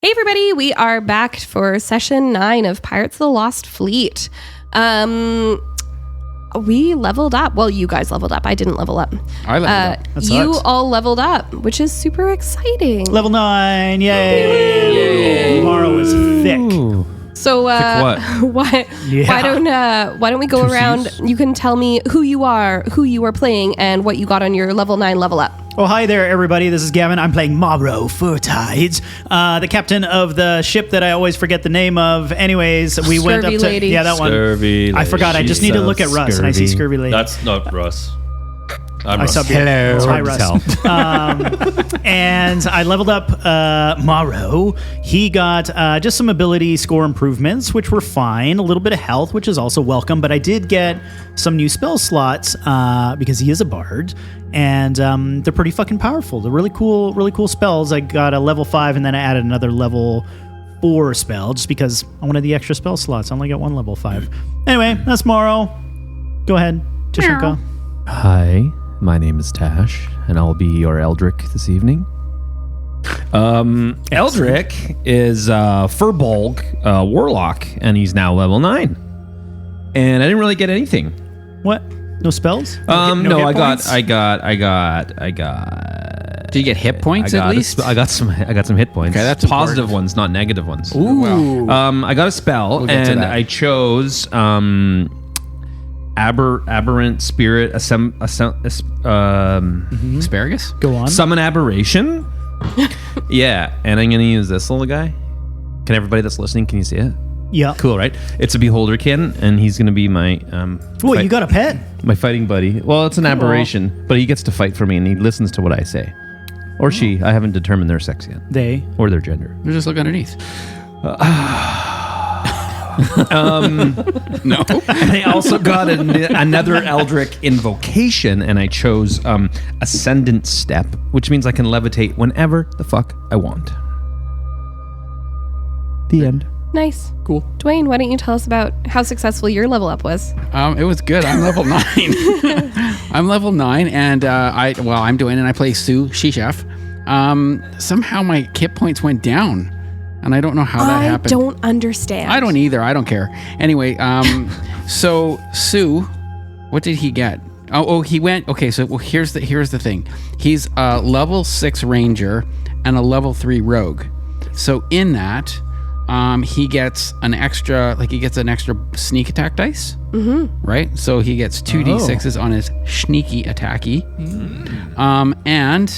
Hey everybody, we are back for session 9 of Pirates of the Lost Fleet. We leveled up. Well, you guys leveled up. I didn't level up. I leveled up. You all leveled up, which is super exciting. Level 9, yay! Mawrow is thick. So why don't we go around? You can tell me who you are playing, and what you got on your level 9 level up. Oh, hi there, everybody. This is Gavin. I'm playing Mawrow Furtides, the captain of the ship that I always forget the name of. Anyways, we went up to... Lady. Yeah, that Scurvy one. I forgot. I just need to look at Russ, and I see Scurvy Lady. That's not Russ. I'm Russ. Hello. Hi, Russ. And I leveled up Mawrow. He got just some ability score improvements, which were fine. A little bit of health, which is also welcome. But I did get some new spell slots because he is a bard. And they're pretty fucking powerful. They're really cool spells. I got a level 5, and then I added another level 4 spell just because I wanted the extra spell slots. I only got one level 5. Anyway, that's Mawrow. Go ahead, Tishinka. Hi, my name is Tash, and I'll be your Eldric this evening. Eldric is Furbolg Warlock, and he's now level 9. And I didn't really get anything. What? No spells? No, I got. Do you get hit points at least? I got some hit points. Okay, that's positive important. ones, not negative ones. Ooh. I got a spell, We'll get to and that. I chose aberrant spirit Asparagus? Go on. summon aberration. Yeah, and I'm gonna use this little guy. Can everybody that's listening, can you see it? Yeah. Cool, right? It's a beholderkin, and he's gonna be my Well, you got a pet. my fighting buddy. Well, it's an aberration, but he gets to fight for me, and he listens to what I say. Or she. I haven't determined their sex yet. They. Or their gender. Just look underneath. No. No. I also got another Eldric invocation, and I chose Ascendant Step, which means I can levitate whenever the fuck I want. The end. Nice. Cool. Dwayne, why don't you tell us about how successful your level up was? It was good. I'm level 9. I'm level 9, and I'm Dwayne, and I play Sue, she-chef. Somehow my hit points went down, and I don't know how that happened. I don't understand. I don't either. I don't care. Anyway, so Sue, what did he get? Oh, he went. Okay, so here's the thing. He's a level 6 ranger and a level 3 rogue. So in that, he gets an extra sneak attack dice. Mm-hmm. Right. So he gets 2d6s on his sneaky attacky. And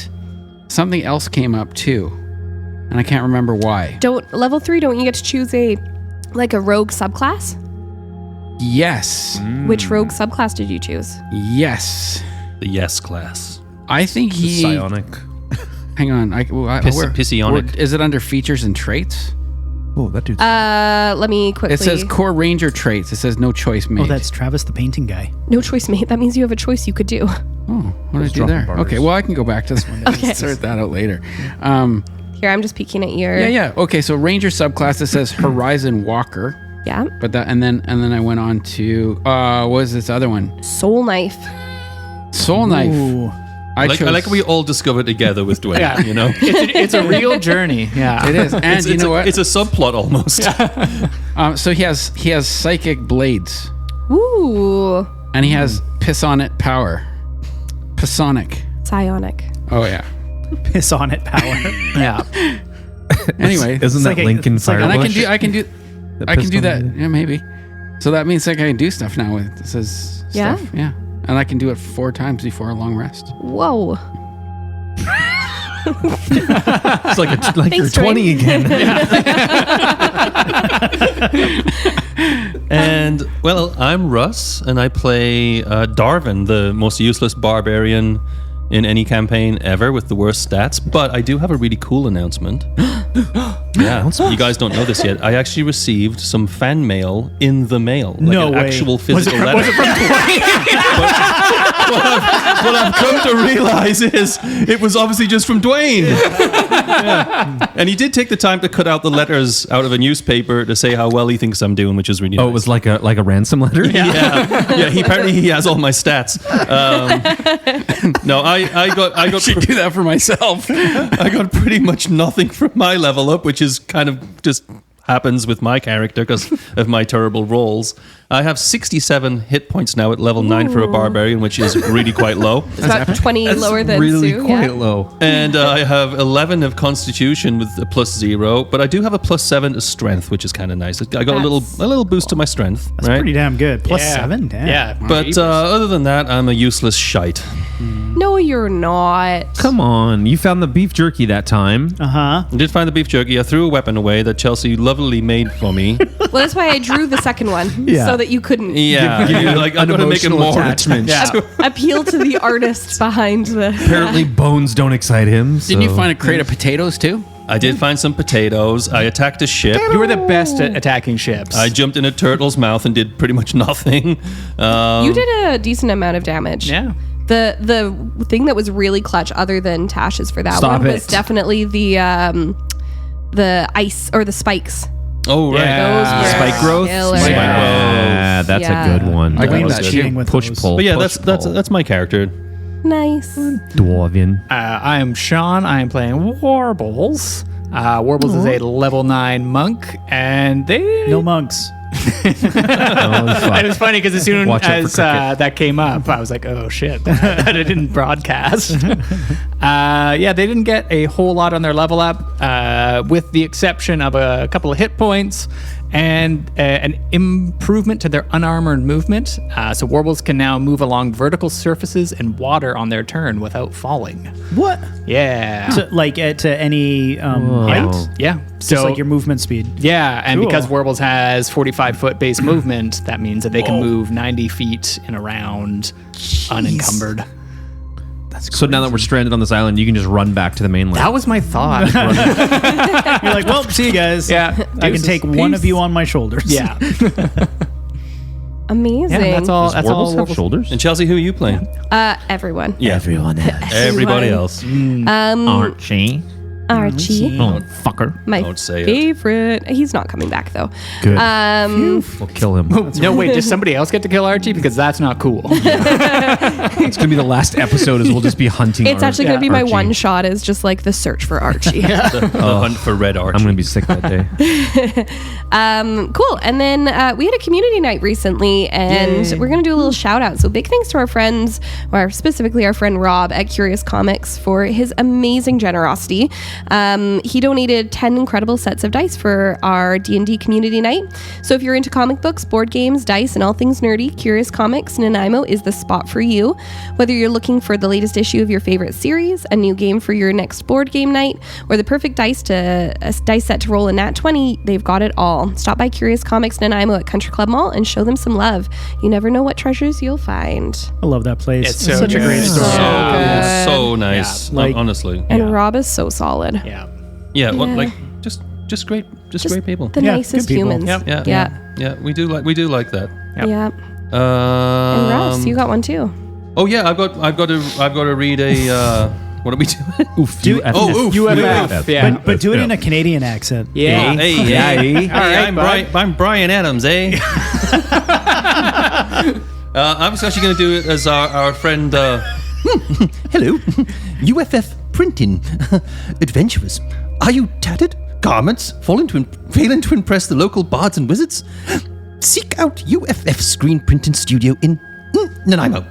something else came up too, and I can't remember why. Level 3, don't you get to choose a rogue subclass? Yes. Which rogue subclass did you choose? Yes. The yes class. I think he. Psionic. Hang on. Psionic. Is it under features and traits? Oh, that dude's... Let me quickly... It says core ranger traits. It says no choice made. Oh, that's Travis the painting guy. No choice made. That means you have a choice you could do. Oh, what did I do there? Okay, well, I can go back to this one. Okay. Sort that out later. Here, I'm just peeking at your... Yeah. Okay, so ranger subclass, it says Horizon Walker. Yeah. But that, and then I went on to, what was this other one? Soul Knife. Soul Knife. Ooh. I like we all discovered together with Dwayne. Yeah. You know, It's a real journey. Yeah. It is. And you know what? It's a subplot almost. So he has psychic blades. Ooh. And he has Psionic power. Psionic. Psionic. Oh, yeah. Piss on it power. Yeah. Anyway. Isn't that like a- Lincoln it's like- And Firebush? I can do that. Yeah, maybe. So that means like I can do stuff now with it says Yeah? stuff. Yeah. And I can do it 4 times before a long rest. Whoa. It's like you're Thanks, 20 again. And well, I'm Russ, and I play Darvin, the most useless barbarian in any campaign ever, with the worst stats. But I do have a really cool announcement. Yeah, you guys don't know this yet. I actually received some fan mail in the mail, like No an way. actual physical letter. Was it from What I've come to realize is it was obviously just from Dwayne. And he did take the time to cut out the letters out of a newspaper to say how well he thinks I'm doing, which is really nice. it was like a ransom letter. Yeah. He apparently has all my stats. No, I got should do that for myself. I got pretty much nothing from my level up, which is kind of just happens with my character because of my terrible rolls. I have 67 hit points now at level 9 for a barbarian, which is really quite low. It's about 20 lower than really Sue. quite low. And I have 11 of constitution with a +0, but I do have a +7 to strength, which is kind of nice. I got a little boost to my strength. That's pretty damn good. +7, damn. Yeah. But other than that, I'm a useless shite. No, you're not. Come on, you found the beef jerky that time. Uh-huh. I did find the beef jerky. I threw a weapon away that Chelsea lovelily made for me. Well, that's why I drew the second one, so that you couldn't Yeah, like I'm gonna make it more attachment. appeal to the artist behind the. Apparently, bones don't excite him. Didn't you so- find a crate of potatoes too? I did find some potatoes. I attacked a ship. You were the best at attacking ships. I jumped in a turtle's mouth and did pretty much nothing. You did a decent amount of damage. Yeah. The thing that was really clutch, other than Tash's for that Stop one, it. was definitely the ice or the spikes. Oh, right. Yeah. Those were Spike growth? killer. Spike Yeah, that's Yeah. a good one. I claim was that cheating too. with Push those. pull. But yeah, push, that's pull. my character. Nice. Dwarven. I am Sean. I am playing Warbles. Warbles is a level 9 monk, and they... No monks. It was funny because as soon Watch out for as cricket. that came up, I was like, "Oh shit!" that I didn't broadcast. They didn't get a whole lot on their level up, with the exception of a couple of hit points and an improvement to their unarmored movement. So Warbles can now move along vertical surfaces and water on their turn without falling. What? Yeah, To any height? yeah. Just So like your movement speed. yeah, and Cool. because Warbles has 45-foot base movement, that means that they can move 90 feet in a round unencumbered. So now that we're stranded on this island, you can just run back to the mainland. That was my thought. You're like, well, see you guys. Yeah. I can Deuces. take one of Peace. you on my shoulders. Yeah. Amazing. Yeah, that's all. Does That's all. Warbles have Warbles. shoulders? And Chelsea, who are you playing? Everyone. Yeah, Everyone has. everybody else. Archie. Archie, Oh, fucker. my Don't say it. favorite. He's not coming back though. Good. We'll kill him. No, wait. Does somebody else get to kill Archie? Because that's not cool. It's going to be the last episode is we'll just be hunting It's actually going to be my Archie. one shot. Is just like the search for Archie. The hunt for Red Archie. I'm going to be sick that day. Cool. And then we had a community night recently, and we're going to do a little shout out. So big thanks to our friends, or specifically our friend Rob at Curious Comics, for his amazing generosity. He donated 10 incredible sets of dice for our D&D community night. So if you're into comic books, board games, dice, and all things nerdy, Curious Comics Nanaimo is the spot for you. Whether you're looking for the latest issue of your favorite series, a new game for your next board game night, or the perfect dice set to roll a nat 20, they've got it all. Stop by Curious Comics Nanaimo at Country Club Mall and show them some love. You never know what treasures you'll find. I love that place. It's so such a good. great story. so nice. Yeah, like- honestly. And Rob is so solid. Yeah. Yeah, well, Yeah. like just great, just great people. The Yeah, nicest good people. humans. Yep. Yeah. Yeah. Yeah, we do like that. Yeah. And Russ, you got one too. Oh yeah, I've got to read a. What are we doing? Oof. Do- Oh, oof. UFF. Yeah. But do it in a Canadian accent. Yeah. Hey, All right, I'm Brian Adams, eh? I'm actually going to do it as our friend. Hello, UFF printing adventurers. Are you tattered? Garments failing to impress the local bards and wizards? Seek out UFF Screen Printing Studio in Nanaimo.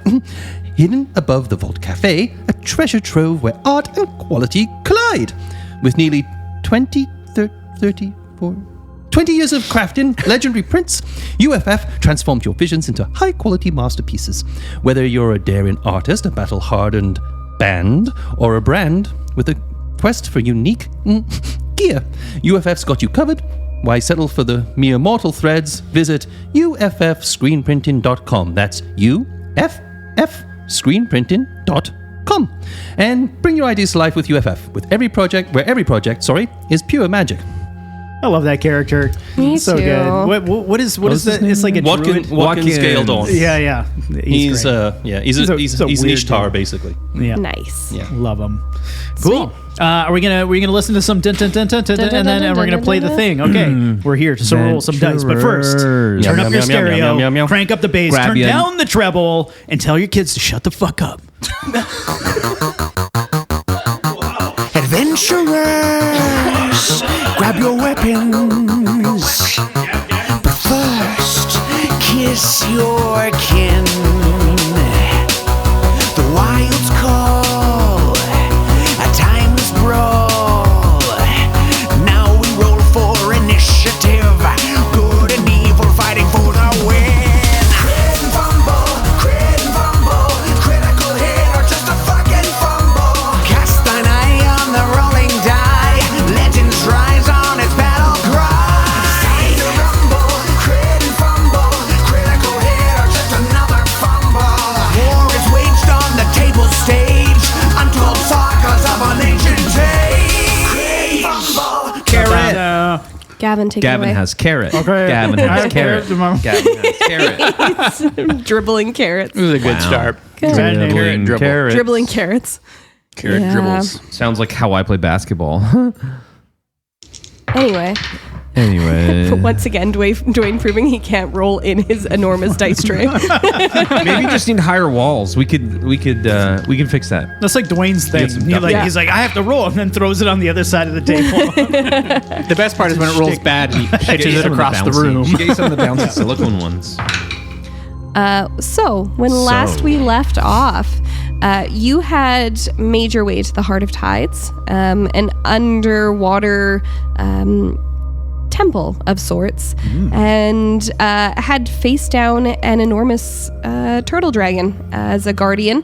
Hidden above the Vault Cafe, a treasure trove where art and quality collide. With nearly 20 years of crafting legendary prints, UFF transformed your visions into high-quality masterpieces. Whether you're a daring artist, a battle-hardened band, or a brand with a quest for unique gear, UFF's got you covered. Why settle for the mere mortal threads? Visit uffscreenprinting.com. That's uffscreenprinting.com. And bring your ideas to life with UFF, where every project is pure magic. I love that character. Me so too. good. What is that? It's like a druid. Watkins Galdorn. Yeah. He's great. he's a an weird Ishtar dude. basically. Yeah. Nice. Yeah. Love him. Cool. Are we gonna listen to some dun dun dun dun dun, and then we're gonna play the thing? Okay, we're here to roll some dice, but first, turn up your stereo, crank up the bass, turn down the treble, and tell your kids to shut the fuck up. Adventurers, grab your weapons, but first, kiss your kin. The wild's call, a timeless brawl. Now we roll for initiative, good and evil fighting for the win. Crit and fumble, critical hit or just a fucking fumble. Cast thine eye on the rolling die, legends rise on its battle cry. Time to rumble, crit and fumble, critical hit or just another fumble. War is waged on the table stage, untold sagas of an ancient age. Fumble, Carrot. Gavin, take it Gavin away. has carrot. Okay. Gavin I has have carrot. carrots, Gavin has carrot. Dribbling carrots. It was a good start. Good. Dribbling carrots. Dribbling carrots. Carrot Yeah. dribbles. Sounds like how I play basketball. Anyway, once again, Dwayne proving he can't roll in his enormous dice tray. Maybe you just need higher walls. We could fix that. That's like Dwayne's thing. Get some duct tape. He's like, I have to roll, and then throws it on the other side of the table. The best part is when it rolls bad and he pitches it across the room. She gave some of the bouncy silicone ones. So, when last we left off, you had made your way to the Heart of Tides, an underwater temple of sorts, and had faced down an enormous turtle dragon as a guardian,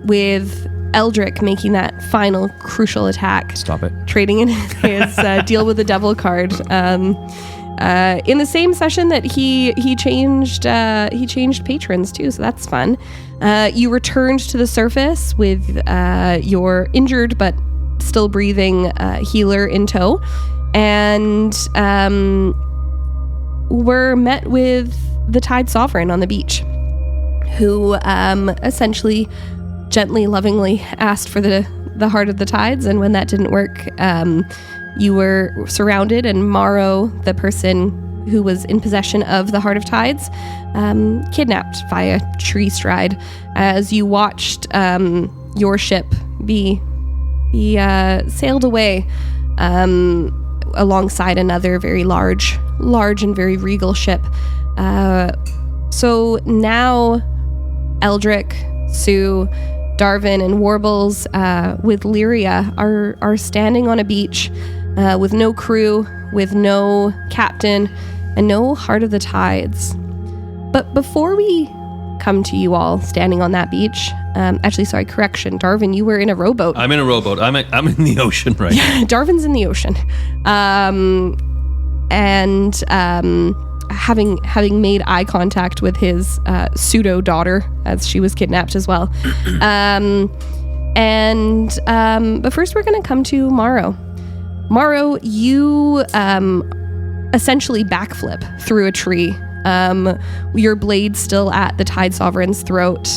with Eldric making that final crucial attack. Stop it. Trading in his deal with the devil card. In the same session that he changed patrons too, so that's fun. You returned to the surface with your injured but still breathing healer in tow, and were met with the Tide Sovereign on the beach, who essentially gently, lovingly asked for the Heart of the Tides, and when that didn't work, you were surrounded, and Mawrow, the person who was in possession of the Heart of Tides, kidnapped via tree stride as you watched your ship be sailed away alongside another very large and very regal ship. So now Eldric, Sue, Darvin, and Warbles with Lyria are standing on a beach with no crew, with no captain, and no Heart of the Tides. But before we come to you all standing on that beach, correction, Darvin, you were in a rowboat. I'm in a rowboat. I'm in the ocean right now. Darvin's in the ocean. Having made eye contact with his pseudo daughter as she was kidnapped as well. But first we're going to come to Mawrow. Mawrow, you essentially backflip through a tree, your blade still at the Tide Sovereign's throat,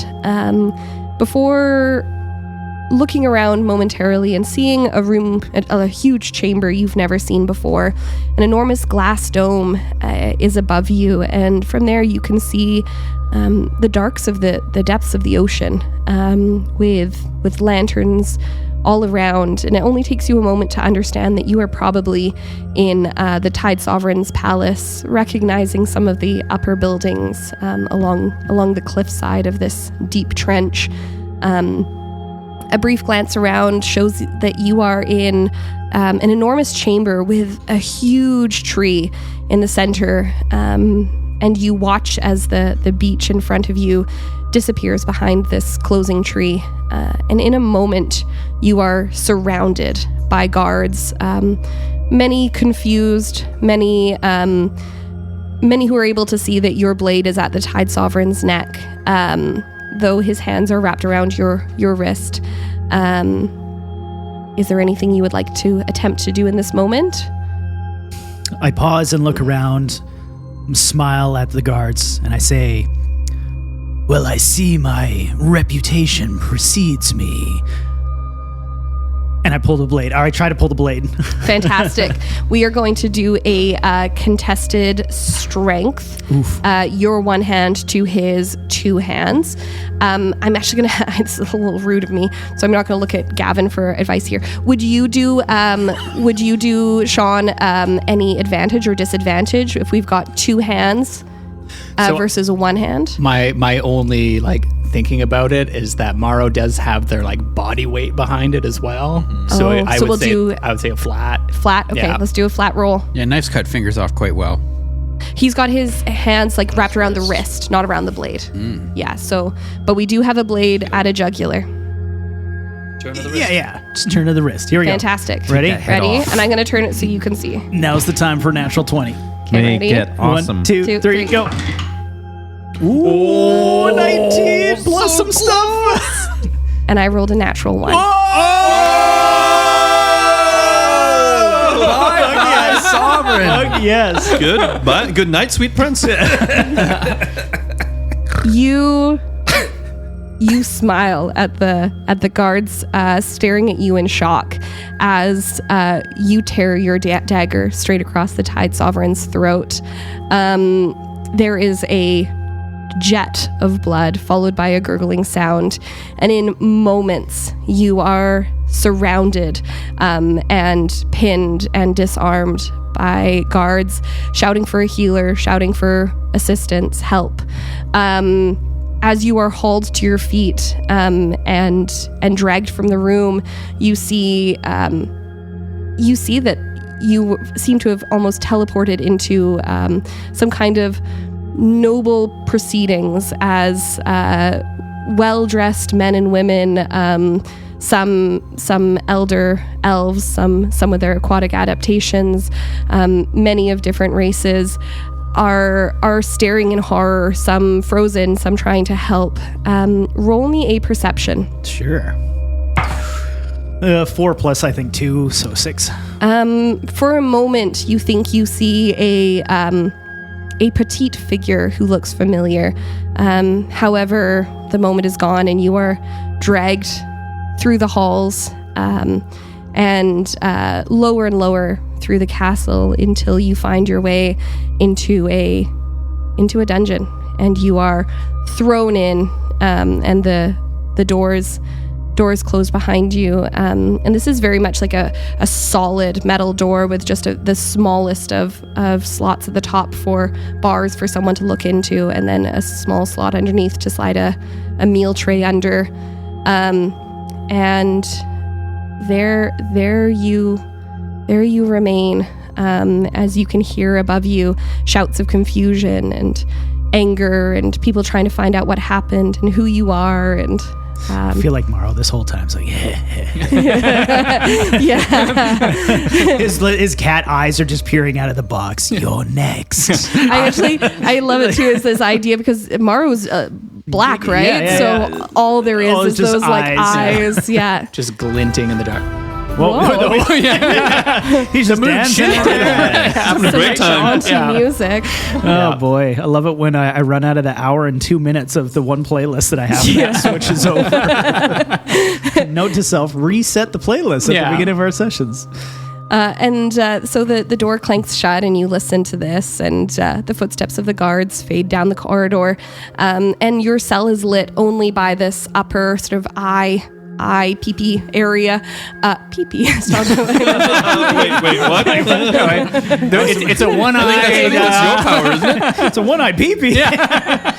before looking around momentarily and seeing a room, a huge chamber you've never seen before. An enormous glass dome is above you, and from there you can see the darks of the depths of the ocean, with lanterns all around. And it only takes you a moment to understand that you are probably in the Tide Sovereign's palace, recognizing some of the upper buildings along the cliffside of this deep trench. A brief glance around shows that you are in an enormous chamber with a huge tree in the center, and you watch as the beach in front of you disappears behind this closing tree. And in a moment, you are surrounded by guards, many confused, many who are able to see that your blade is at the Tide Sovereign's neck, though his hands are wrapped around your wrist. Is there anything you would like to attempt to do in this moment? I pause and look around, smile at the guards, and I say, well, I see my reputation precedes me. And I pull the blade. Or I try to pull the blade. Fantastic. We are going to do a contested strength. Your one hand to his two hands. I'm actually going to, it's a little rude of me, so I'm not going to look at Gavin for advice here. Would you do, Sean, any advantage or disadvantage if we've got two hands versus a one hand? My only thinking about it is that Mawrow does have their body weight behind it as well. So I would say a flat. Flat. Okay, let's do a flat roll. Yeah, knives cut fingers off quite well. He's got his hands wrapped around the wrist, not around the blade. Yeah. So, but we do have a blade at a jugular. Turn of the wrist. Yeah. Just turn to the wrist. Here we Fantastic. go. Ready? Ready? And I'm going to turn it so you can see. Now's the time for natural 20. Okay, Make ready? it awesome. 1, 2, Two, 3, three. go. Ooh, 19 plus some stuff. And I rolled a natural 1. Sovereign. Yes. Good. Bye. Good night, sweet prince. You smile at the guards staring at you in shock as you tear your dagger straight across the Tide Sovereign's throat. There is a jet of blood followed by a gurgling sound, and in moments you are surrounded and pinned and disarmed by guards shouting for a healer, shouting for assistance, help. As you are hauled to your feet and dragged from the room, you see that you seem to have almost teleported into some kind of noble proceedings as well-dressed men and women, some elder elves, some with their aquatic adaptations, many of different races, are staring in horror, some frozen, some trying to help. Roll me a perception. Sure. 4 plus, I think, 2, so 6. For a moment, you think you see a petite figure who looks familiar. However, the moment is gone and you are dragged through the halls and lower and lower through the castle until you find your way into a dungeon, and you are thrown in, and the doors close behind you, and this is very much like a solid metal door with just the smallest of slots at the top for bars for someone to look into, and then a small slot underneath to slide a meal tray under, and there you remain, as you can hear above you shouts of confusion and anger and people trying to find out what happened and who you are, and I feel like Mawrow this whole time. So his cat eyes are just peering out of the box. You're next. I love it too. Is this idea because Mawrow's black, right? Yeah. All there is just those eyes. Yeah. Just glinting in the dark. Whoa. He's just dancing. Having a great time. Jaunty music. Oh boy, I love it when I run out of the hour and 2 minutes of the one playlist that I have. And that switches over. Note to self: reset the playlist at the beginning of our sessions. So the door clanks shut and you listen to this, and the footsteps of the guards fade down the corridor, and your cell is lit only by this upper sort of eye pee-pee area. Pee-pee. Wait, what? It's a one-eyed. That's your power, isn't it? It's a one-eyed pee-pee. Yeah.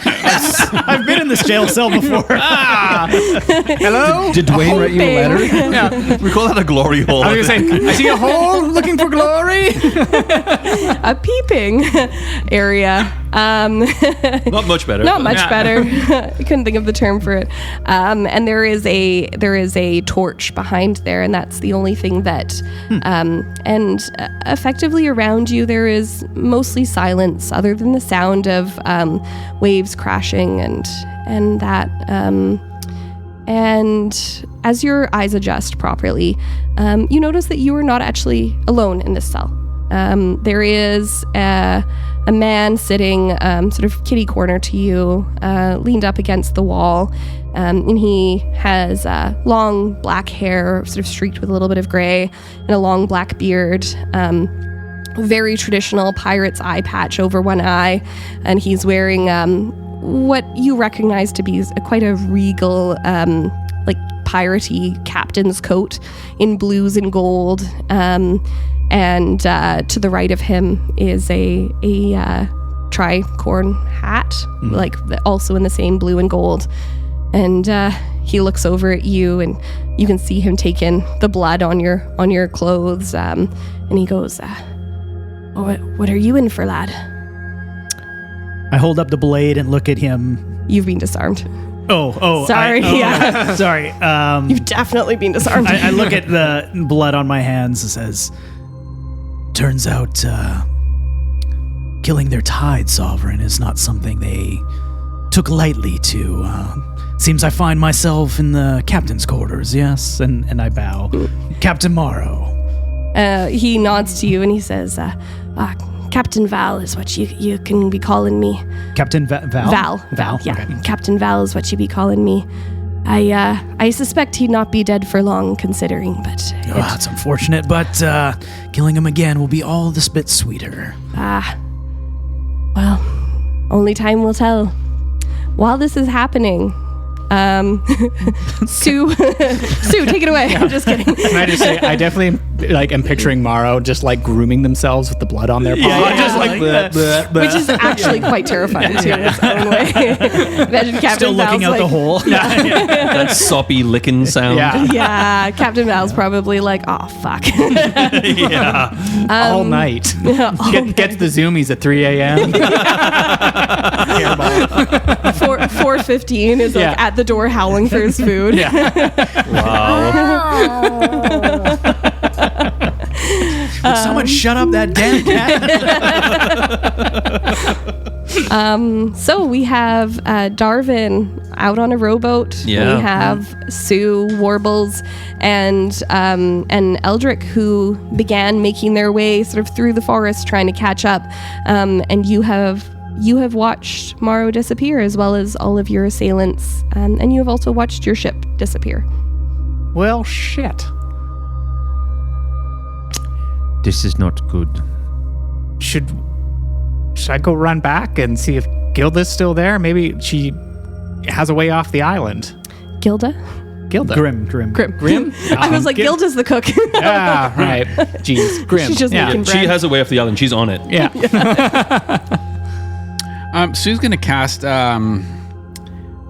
I've been in this jail cell before. Hello? Did Dwayne write you a letter? Yeah. We call that a glory hole. I was going to say, I see a hole looking for glory. A peeping area. Not much better. Not much better. I couldn't think of the term for it. And there is a torch behind there, and that's the only thing that. And effectively around you, there is mostly silence, other than the sound of waves crashing and that. And as your eyes adjust properly, you notice that you are not actually alone in this cell. There is a man sitting sort of kitty corner to you, leaned up against the wall, and he has long black hair, sort of streaked with a little bit of gray, and a long black beard. Very traditional pirate's eye patch over one eye, and he's wearing what you recognize to be quite a regal, like piratey captain's coat in blues and gold. And to the right of him is a tricorn hat, like also in the same blue and gold. And he looks over at you, and you can see him taking the blood on your clothes. And he goes, "What are you in for, lad?" I hold up the blade and look at him. You've been disarmed. Oh, Sorry, yeah. Sorry. You've definitely been disarmed. I look at the blood on my hands and says, "Turns out killing their Tide Sovereign is not something they took lightly to. Seems I find myself in the captain's quarters, yes?" And I bow. "Captain Mawrow." He nods to you and he says, "Captain Val is what you can be calling me." Captain Val? Val, yeah. Okay. Captain Val is what you be calling me. I suspect he'd not be dead for long, considering, but... That's unfortunate, but killing him again will be all this bit sweeter. Well, only time will tell. While this is happening... Sue, take it away. I'm just kidding. Can I just say, I definitely am picturing Mawrow just like grooming themselves with the blood on their paw. Just like Which is actually quite terrifying too in its own way. Imagine Captain Still looking Val's out the hole. That soppy licking sound. Yeah, Captain Val's probably like, "Oh fuck." Yeah. all night. Gets the zoomies at 3 a.m. 4:15 is like at the door howling for his food. Wow. Would someone shut up that damn cat? So we have Darvin out on a rowboat. Yeah. We have Sue, Warbles, and Eldric, who began making their way sort of through the forest trying to catch up. And you have watched Mawrow disappear, as well as all of your assailants, and you have also watched your ship disappear. Well, shit. This is not good. Should I go run back and see if Gilda's still there? Maybe she has a way off the island. Gilda? Grim. Grim? I was like, Gilda's the cook. Yeah, right. Jeez, Grim. She's just making bread. She has a way off the island. She's on it. Yeah. Sue's gonna cast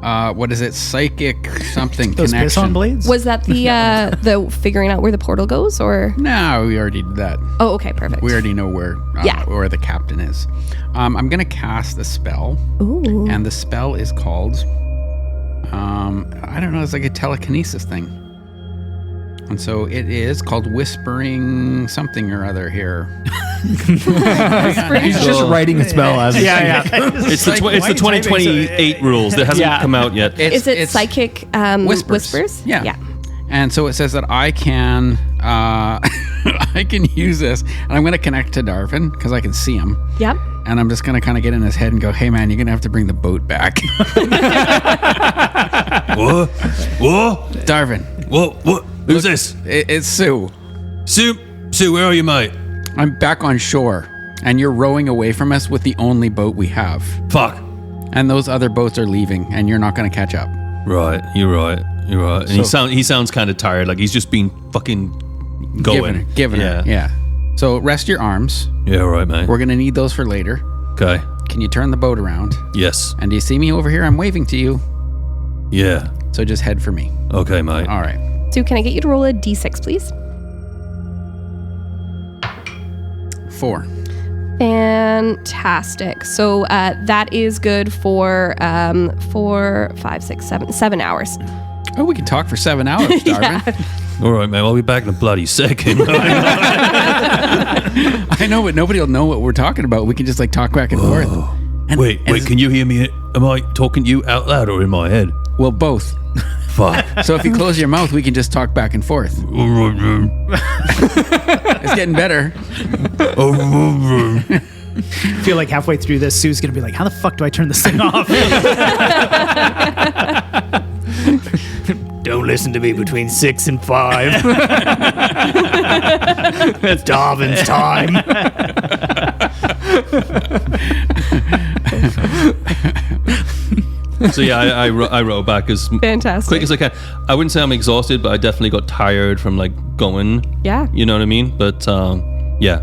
what is it? Psychic something Those connection. piss-on blades? Was that the figuring out where the portal goes, or? No, we already did that. Oh, okay, perfect. We already know where the captain is. I'm gonna cast a spell. Ooh. And the spell is called I don't know, it's like a telekinesis thing. And so it is called Whispering something or other here. He's just writing a spell as Yeah. It's the 2028 rules that hasn't come out yet. Is it psychic whispers? Yeah. And so it says that I can I can use this, and I'm going to connect to Darvin because I can see him. Yep. And I'm just going to kind of get in his head and go, "Hey, man, you're going to have to bring the boat back." What? Darvin. What? Who's this? It's Sue. Sue, where are you, mate? I'm back on shore, and you're rowing away from us with the only boat we have. Fuck. And those other boats are leaving, and you're not going to catch up. Right, you're right. And he sounds kind of tired, like he's just been fucking going. Giving it. Yeah. So rest your arms. Yeah, right, mate. We're going to need those for later. Okay. Can you turn the boat around? Yes. And do you see me over here? I'm waving to you. Yeah. So just head for me. Okay, mate. All right. So can I get you to roll a d6, please? 4. Fantastic. So that is good for 4, 5, 6, 7 hours. Oh, we can talk for 7 hours, Darvin. All right, man. I'll be back in a bloody second. I know, but nobody will know what we're talking about. We can just like talk back and forth. And, Wait, can you hear me? Am I talking to you out loud or in my head? Well, both. fuck. So if you close your mouth, we can just talk back and forth. It's getting better. I feel like halfway through this, Sue's going to be like, how the fuck do I turn this thing off? Don't listen to me between 6 and 5. It's Darvin's time. So yeah, I wrote back as Fantastic. quick as I can. I wouldn't say I'm exhausted, but I definitely got tired from like going. Yeah. You know what I mean? But yeah,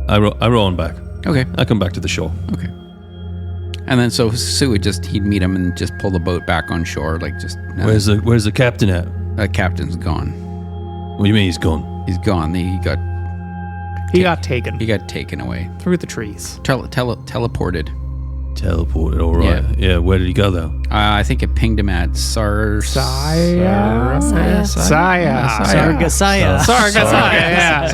I row on back. Okay. I come back to the shore. Okay. And then so Sue would he'd meet him and just pull the boat back on shore, like just. Where's the captain at? Captain's gone. What do you mean he's gone? He's gone. He got taken He got taken away. through the trees. Teleported. Teleported. All right. Yeah. Where did he go though? I think it pinged him at Sargasaya. Yeah.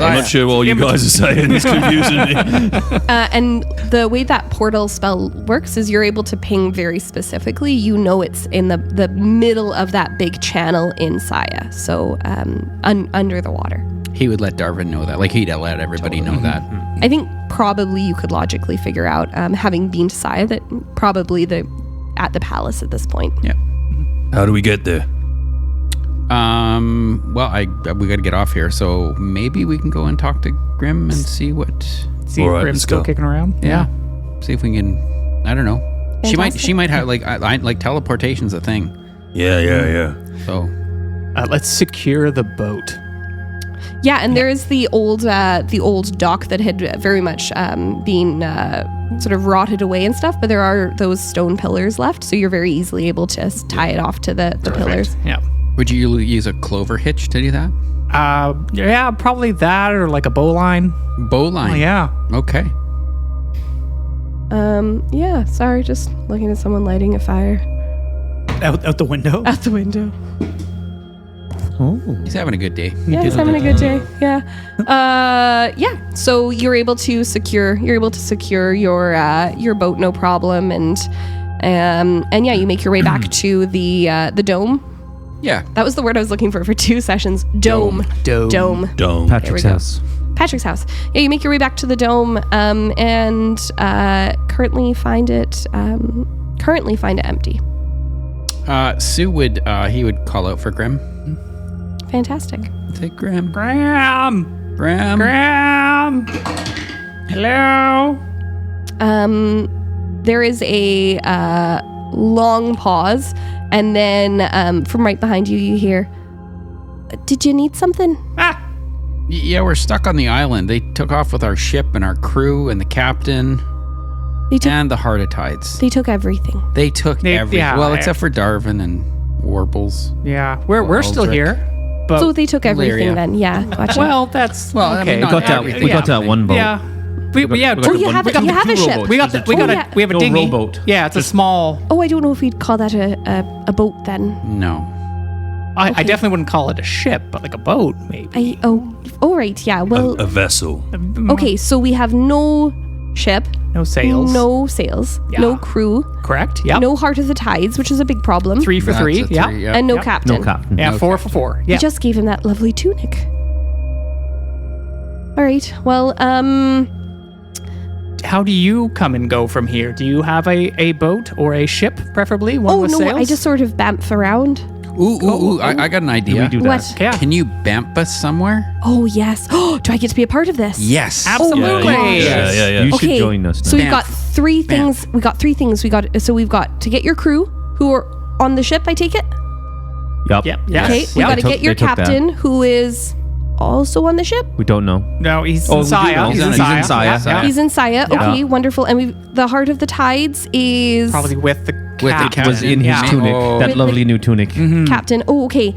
I'm not sure what all you guys are saying. It's confusing me. And the way that portal spell works is you're able to ping very specifically. You know it's in the middle of that big channel in Saya, so under the water. He would let Darvin know that. Like he'd let everybody know that. I think probably you could logically figure out, having been to Saya, that probably at the palace at this point. Yeah. How do we get there? Well, we got to get off here, so maybe we can go and talk to Grim and see what. See All if right, Grim's let's still go. kicking around. Yeah. See if we can. I don't know. Fantastic. She might have like teleportation's a thing. Yeah. So Let's secure the boat. Yeah, and there is the old dock that had very much been sort of rotted away and stuff, but there are those stone pillars left, so you're very easily able to tie it off to the pillars. Yeah. would you use a clover hitch to do that? Yeah, probably that or like a bowline. Bowline. Oh, yeah. Okay. Yeah, sorry, just looking at someone lighting a fire Out the window? out the window. He's having a good day. Yeah, he's having a good day. Yeah. Yeah. So you're able to secure your boat, no problem, and yeah, you make your way back to the dome. Yeah. That was the word I was looking for 2 sessions. Dome. Dome. Patrick's go. house. Patrick's house. Yeah, you make your way back to the dome, and currently find it empty. Sue would he would call out for Grim. Fantastic. Say Grim. Graham. Grim. Graham. Hello. There is a long pause, and then from right behind you, you hear, "Did you need something?" Yeah, we're stuck on the island. They took off with our ship and our crew and the captain and the Heart of Tides. They took everything. They took everything. yeah, Well, except for Darvin and Warbles. Yeah, we're still Eldric. here. But So they took everything Lyria. then. Yeah. Gotcha. well, that's Well, I okay. mean, not everything. We got that one boat. Yeah. We have Oh, you have a ship. we got yeah. we have a No dinghy. rowboat. Yeah, it's a small. Oh, I don't know if we'd call that a boat then. No. I definitely wouldn't call it a ship, but like a boat maybe. Right. Yeah. Well, A vessel. okay. So we have no ship, No sails. no sails, Yeah. no crew, Correct. Yep. no Heart of the Tides, which is a big problem. 3 for That's 3. a Yeah. 3, yeah. And no Yep. captain. No captain. Yeah. No 4 for 4. We Yeah. just gave him that lovely tunic. All right. Well, How do you come and go from here? Do you have a boat or a ship, preferably one oh with no, sails? I just sort of bamf around. Ooh, I got an idea. We do What? that. Yeah. Can you bamp us somewhere? Oh yes. Oh, do I get to be a part of this? Yes. Absolutely. Yeah. You should join us So now. we've got three things. We got three things. We've got to get your crew who are on the ship. I take it. Yep. Yep. Yes. Okay. We Yep. got to get your they took that. captain who is also on the ship. We don't know. No, he's Oh, in we do Saya. know. He's He's in in Saya. Saya. Yeah. He's in Saya. Yeah. Okay, wonderful. And the Heart of the Tides is Probably with the With the captain. captain. Was in his Yeah. tunic. Oh. That With lovely new tunic. captain. Oh, okay.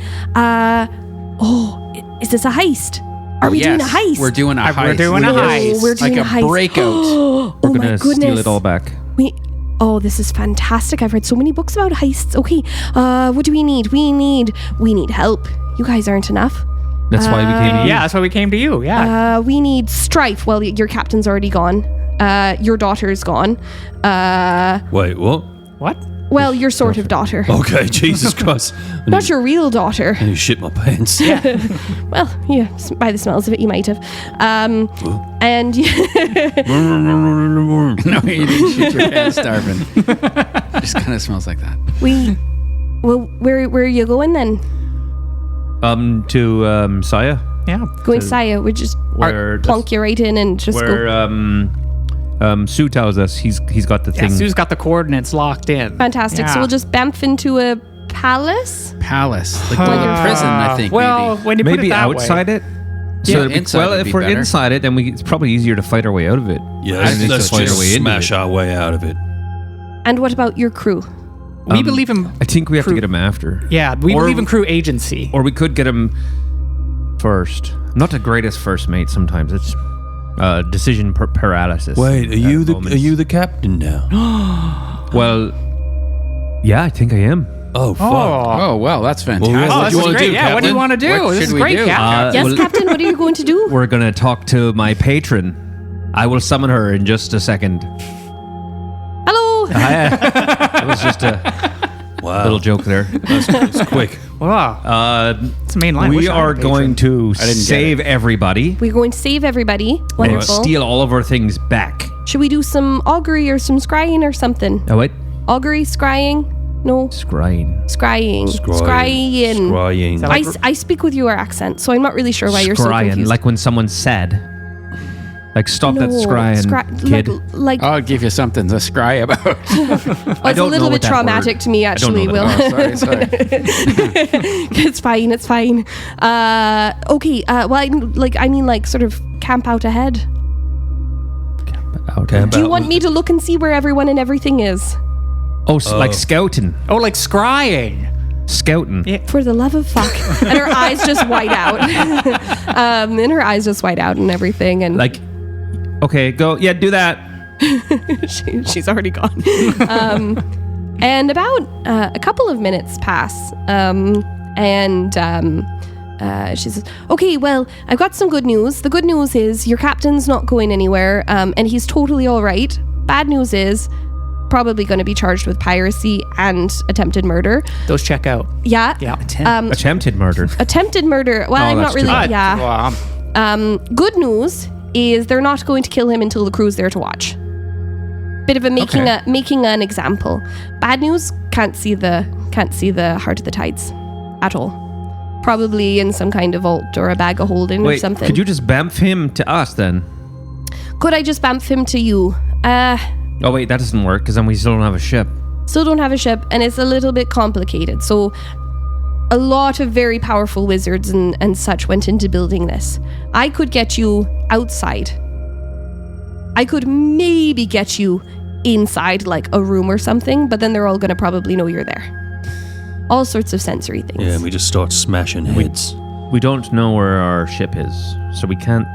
Is this a heist? Are we doing a heist? We're doing a heist. We're doing a Oh, heist. we're doing Like a a heist. breakout. Oh We're my gonna goodness. steal it all back. This is fantastic. I've read so many books about heists. Okay, what do we need? We need help. You guys aren't enough. That's why we came. Yeah, that's why we came to you. Yeah. We need strife. Well, your captain's already gone. Your daughter's gone. Wait, what? What? Well, your sort of daughter. Okay, Jesus Christ. Not your real daughter. You shit my pants. Well, yeah, by the smells of it, you might have. And No, you didn't shoot your pants, Darvin. Just kind of smells like that. where are you going then? To Saya. Yeah. Going to Saya. We just Where plunk you right in and just Where go. Sue tells us he's got the Yeah, thing. Sue's got the coordinates locked in. Fantastic. So Yeah. we'll just bamf into a palace. Palace. Like a prison, I think, Well, maybe. when you put Maybe it that outside way. it. Yeah, that'd be- inside well, would if be we're better. inside it, then it's probably easier to fight our way out of it. Yeah, I think let's so. Fight our just way into smash it. our way out of it. And what about your crew? We believe in. I think we have to crew- get him after. Yeah, we Or- believe in crew agency. Or we could get him first. Not the greatest first mate. Sometimes it's decision paralysis. Wait, are you moments. the captain now? Well, yeah, I think I am. Oh fuck. Oh, well, that's fantastic. Well, Oh, what this do you is wanna great. do, Yeah, what do you Captain? want to do? What This should is we great, do? Captain. Yes, well- Captain, what are you going to do? We're gonna talk to my patron. I will summon her in just a second. Hello. That was just a Wow. little joke there. That's quick. Wow. It's a main line. We Wish I are had a going patron. to I didn't get save everybody We're going to save everybody. and Wonderful. steal all of our things back. Should we do some augury or some scrying or something? Oh wait, Augury, scrying? No. scrying. Scrying. Scrying. Scrying. I speak with your accent, so I'm not really sure why you're so Scrying, confused. like when someone's sad. Like stop that scrying, kid. Like I'll give you something to scry about. well, it's a don't little know bit what that traumatic word- to me, I don't actually, know Will. that Oh, sorry. It's fine. It's fine. Okay. Well, I mean, like, sort of camp out ahead. Okay. Do you want me to look and see where everyone and everything is? Oh, like scouting. Oh, like scrying. Scouting. Yeah. For the love of fuck. And her eyes just white out. And her eyes just white out and everything. And Like, okay, go. Yeah, do that. she's already gone. And about a couple of minutes pass. She says, okay, well, I've got some good news. The good news is your captain's not going anywhere, and he's totally all right. Bad news is probably going to be charged with piracy and attempted murder. Those check out. Yeah. Yeah. Attempted murder. Attempted murder. Well, I'm not that's really. too Yeah. Well, Good news is they're not going to kill him until the crew's there to watch. Bit of a making an example. Bad news, can't see the heart of the tides at all. Probably in some kind of vault or a bag of holding or Wait, something. could you just bamf him to us then? Could I just bamf him to you? Oh wait, that doesn't work because then we still don't have a ship. Still don't have a ship, and it's a little bit complicated. So a lot of very powerful wizards and such went into building this. I could get you outside. I could maybe get you inside, like a room or something, but then they're all going to probably know you're there. All sorts of sensory things. Yeah, and we just start smashing heads. We don't know where our ship is, so we can't.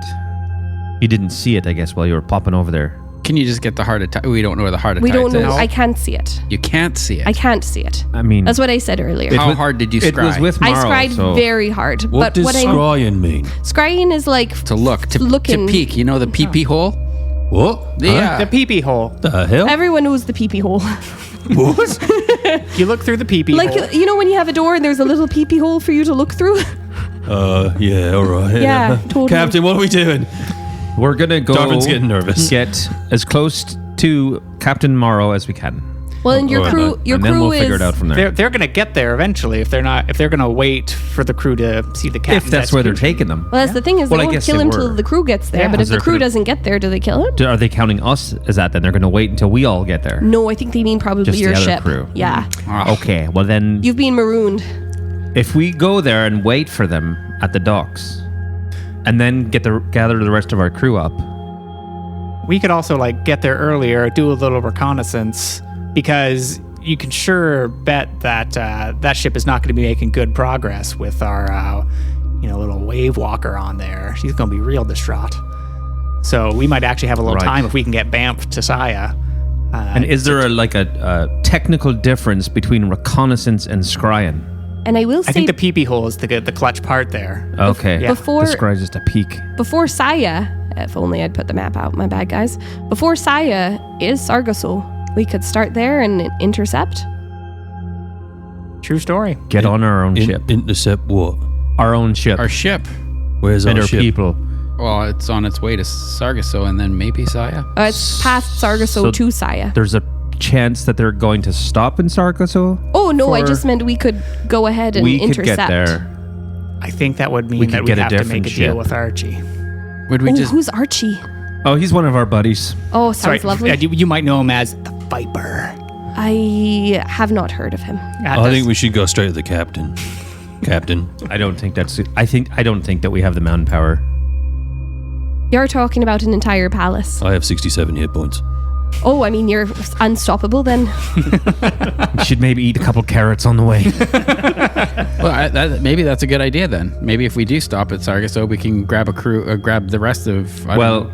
You didn't see it, I guess, while you were popping over there. Can you just get the heart of tides? We don't know where the heart of We tides don't know. is. I can't see it. You can't see it. I can't see it. I mean, That's what I said earlier. How hard did you it was scry? with I Mawrow, scried so very hard. What but does what scrying mean? scrying is like to look, to looking. peek. You know the pee-pee hole? What? Yeah. the pee-pee hole. The hell? everyone knows the pee-pee hole. What? You look through the pee-pee Like, hole. you know when you have a door and there's a little pee-pee hole for you to look through? Yeah, all right. Yeah, totally. Captain, what are we doing? we're gonna go. Darvin's getting nervous. Get as close to Captain Mawrow as we can. Well, and your Alright, crew, your and crew then we'll is figure it out from there. They're gonna get there eventually if they're gonna wait for the crew to see the captain. If that's where they're taking them. Well, that's the thing is Well, they I won't guess kill they him till were. the crew gets there. Yeah. But if Because the they're crew gonna- doesn't get there, do they kill him? Are they counting us as that? Then they're gonna wait until we all get there. No, I think they mean probably Just the your other ship. crew. Yeah, Okay, well then, you've been marooned. if we go there and wait for them at the docks, and then gather the rest of our crew up. We could also like get there earlier, do a little reconnaissance, because you can sure bet that that ship is not going to be making good progress with our little wave walker on there. She's going to be real distraught. So we might actually have a little Right. time if we can get Banff to Saya. And is there a technical difference between reconnaissance and scrying? And I will I say, think the pee-pee hole is the clutch part there. Okay, Yeah. Before- the scry's just a peek. before Saya, if only I'd put the map out, my bad guys. Before Saya is Sargasso. We could start there and intercept. True story. Get on our own ship. Intercept what? Our own ship. Our ship. Where's and our our ship? people. Well, it's on its way to Sargasso and then maybe Saya. It's past Sargasso So to Saya. There's a chance that they're going to stop in Sargasso. Oh, no, I for- just meant we could go ahead and We could intercept. get there. I think that would mean We that could we get a have to different make a deal ship. with Archie. Would we Oh, just... who's Archie? Oh, he's one of our buddies. Oh, sounds lovely. You might know him as the Viper. I have not heard of him. I think we should go straight to the captain. Captain. I don't think that's. I don't think that we have the mountain power. You're talking about an entire palace. I have 67 hit points. Oh, I mean, you're unstoppable then. We should maybe eat a couple carrots on the way. Well, maybe that's a good idea then. Maybe if we do stop at Sargasso, we can grab a crew, grab the rest of.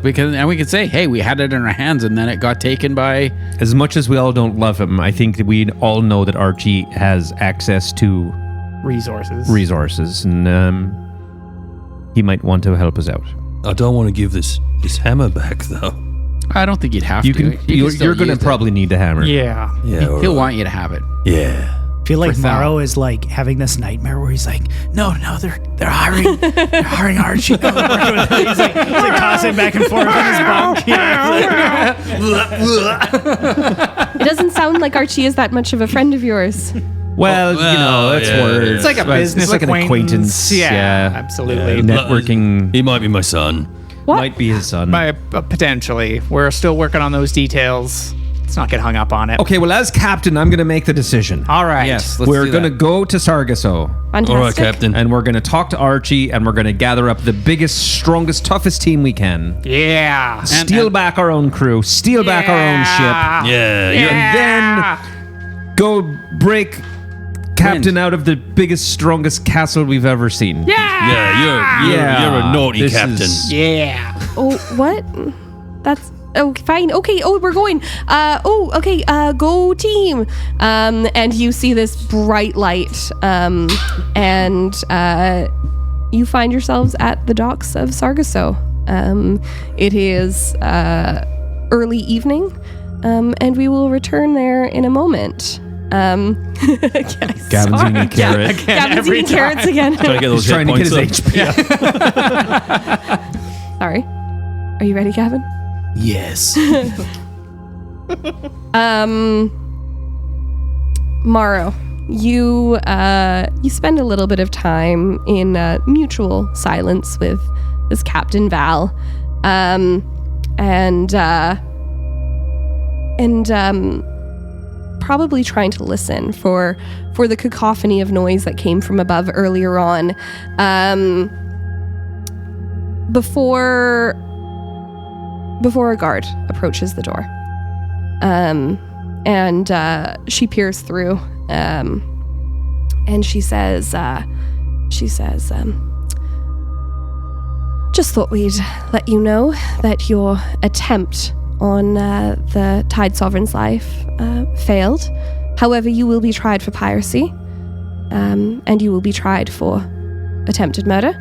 We can say, hey, we had it in our hands, and then it got taken by. As much as we all don't love him, I think that we all know that Archie has access to resources. And he might want to help us out. I don't want to give this hammer back though. I don't think you'd have You to. can. You're going to probably need the hammer. Yeah. Yeah. He'll want you to have it. Yeah. I feel like For Thal. Mawrow is like having this nightmare where he's like, no, they're hiring Archie. He's like tossing back and forth in his bunk. It doesn't sound like Archie is that much of a friend of yours. Well, it's yeah. words. It's like a business It's like an acquaintance. Yeah, absolutely. Networking He might be my son. What? might be his son. Potentially. We're still working on those details. Let's not get hung up on it. Okay, well, as captain, I'm going to make the decision. All right. Yes, let's We're do going to that. go to Sargasso. Fantastic. All right, Captain. And we're going to talk to Archie, and we're going to gather up the biggest, strongest, toughest team we can. Yeah. Steal back our own crew. Steal back our own ship. Yeah. And then go break Captain out of the biggest, strongest castle we've ever seen. You're a naughty This captain. is- Yeah. Oh, what? That's fine. Okay. Oh, we're going. Okay. Go team. And you see this bright light. And you find yourselves at the docks of Sargasso. It is early evening. And we will return there in a moment. Gavin's eating a carrot. Gavin's eating carrots again. Trying to get those He's trying to hit get his points up. HP. Sorry. Are you ready, Gavin? Yes. Mawrow, you spend a little bit of time in mutual silence with this Captain Val, and probably trying to listen for the cacophony of noise that came from above earlier on, before a guard approaches the door. And she peers through, and she says, just thought we'd let you know that your attempt on the Tide Sovereign's life failed. However, you will be tried for piracy, and you will be tried for attempted murder.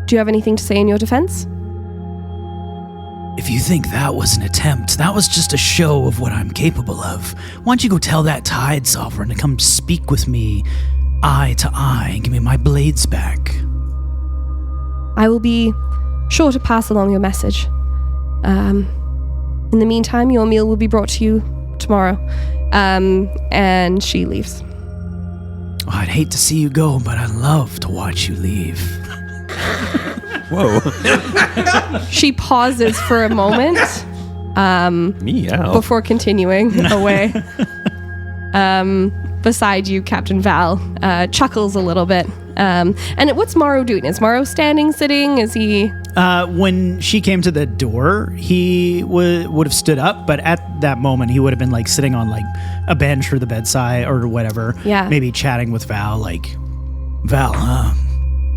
Do you have anything to say in your defense? If you think that was an attempt, that was just a show of what I'm capable of. Why don't you go tell that Tide Sovereign to come speak with me eye to eye and give me my blades back? I will be sure to pass along your message. In the meantime, your meal will be brought to you tomorrow. And she leaves. Oh, I'd hate to see you go, but I'd love to watch you leave. Whoa. She pauses for a moment Meow. before continuing away. Beside you, Captain Val chuckles a little bit. And what's Mawrow doing? Is Mawrow standing, sitting? Is he... When she came to the door, he would have stood up, but at that moment, he would have been like sitting on like a bench or the bedside or whatever. Yeah. Maybe chatting with Val, like, Val, huh?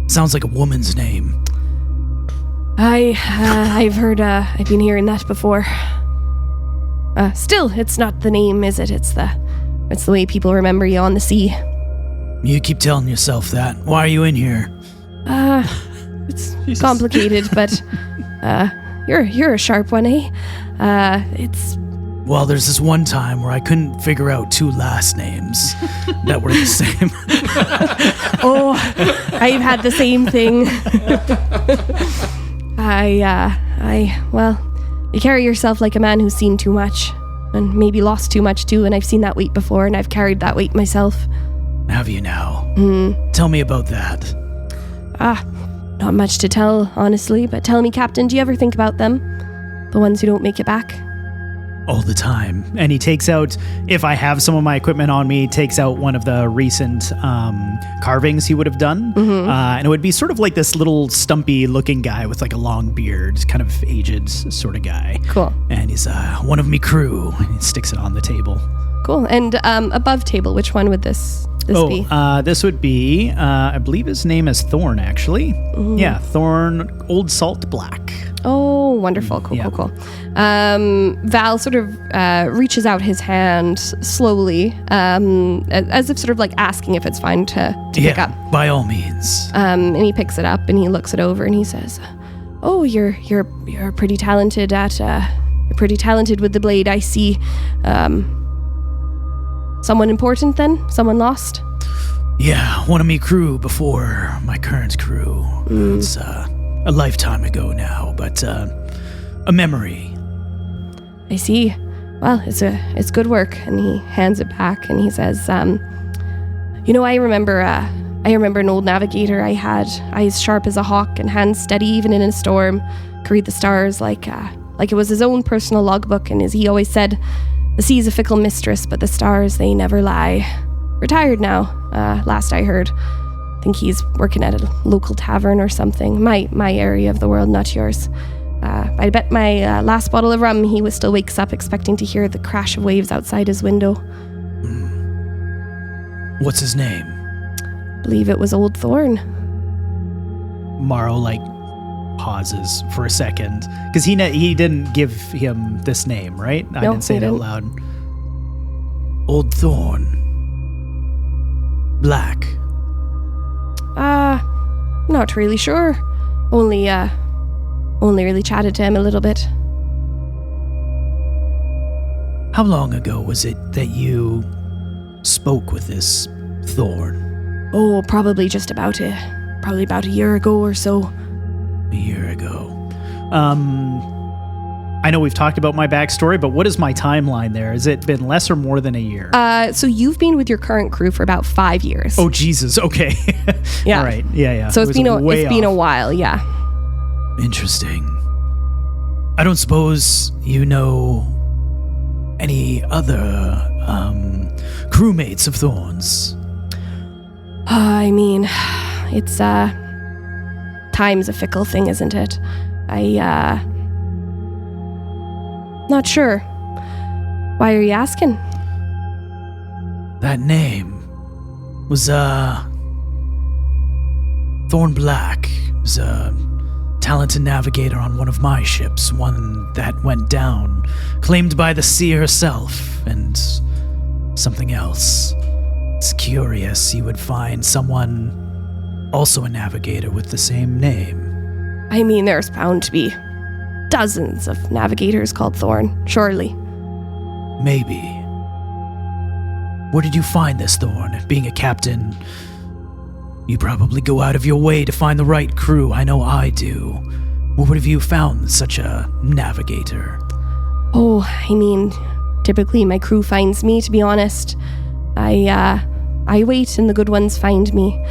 Sounds like a woman's name. I've heard, I've been hearing that before. Still, it's not the name, is it? It's the way people remember you on the sea. You keep telling yourself that. Why are you in here? It's complicated, but, you're a sharp one, eh? Well, there's this one time where I couldn't figure out 2 last names that were the same. Oh, I've had the same thing. Well, you carry yourself like a man who's seen too much and maybe lost too much too, and I've seen that weight before and I've carried that weight myself. Have you now? Tell me about that. Not much to tell, honestly, but tell me, Captain, do you ever think about them? The ones who don't make it back? All the time. And he takes out, if I have some of my equipment on me, takes out one of the recent carvings he would have done. And it would be sort of like this little stumpy looking guy with like a long beard, kind of aged sort of guy. Cool. And he's one of me crew. And he sticks it on the table. Cool. And above table, which one would this be? This would be, I believe his name is Thorn, actually. Yeah, Thorn Old Salt Black. Oh, wonderful. Cool. Val sort of reaches out his hand slowly, as if sort of like asking if it's fine to pick up. By all means. And he picks it up and he looks it over and he says, "Oh, you're pretty talented at you're pretty talented with the blade. I see. Someone important then? Someone lost?" Yeah, one of me crew before my current crew. It's a lifetime ago now, but a memory. I see. Well, it's good work. And he hands it back and he says, I remember an old navigator I had, eyes sharp as a hawk and hands steady even in a storm, could read the stars like it was his own personal logbook, and as he always said, the sea's a fickle mistress, but the stars, they never lie. Retired now, last I heard. Think he's working at a local tavern or something. My area of the world, not yours. I bet my last bottle of rum, he still wakes up expecting to hear the crash of waves outside his window. What's his name? Believe it was Old Thorn. Mawrow pauses for a second because he didn't give him this name, right? I didn't say it out loud. Old Thorn. Black. Not really sure. Only really chatted to him a little bit. How long ago was it that you spoke with this Thorn? Oh, probably about a year ago or so. A year ago. I know we've talked about my backstory, but what is my timeline there? Has it been less or more than a year? So you've been with your current crew for about 5 years. Oh, Jesus. Okay. Yeah. All right. Yeah. So it's been a while. Yeah. Interesting. I don't suppose you know any other crewmates of Thorns? I mean, it's time's a fickle thing, isn't it? Not sure. Why are you asking? That name was Thorn Black. Was a talented navigator on one of my ships, one that went down, claimed by the sea herself, and something else. It's curious you would find someone also a navigator with the same name. I mean, there's bound to be dozens of navigators called Thorn, surely. Maybe. Where did you find this Thorn? Being a captain, you probably go out of your way to find the right crew. I know I do. Where have you found such a navigator? Oh, I mean, typically my crew finds me, to be honest. I wait and the good ones find me.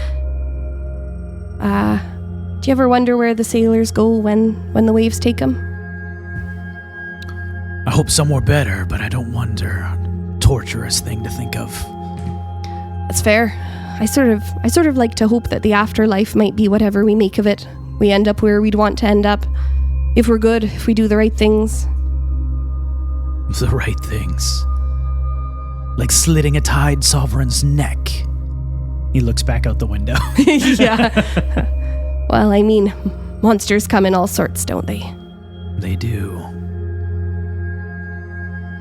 Do you ever wonder where the sailors go when the waves take them? I hope somewhere better, but I don't wonder. Torturous thing to think of. That's fair. I sort of like to hope that the afterlife might be whatever we make of it. We end up where we'd want to end up. If we're good, if we do the right things. The right things. Like slitting a Tide Sovereign's neck. He looks back out the window. Yeah. Well, I mean, monsters come in all sorts, don't they? They do.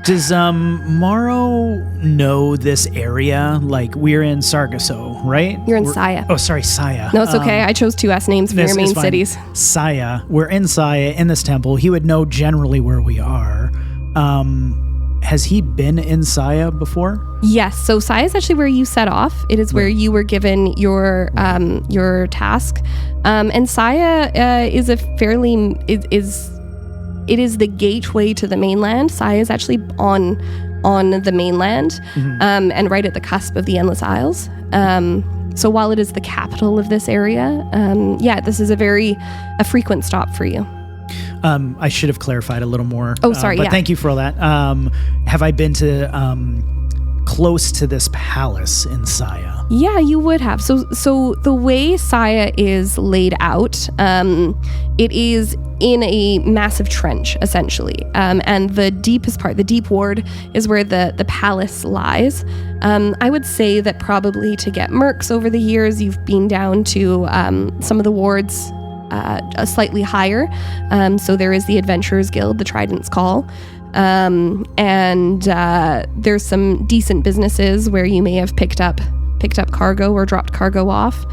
Does Mawrow know this area? Like, we're in Sargasso, right? You're in Saya. Oh, sorry, Saya. No, it's okay. I chose 2 S names for your main cities. Saya. We're in Saya, in this temple. He would know generally where we are. has he been in Saya before? Yes. So Sai is actually where you set off. It is where you were given your task. And Saya is a fairly it is the gateway to the mainland. Saya is actually on the mainland, and right at the cusp of the Endless Isles. So while it is the capital of this area, this is a frequent stop for you. I should have clarified a little more. Oh, sorry. But thank you for all that. Have I been to close to this palace in Saya? Yeah, you would have. So the way Saya is laid out, it is in a massive trench, essentially. And the deepest part, the deep ward, is where the palace lies. I would say that probably to get mercs over the years, you've been down to some of the wards slightly higher. So there is the Adventurers Guild, the Trident's Call. And there's some decent businesses where you may have picked up cargo or dropped cargo off.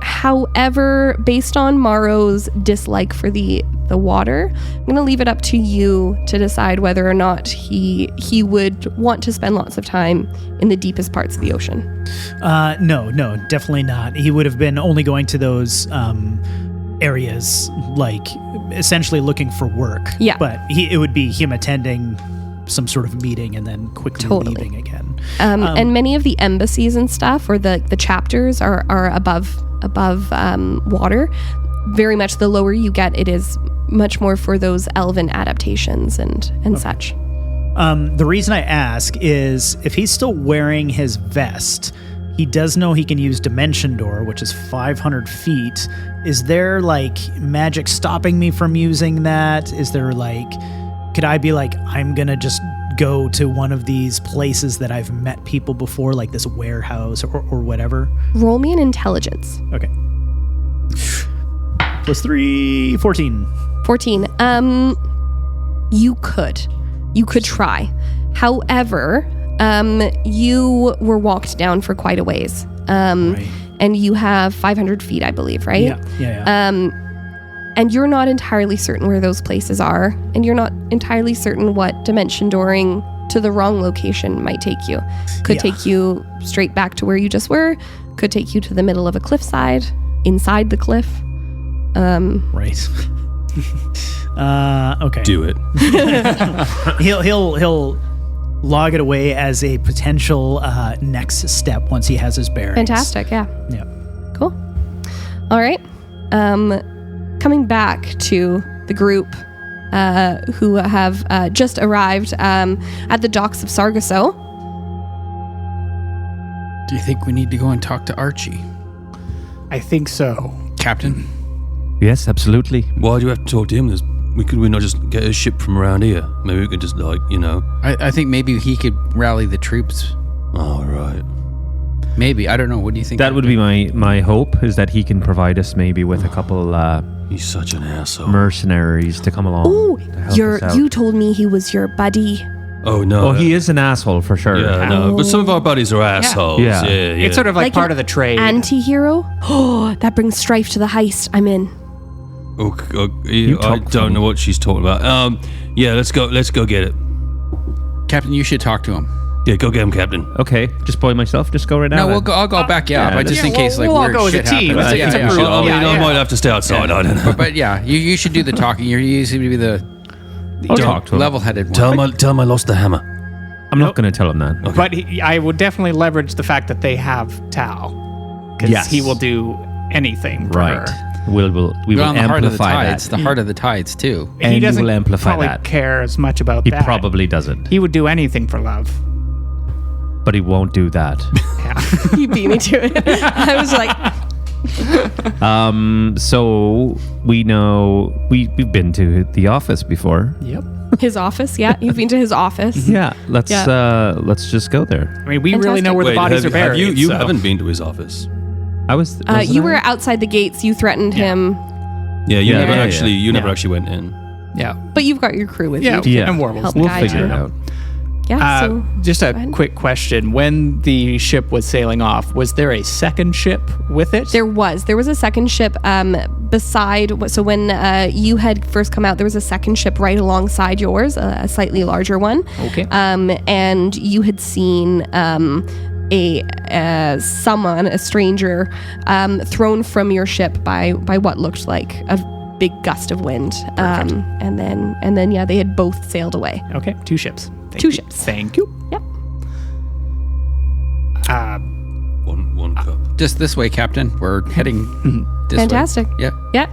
However, based on Mawrow's dislike for the water, I'm going to leave it up to you to decide whether or not he would want to spend lots of time in the deepest parts of the ocean. No, definitely not. He would have been only going to those areas, like essentially looking for work. Yeah. But it would be him attending some sort of meeting and then quickly leaving again. And many of the embassies and stuff, or the chapters, are above water. Very much the lower you get, it is much more for those elven adaptations and such. The reason I ask is if he's still wearing his vest, he does know he can use Dimension Door, which is 500 feet. Is there like magic stopping me from using that? Is there like, could I be like, I'm gonna just go to one of these places that I've met people before, like this warehouse or whatever? Roll me an intelligence. Okay. +3, 14. 14. You could try. However, you were walked down for quite a ways. Right. And you have 500 feet, I believe, right? Yeah. And you're not entirely certain where those places are, and you're not entirely certain what dimension dooring to the wrong location might take you. Could take you straight back to where you just were, could take you to the middle of a cliffside, inside the cliff. Right. Okay. Do it. He'll log it away as a potential next step once he has his bearings. Fantastic, yeah. Yeah. Cool. All right. Coming back to the group who have just arrived at the docks of Sargasso. Do you think we need to go and talk to Archie? I think so. Captain? Yes, absolutely. Why do you have to talk to him? Could we not just get a ship from around here? Maybe we could just, I think maybe he could rally the troops. Oh, right. Maybe. I don't know. What do you think? That would be my hope, is that he can provide us maybe with a couple He's such an asshole. mercenaries to come along. Oh, to help us out. you told me he was your buddy. Oh, no. Oh, he is an asshole for sure. Yeah, no. But some of our buddies are assholes. Yeah. Yeah. It's sort of like part an of the trade. Anti-hero? Oh, that brings strife to the heist. I'm in. I don't know what she's talking about. Yeah, let's go get it. Captain, you should talk to him. Yeah, go get him, Captain. Okay, just by myself. Just go right now. No, then. I'll go back. Yeah, but just in case, like, we'll all weird go as a shit team. happens. It's a Yeah, group. yeah. I mean, Yeah, I might have to stay outside. I don't know. But yeah, you should do the talking. You seem to be the I'll talk to him. level-headed one. Tell him I lost the hammer. I'm not going to tell him that. Okay. But I would definitely leverage the fact that they have Tao. Because Yes. he will do anything for Right. her. We will You're on the heart of the amplify tides. that. The heart of the tides too. And he you doesn't will amplify probably that. care as much about He that. probably doesn't, He would do anything for love. but he won't do that. Yeah. You beat me to it. I was like, So we know we've been to the office before. Yep. his office. Yeah, you've been to his office. Yeah, let's just go there. I mean, we really know where the bodies are buried. You so. haven't been to his office. I was. You were outside the gates. You threatened him, Yeah, you Yeah, never yeah, actually yeah. never actually went in. Yeah. but you've got your crew with Yeah. you. Yeah. And Warbles. Help We'll guide figure you. it out. Yeah. So Just a go ahead. quick question. When the ship was sailing off, was there a second ship with it? There was a second ship beside. So when you had first come out, there was a second ship right alongside yours, a slightly larger one. Okay. And you had seen a stranger, thrown from your ship by what looked like a big gust of wind. And then yeah, they had both sailed away. Okay, 2 ships. Two ships. Thank you. Yep. One cup. Just this way, Captain. We're heading this Fantastic. way. Yeah. Yeah.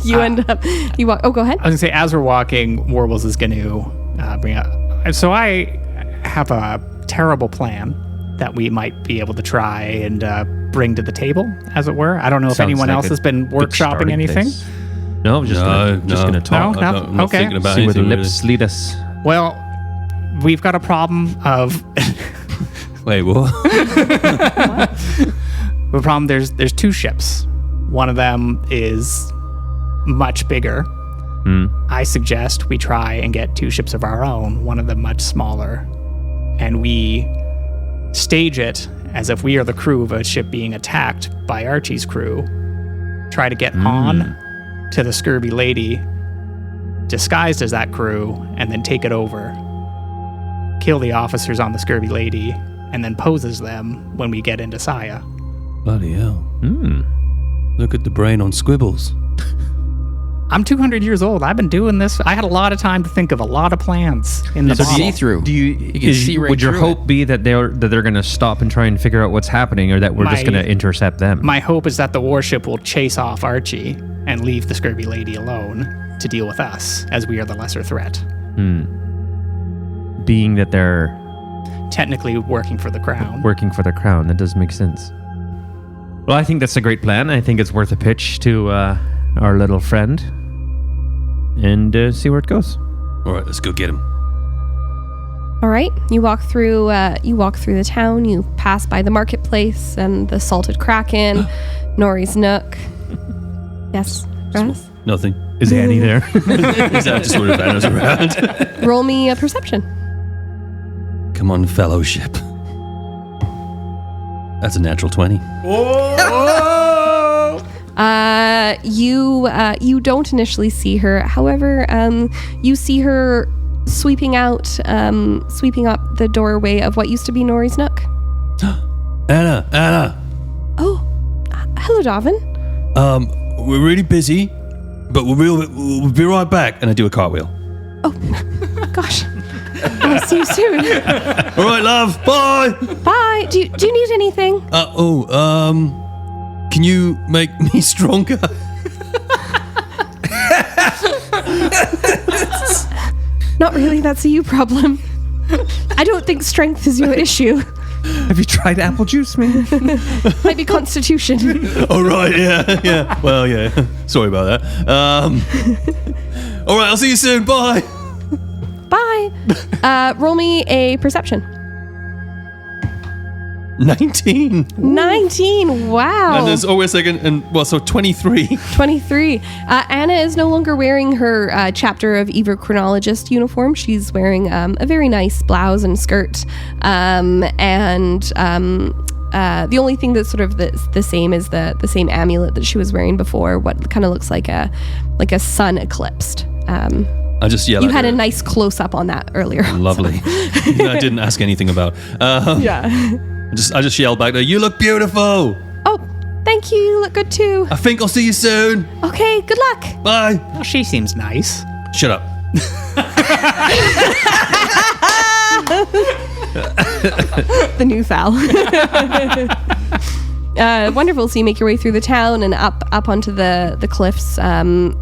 You end up. You walk. Oh, go ahead. I was gonna say, as we're walking, Warbles is gonna bring up. So I have a terrible plan that we might be able to try and bring to the table, as it were. I don't know if Sounds anyone like else a has been good workshopping starting anything. place. No, I'm just gonna talk. No? I'm not Okay. thinking about See where the anything. lips lead us. Well, we've got a problem of Wait, what? the problem. There's 2 ships. One of them is much bigger. I suggest we try and get 2 ships of our own, one of them much smaller, and we stage it as if we are the crew of a ship being attacked by Archie's crew. Try to get on to the Scurvy Lady, disguised as that crew, and then take it over. Kill the officers on the Scurvy Lady, and then pose as them when we get into Saya. Bloody hell. Look at the brain on Squibbles. I'm 200 years old. I've been doing this. I had a lot of time to think of a lot of plans in the So bottle. see through. Do you? can see right would your through hope be that they're going to stop and try and figure out what's happening, or that we're just My- going to intercept them? My hope is that the warship will chase off Archie and leave the Scurvy Lady alone to deal with us, as we are the lesser threat. Being that they're Technically working for the crown. working for the crown, that does make sense. Well, I think that's a great plan. I think it's worth a pitch to our little friend, and see where it goes. All right, let's go get him. All right. You walk through. You walk through the town. You pass by the marketplace and the Salted Kraken, Nori's Nook. Yes, Raz? Nothing. Is Annie there? Is that just sort of banners around? Roll me a perception. Come on, fellowship. That's a natural 20. You don't initially see her. However, you see her sweeping up the doorway of what used to be Nori's Nook. Anna. Oh, hello, Darvin. We're really busy, but we'll be right back. And I do a cartwheel. Gosh, I'll see you soon. All right, love. Bye. Bye. Do you need anything? Can you make me stronger? Not really. That's a you problem. I don't think strength is your issue. Have you tried apple juice, man? Might be constitution. All right, yeah. Well, yeah. Sorry about that. All right, I'll see you soon. Bye. Bye. Roll me a perception. 19. 19. Wow. And there's always so 23. 23. Anna is no longer wearing her chapter of Evo Chronologist uniform. She's wearing a very nice blouse and skirt. The only thing that's sort of the same is the same amulet that she was wearing before, what kind of looks like a sun eclipsed. I just yell You at had her. a nice close up on that earlier. Lovely. I didn't ask anything about. Yeah. I just yelled back there, you look beautiful. Oh, thank you. You look good too. I think I'll see you soon. Okay, good luck. Bye. Well, she seems nice. Shut up. The new foul. Wonderful. So you make your way through the town and up onto the cliffs and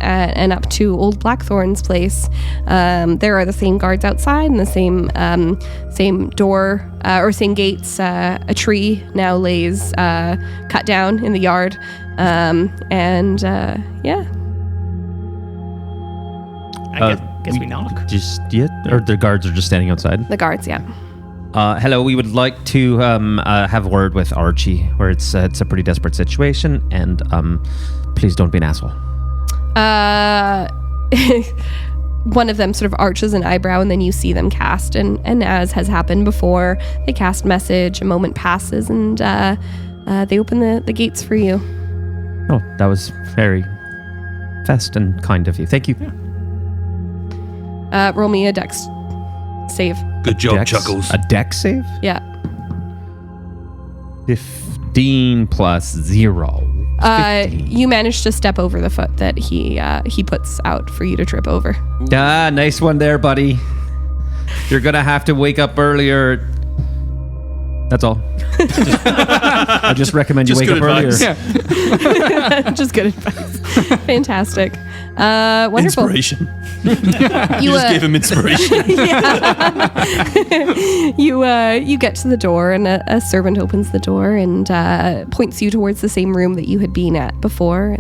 up to Old Blackthorn's place. There are the same guards outside and the same door or same gates. A tree now lays cut down in the yard. Yeah. I guess we knock. Just yet, or the guards are just standing outside. The guards, yeah. Hello, we would like to have a word with Archie, where it's a pretty desperate situation, and please don't be an asshole. one of them sort of arches an eyebrow, and then you see them cast. And as has happened before, they cast message. A moment passes, and they open the gates for you. Oh, that was very fast and kind of you. Thank you. Roll me a dex save. Good job, Dex? Chuckles. A dex save? Yeah. 15 plus 0. 15. You managed to step over the foot that he puts out for you to trip over. Ah, nice one there, buddy. You're going to have to wake up earlier. That's all. I just recommend you Just wake up good earlier. advice. Just good advice. Fantastic. Wonderful. Inspiration. You Just gave him inspiration. You get to the door, and a servant opens the door and points you towards the same room that you had been at before.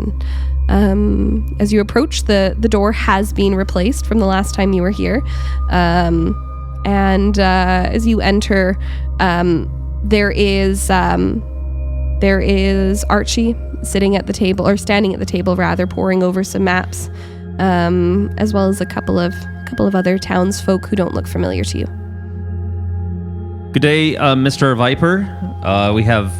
And as you approach, the door has been replaced from the last time you were here. And as you enter, there is Archie sitting at the table, or standing at the table rather, poring over some maps, as well as a couple of other townsfolk who don't look familiar to you. Good day, Mr. Viper. We have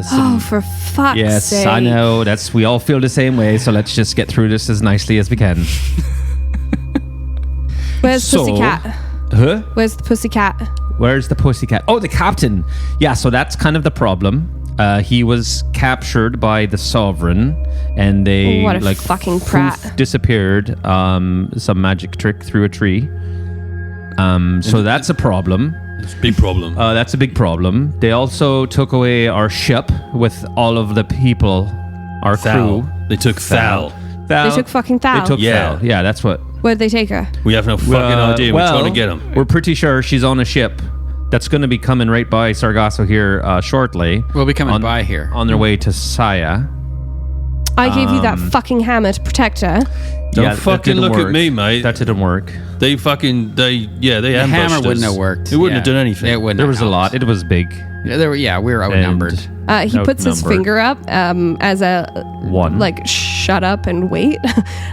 some... Oh, for fuck's Yes, sake. I know. We all feel the same way, so let's just get through this as nicely as we can. Where's So- Pussycat? Huh? Where's the Pussycat? Where's the pussycat? Oh, the captain. Yeah, so that's kind of the problem. He was captured by the Sovereign, and they What a fucking prat. disappeared. Some magic trick through a tree. So that's a problem. It's a big problem. That's a big problem. They also took away our ship with all of the people, our crew. They took Thal. They took fucking Thal. They took Yeah. Thal. Yeah, that's what. Where'd they take her? We have no fucking idea. We're trying to get him. We're pretty sure she's on a ship that's going to be coming right by Sargasso here shortly. We'll be coming by here. On their way to Saya. I gave you that fucking hammer to protect her. Don't that fucking didn't look work. at me, mate. That didn't work. They The ambushed hammer us. wouldn't have worked. It wouldn't have done anything. It wouldn't. There have was a helped. lot. It was big. Yeah, we were outnumbered. He puts his Outnumbered. finger up as a One. like shut up and wait,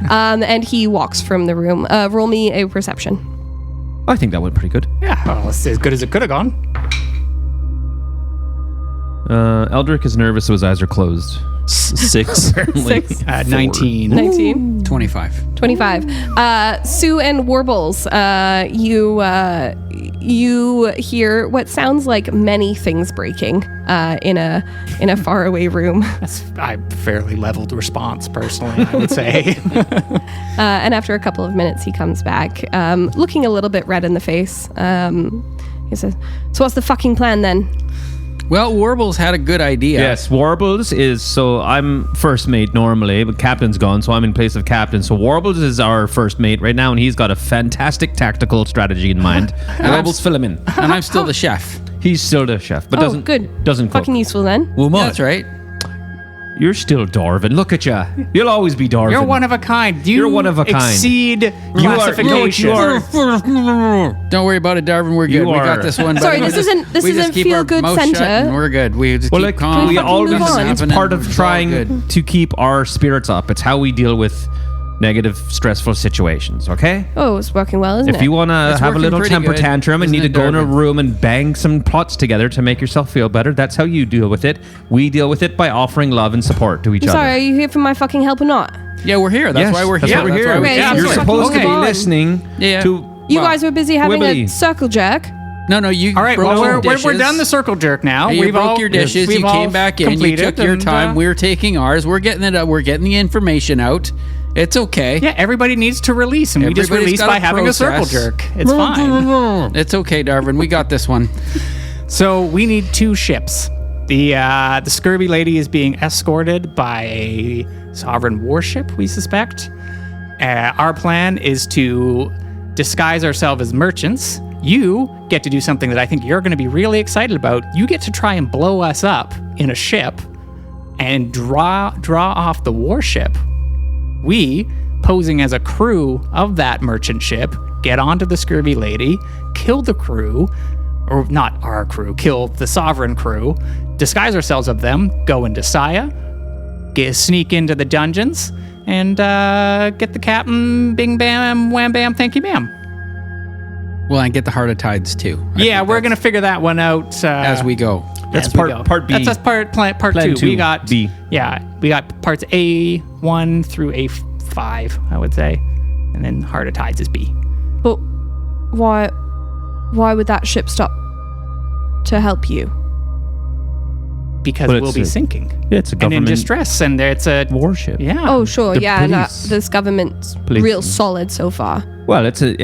and he walks from the room. Roll me a perception. I think that went pretty good. Yeah, well, it's as good as it could have gone. Eldric is nervous, so his eyes are closed. 6. 6, 19. 19, 25. 25. Sue and Warbles, you hear what sounds like many things breaking in a faraway room. That's a fairly leveled response, personally, I would say. And after a couple of minutes, he comes back, looking a little bit red in the face. He says, "So what's the fucking plan then?" Well, Warbles had a good idea. Yes, Warbles is, so I'm first mate normally, but Captain's gone, so I'm in place of Captain. So Warbles is our first mate right now, and he's got a fantastic tactical strategy in mind. Warbles, fill him in. And I'm still the chef. He's still the chef, but Oh, good. doesn't cook. Fucking useful then. Well, Yeah, that's right. You're still Darvin. Look at ya. You'll always be Darvin. You're one of a kind. You're one of a kind. Exceed classification. Don't worry about it, Darvin. We're good. You We got are- this one. Sorry, buddy. this isn't We just keep feel our good mouth shut center. and we're good. We just Well, keep like, calm. we fucking always, move on? it's happening. part of It's all trying good. to keep our spirits up. It's how we deal with negative, stressful situations, okay? Oh, it's working well, isn't it? If you want to It's have a working little pretty temper good, tantrum and isn't need to it, go in a Darvin? room and bang some plots together to make yourself feel better, that's how you deal with it. We deal with it by offering love and support to each other. Sorry, are you here for my fucking help or not? Yeah, we're here. That's Yes, why we're that's here. why we're That's here. why we Okay, came so You're here. fucking supposed to be move on. listening Yeah. to... You Well, guys were busy having wibbly. a circle jerk. No, you. All right, broke well, your we're dishes. done the circle jerk now. You broke your dishes. we've You all came back in. You completed took your and, time. We're taking ours. We're getting it up. We're getting the information out. It's okay. Yeah, everybody needs to release, and we just Everybody's release got by a having a circle process. jerk. It's fine. It's okay, Darvin. We got this one. So we need 2 ships. The scurvy lady is being escorted by a sovereign warship, we suspect. Our plan is to disguise ourselves as merchants. You get to do something that I think you're going to be really excited about. You get to try and blow us up in a ship and draw off the warship. We, posing as a crew of that merchant ship, get onto the scurvy lady, kill the crew, or not our crew, kill the sovereign crew, disguise ourselves of them, go into Saya, sneak into the dungeons, and get the captain. Bing bam, wham bam, thank you, ma'am. Well, and get the Heart of Tides too. Yeah, we're gonna figure that one out as we go. That's as we go. part B. That's part Plan 2. We 2, got B. Yeah, we got parts A1 through A5, I would say, and then Heart of Tides is B. But why would that ship stop to help you? Because But we'll it's be a- sinking. It's a And in government distress, and it's a warship. yeah. Oh, sure, The yeah, and police. this government's Police. real solid so far, Well, it's a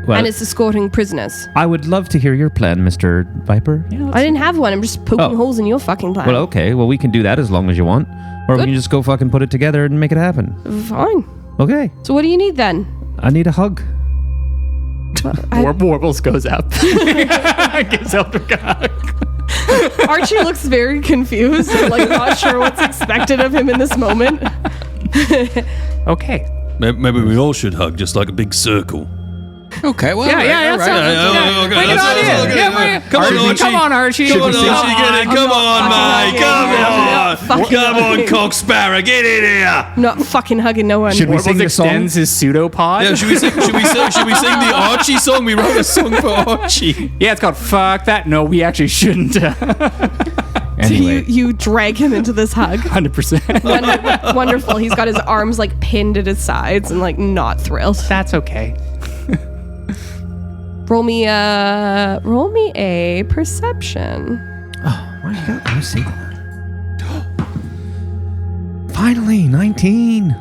well. and it's escorting prisoners. I would love to hear your plan, Mr. Viper. I didn't have one. I'm just poking Oh. holes in your fucking plan. Well, okay. Well, we can do that as long as you want, or we Good. can just go fucking put it together and make it happen. Fine. Okay. So what do you need then? I need a hug. Warbles goes up. Gives Eldric a hug. Archie looks very confused, and, like not sure what's expected of him in this moment. Okay. Maybe we all should hug, just like a big circle. Okay, well, Yeah, all right, yeah, all that right. sounds- Bring it on in. Yeah, bring it- Come on, Archie. Come on, Archie. Come on, Come Archie, get in. Come on, mate. Come on, Cock Sparrow, get in here. I'm not fucking hugging no one. Should we Warbles sing the song? extends his pseudopod. Yeah, should we sing the Archie song? We wrote a song for Archie. Yeah, it's called Fuck That. No, we actually shouldn't. Anyway, You drag him into this hug. 100%. Wonderful. He's got his arms like pinned at his sides and like not thrilled. That's okay. Roll me a perception. why you got? I see that. Finally, 19.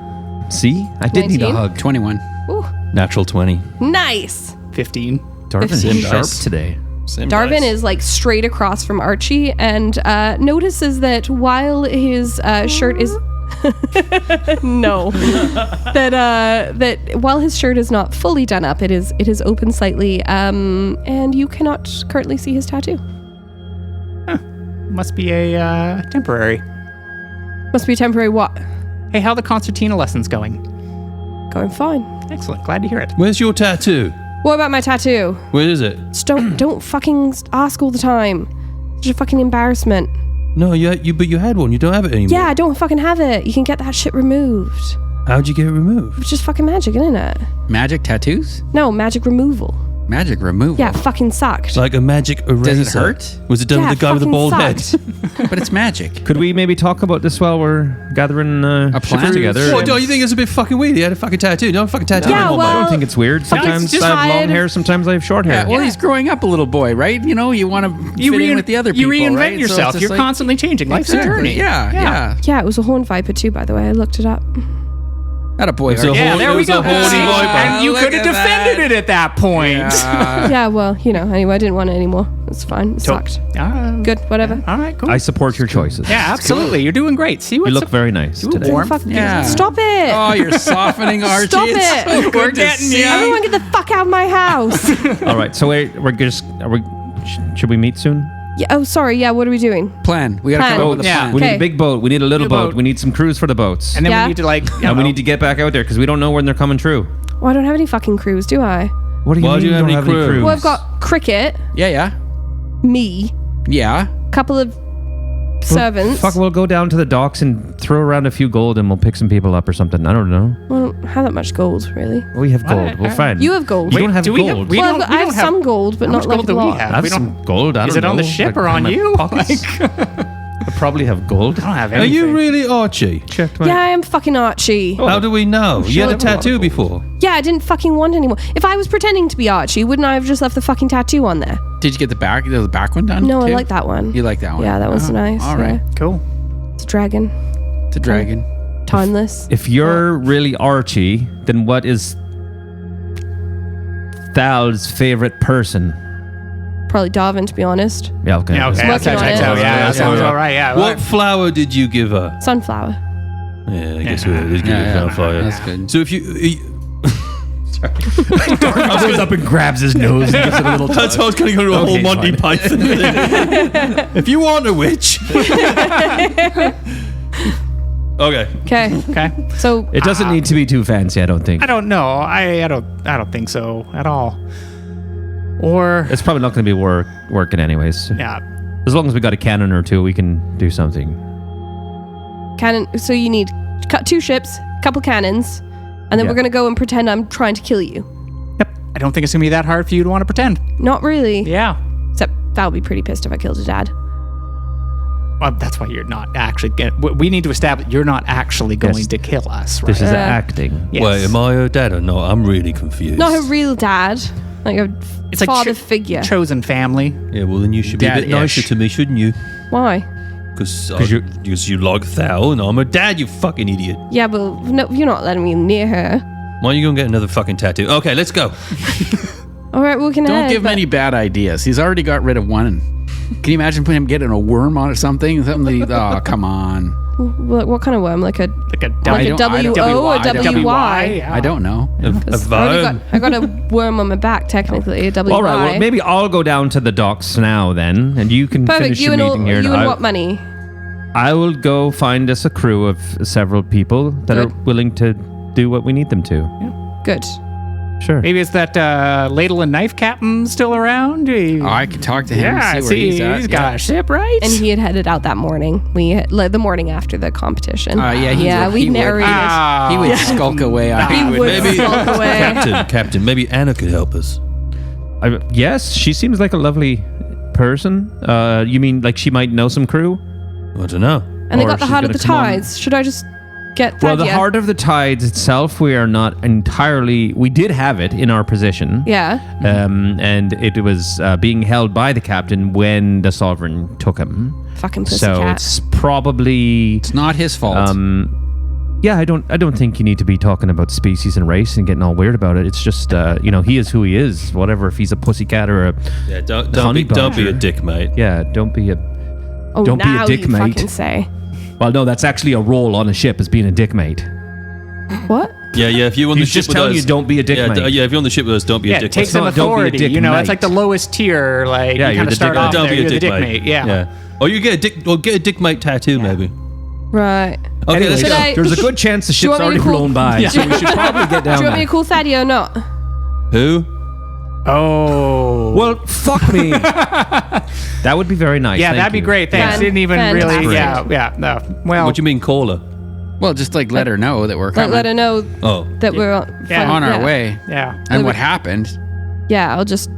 See, I did need a 19? hug. 21. Ooh, Natural 20. nice. 15. Darvin's Same sharp dice. today. Same Darvin dice. is like straight across from Archie and notices that while his shirt is no that while his shirt is not fully done up, it is open slightly, and you cannot currently see his tattoo. Must be a temporary. Must be temporary. What? Hey, how the concertina lessons going? Going fine. Excellent. Glad to hear it. Where's your tattoo? What about my tattoo? Where is it? Just don't fucking ask all the time. It's just a fucking embarrassment. No, but you had one. You don't have it anymore. Yeah, I don't fucking have it. You can get that shit removed. How'd you get it removed? It's just fucking magic, isn't it? Magic tattoos? No, magic removal. Magic removal. Yeah, it fucking sucked. Like a magic eraser. Does it hurt? Was it done Yeah, with the guy with the fucking bald sucked. head? But it's magic. Could we maybe talk about this while we're gathering A shit plan? together? What, don't you think it's a bit fucking weird? He had a fucking tattoo. You don't have a fucking tattoo Yeah, anymore, well- I don't think it's weird. Sometimes just I have long hide. hair, sometimes I have short hair. Yeah, well, he's growing up a little boy, right? You know, you want to fit in with the other people, You reinvent right? So it's yourself. just You're like- constantly changing. Life's a Exactly. journey. Yeah. Yeah, it was a horn viper too, by the way. I looked it up. Not a boy. It's a Archie. Yeah, Horn- there it we was go. a horny See? viper. And you Look could have at defended that. it at that point. Yeah, well, anyway, I didn't want it anymore. It's fine. It sucked. Good, whatever. All right, cool. I support your choices. Yeah, absolutely. You're doing great. See You what's look very nice You look today. warm. Fuck, Yeah. Stop it. Oh, you're softening, Archie. Stop It's it. so good We're to getting see. you. Everyone get the fuck out of my house. All right, so should we meet soon? Yeah, oh, sorry. Yeah, what are we doing? Plan. We got to Plan. come up with a Yeah. plan. We need Okay. a big boat. We need a little New boat. boat. We need some crews for the boats. And then And, we need to we need to get back out there because we don't know when they're coming true. Well, I don't have any fucking crews, do I? What do you Why mean do you have don't any crews? crews? Well, I've got Cricket, Yeah. me, Yeah. couple of servants. Fuck, we'll go down to the docks and throw around a few gold and we'll pick some people up or something. I don't know. Well, I don't have that much gold, really. We have gold. We're fine. You have gold. You don't have do we have- gold. we- Well, don't- I have don't have- some gold, but How not much like gold a do we lot. have? I have we some gold. I don't Is it on know. the ship Like, or on in my you? pockets. I probably have gold. I don't have Are anything. you really Archie? Checked my. Yeah, I am fucking Archie. How do we know? You had a tattoo before. Yeah, I didn't fucking want anymore. If I was pretending to be Archie, wouldn't I have just left the fucking tattoo on there? Did you get the back one done? No, I too? like that one. You like that one? Yeah, that one's Oh, nice. All right. Yeah. Cool. It's a dragon. It's a dragon. Timeless. If you're really Archie, then what is Thal's favorite person? Probably Darvin, to be honest. Yeah, okay. Yeah, okay. Working That on checks it. out. Yeah, that sounds all right. Yeah. What flower did you give her? Sunflower. Yeah, I guess we did give her Yeah, flower. that's good. So if you goes up and grabs his nose and gives it a little That's how I was going to go to a Okay, whole Monty Python thing. If you want a witch. Okay. Okay. Okay. So It doesn't need to be too fancy, I don't think. I don't know. I don't think so at all. Or It's probably not going to be working anyways. yeah. As long as we got a cannon or two, we can do something. cannon. So you need cut 2 ships, couple cannons, and then we're gonna go and pretend I'm trying to kill you. Yep. I don't think it's gonna be that hard for you to want to pretend. Not really. Yeah. Except that would be pretty pissed if I killed your dad. Well, that's why you're not actually. We need to establish you're not actually going to kill us, right? This is acting. Yes. Wait, am I her dad or no? I'm really confused. Not a real dad, like a It's like father figure. chosen family. Yeah, well then you should be a bit Dad-ish. nicer to me, shouldn't you? Why? Because you like Thal and I'm her dad, you fucking idiot. Yeah, but no, you're not letting me near her. Why don't you go and get another fucking tattoo? Okay, let's go. All right, we can Don't head, give him but- any bad ideas. He's already got rid of one. Can you imagine putting him getting a worm on or something? Oh, come on. What kind of worm? Like a Like a like a don't- W-O or WY? yeah. I don't know. I got a worm on my back, technically. A WY. All right, well, maybe I'll go down to the docks now then, and you can Perfect. finish You your and, meeting here. you and and what money? I will go find us a crew of several people that Good. are willing to do what we need them to. Good. Sure. Maybe it's that ladle and knife captain still around. Oh, I could talk to him. Yeah, and see where he's at. got a ship, right? And he had headed out that morning. The morning after the competition. Yeah, we he would. narrated. He would skulk away. He would skulk away. Captain, maybe Anna could help us. Yes, she seems like a lovely person. You mean like she might know some crew? I don't know. And they Or got the she's heart of gonna the come on. tides. Should I just get Well, the Thadia? heart of the tides itself, we are not entirely. We did have it in our possession. Yeah. And it was being held by the captain when the sovereign took him. Fucking So pussycat. it's probably. It's not his fault. Yeah, I don't think you need to be talking about species and race and getting all weird about it. It's just he is who he is. Whatever, if he's a pussycat or a Yeah, don't honey be badger. a dick, mate. Yeah, don't be a. Oh, don't be a now dick, you mate. fucking say. Well, no, that's actually a role on a ship as being a dick mate. What? Yeah. If you're on He's the ship just with telling us, you don't be a dick, yeah, mate. if you're on the ship with us, don't be yeah, a dick. it takes mate. some not, don't be a authority. dick You know, it's mate. like the lowest tier. Like Yeah, you you're kind the of start dick off Don't there. be a You're the dick, dick mate. mate. Yeah. Or you get a dick. Or get a dick mate tattoo, maybe. Right. Okay, Anyways, let's go. there's a good chance the Do you ship's want me already to call- blown by, so we should probably get down Do you want me there. to call Thadia or not? Who? Oh. Well, fuck me. That would be very nice. yeah, Thank that'd be you. great. Thanks. Fan- Didn't even fantastic. really. Yeah. No. Well. What do you mean, caller? well, just like let her know that we're Like, coming let her know Oh, that we're Yeah. on our yeah. way. Yeah. And what happened? Yeah, I'll just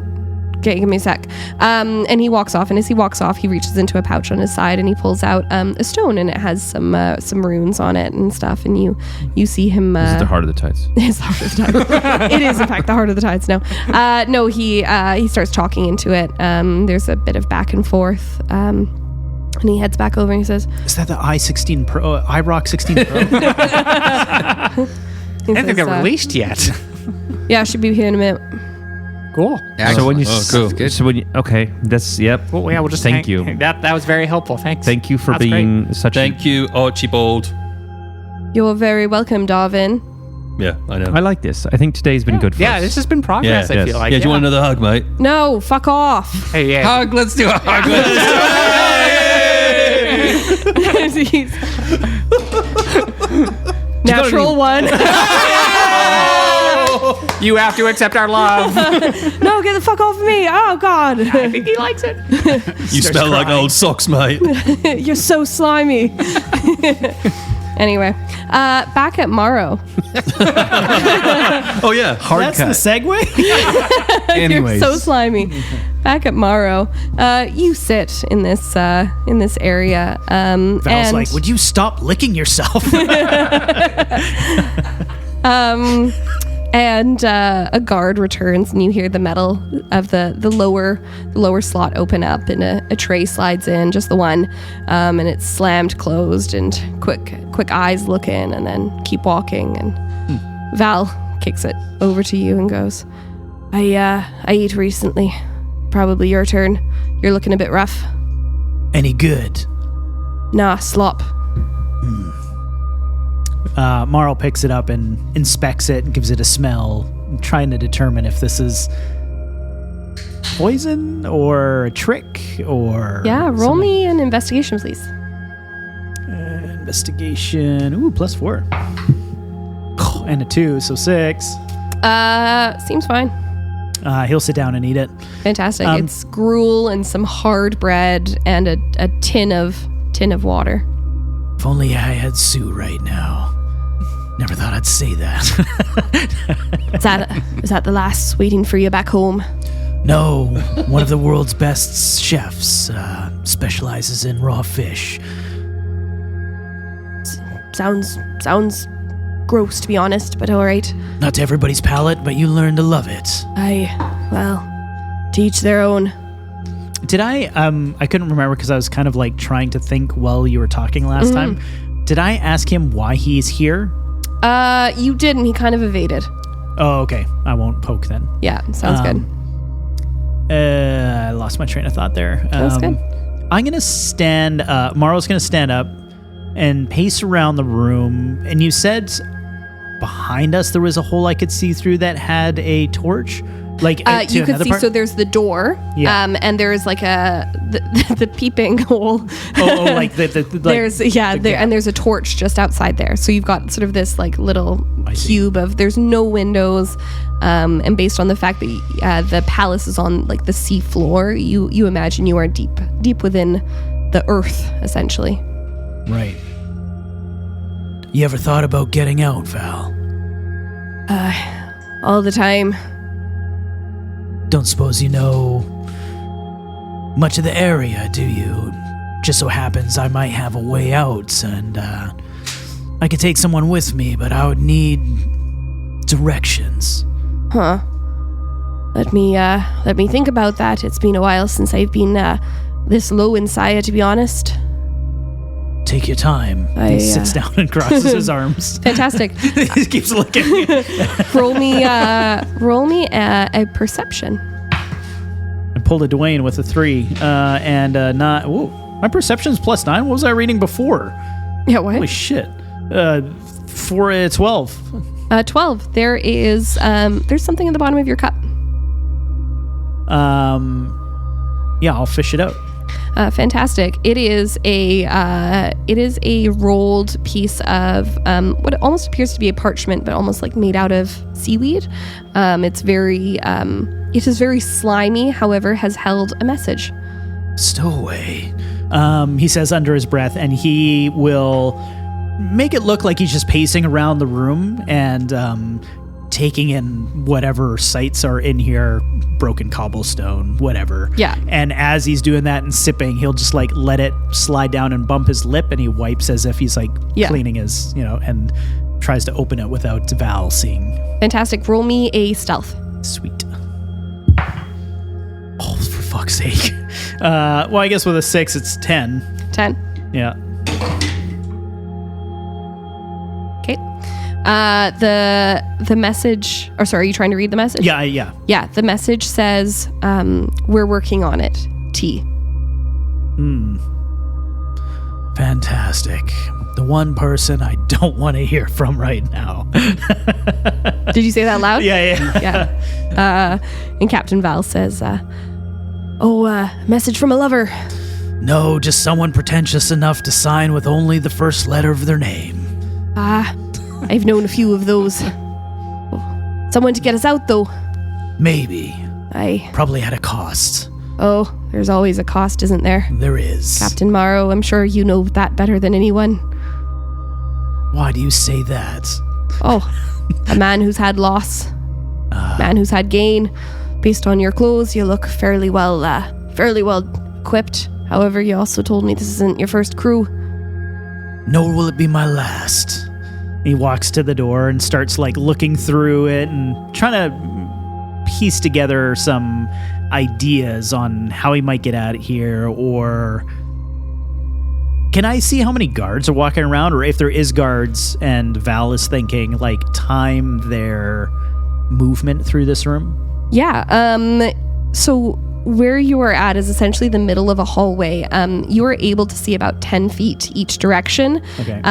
give me a sec. And he walks off, and as he walks off, he reaches into a pouch on his side and he pulls out a stone, and it has some runes on it and stuff. And you see him. This is the heart of the tides. It's the heart of the tides. It is, in fact, the heart of the tides. No, he starts talking into it. There's a bit of back and forth. And he heads back over and he says, Is that the i16 Pro, iRock 16 Pro? he I don't think says, they're released yet. Yeah, I should be here in a minute. Cool. So when you cool. so when you, okay, that's yep. Well, yeah, we'll just Thank you. That was very helpful. Thanks. Thank you for That's being great. such. thank you, Archibald. You're very welcome, Darvin. Yeah, I know. I like this. I think today's been good for Yeah, us. this has been progress. I yes. feel like. yeah, do you want another hug, mate? No, fuck off. Hey, yeah. Hug. Let's do a hug. He's- Natural one. You have to accept our love. No, get the fuck off of me. Oh, God. I think he likes it. You smell like old socks, mate. You're so slimy. Anyway, back at Mawrow. Oh yeah, hard That's cut. the segue? Anyways, You're so slimy. Back at Mawrow, you sit in this area. Val's and, like, would you stop licking yourself? and a guard returns, and you hear the metal of the lower slot open up, and a tray slides in, just the one, and it's slammed closed, and quick eyes look in, and then keep walking, and Val kicks it over to you and goes, I ate recently. Probably your turn. You're looking a bit rough. Any good? Nah, slop. Mawrow picks it up and inspects it and gives it a smell, trying to determine if this is poison or a trick or... Yeah, roll something. me an investigation, please. Investigation. Ooh, +4. And a 2, so 6. Seems fine. He'll sit down and eat it. Fantastic. It's gruel and some hard bread and a tin of water. If only I had Sue right now. Never thought I'd say that. Is that the last waiting for you back home? No, one of the world's best chefs specializes in raw fish. Sounds gross, to be honest, but all right. Not to everybody's palate, but you learn to love it. Well, to each their own. Did I couldn't remember because I was kind of like trying to think while you were talking last time. Did I ask him why he's here? You didn't. He kind of evaded. Oh, okay. I won't poke then. Yeah, sounds good. I lost my train of thought there. That's good. I'm going to stand up. Mawrow's going to stand up and pace around the room. And you said behind us there was a hole I could see through that had a torch? Like to you could another see, part? so there's the door, Yeah. and there's like the peeping hole. like the There's and there's a torch just outside there. So you've got sort of this like little cube of, there's no windows, and based on the fact that the palace is on like the sea floor, you imagine you are deep within the earth, essentially. Right. You ever thought about getting out, Val? All the time. Don't suppose you know much of the area, do you? Just so happens I might have a way out, and I could take someone with me, but I would need directions. Huh. Let me think about that. It's been a while since I've been this low in Saya, to be honest. Take your time. He sits down and crosses his arms. Fantastic. He keeps looking. Roll me a perception. I pulled a Dwayne with a 3, and not. Ooh, my perception's +9. What was I reading before? Yeah, what? Holy shit. For 12. 12. There is there's something in the bottom of your cup. Yeah, I'll fish it out. Fantastic. It is a rolled piece of what almost appears to be a parchment, but almost like made out of seaweed. It is very slimy, however, has held a message. Stowaway. He says under his breath, and he will make it look like he's just pacing around the room and taking in whatever sights are in here, broken cobblestone, whatever. Yeah. And as he's doing that and sipping, he'll just like let it slide down and bump his lip, and he wipes as if he's like cleaning his, and tries to open it without Val seeing. Fantastic. Roll me a stealth. Sweet. Oh, for fuck's sake. Well, I guess with a 6, it's 10. 10. Yeah. Okay. The message, or sorry, are you trying to read the message? Yeah. Yeah, the message says, we're working on it. T. Fantastic. The one person I don't want to hear from right now. Did you say that loud? Yeah. Yeah. And Captain Val says, message from a lover. No, just someone pretentious enough to sign with only the first letter of their name. I've known a few of those. Someone to get us out, though. Maybe. I Probably at a cost. Oh, there's always a cost, isn't there? There is. Captain Mawrow, I'm sure you know that better than anyone. Why do you say that? Oh, a man who's had loss. Man who's had gain. Based on your clothes, you look fairly well equipped. However, you also told me this isn't your first crew. Nor will it be my last. He walks to the door and starts like looking through it and trying to piece together some ideas on how he might get out of here. Or can I see how many guards are walking around, or if there is guards and Val is thinking like time their movement through this room? Yeah. So where you are at is essentially the middle of a hallway. You are able to see about 10 feet each direction. Okay.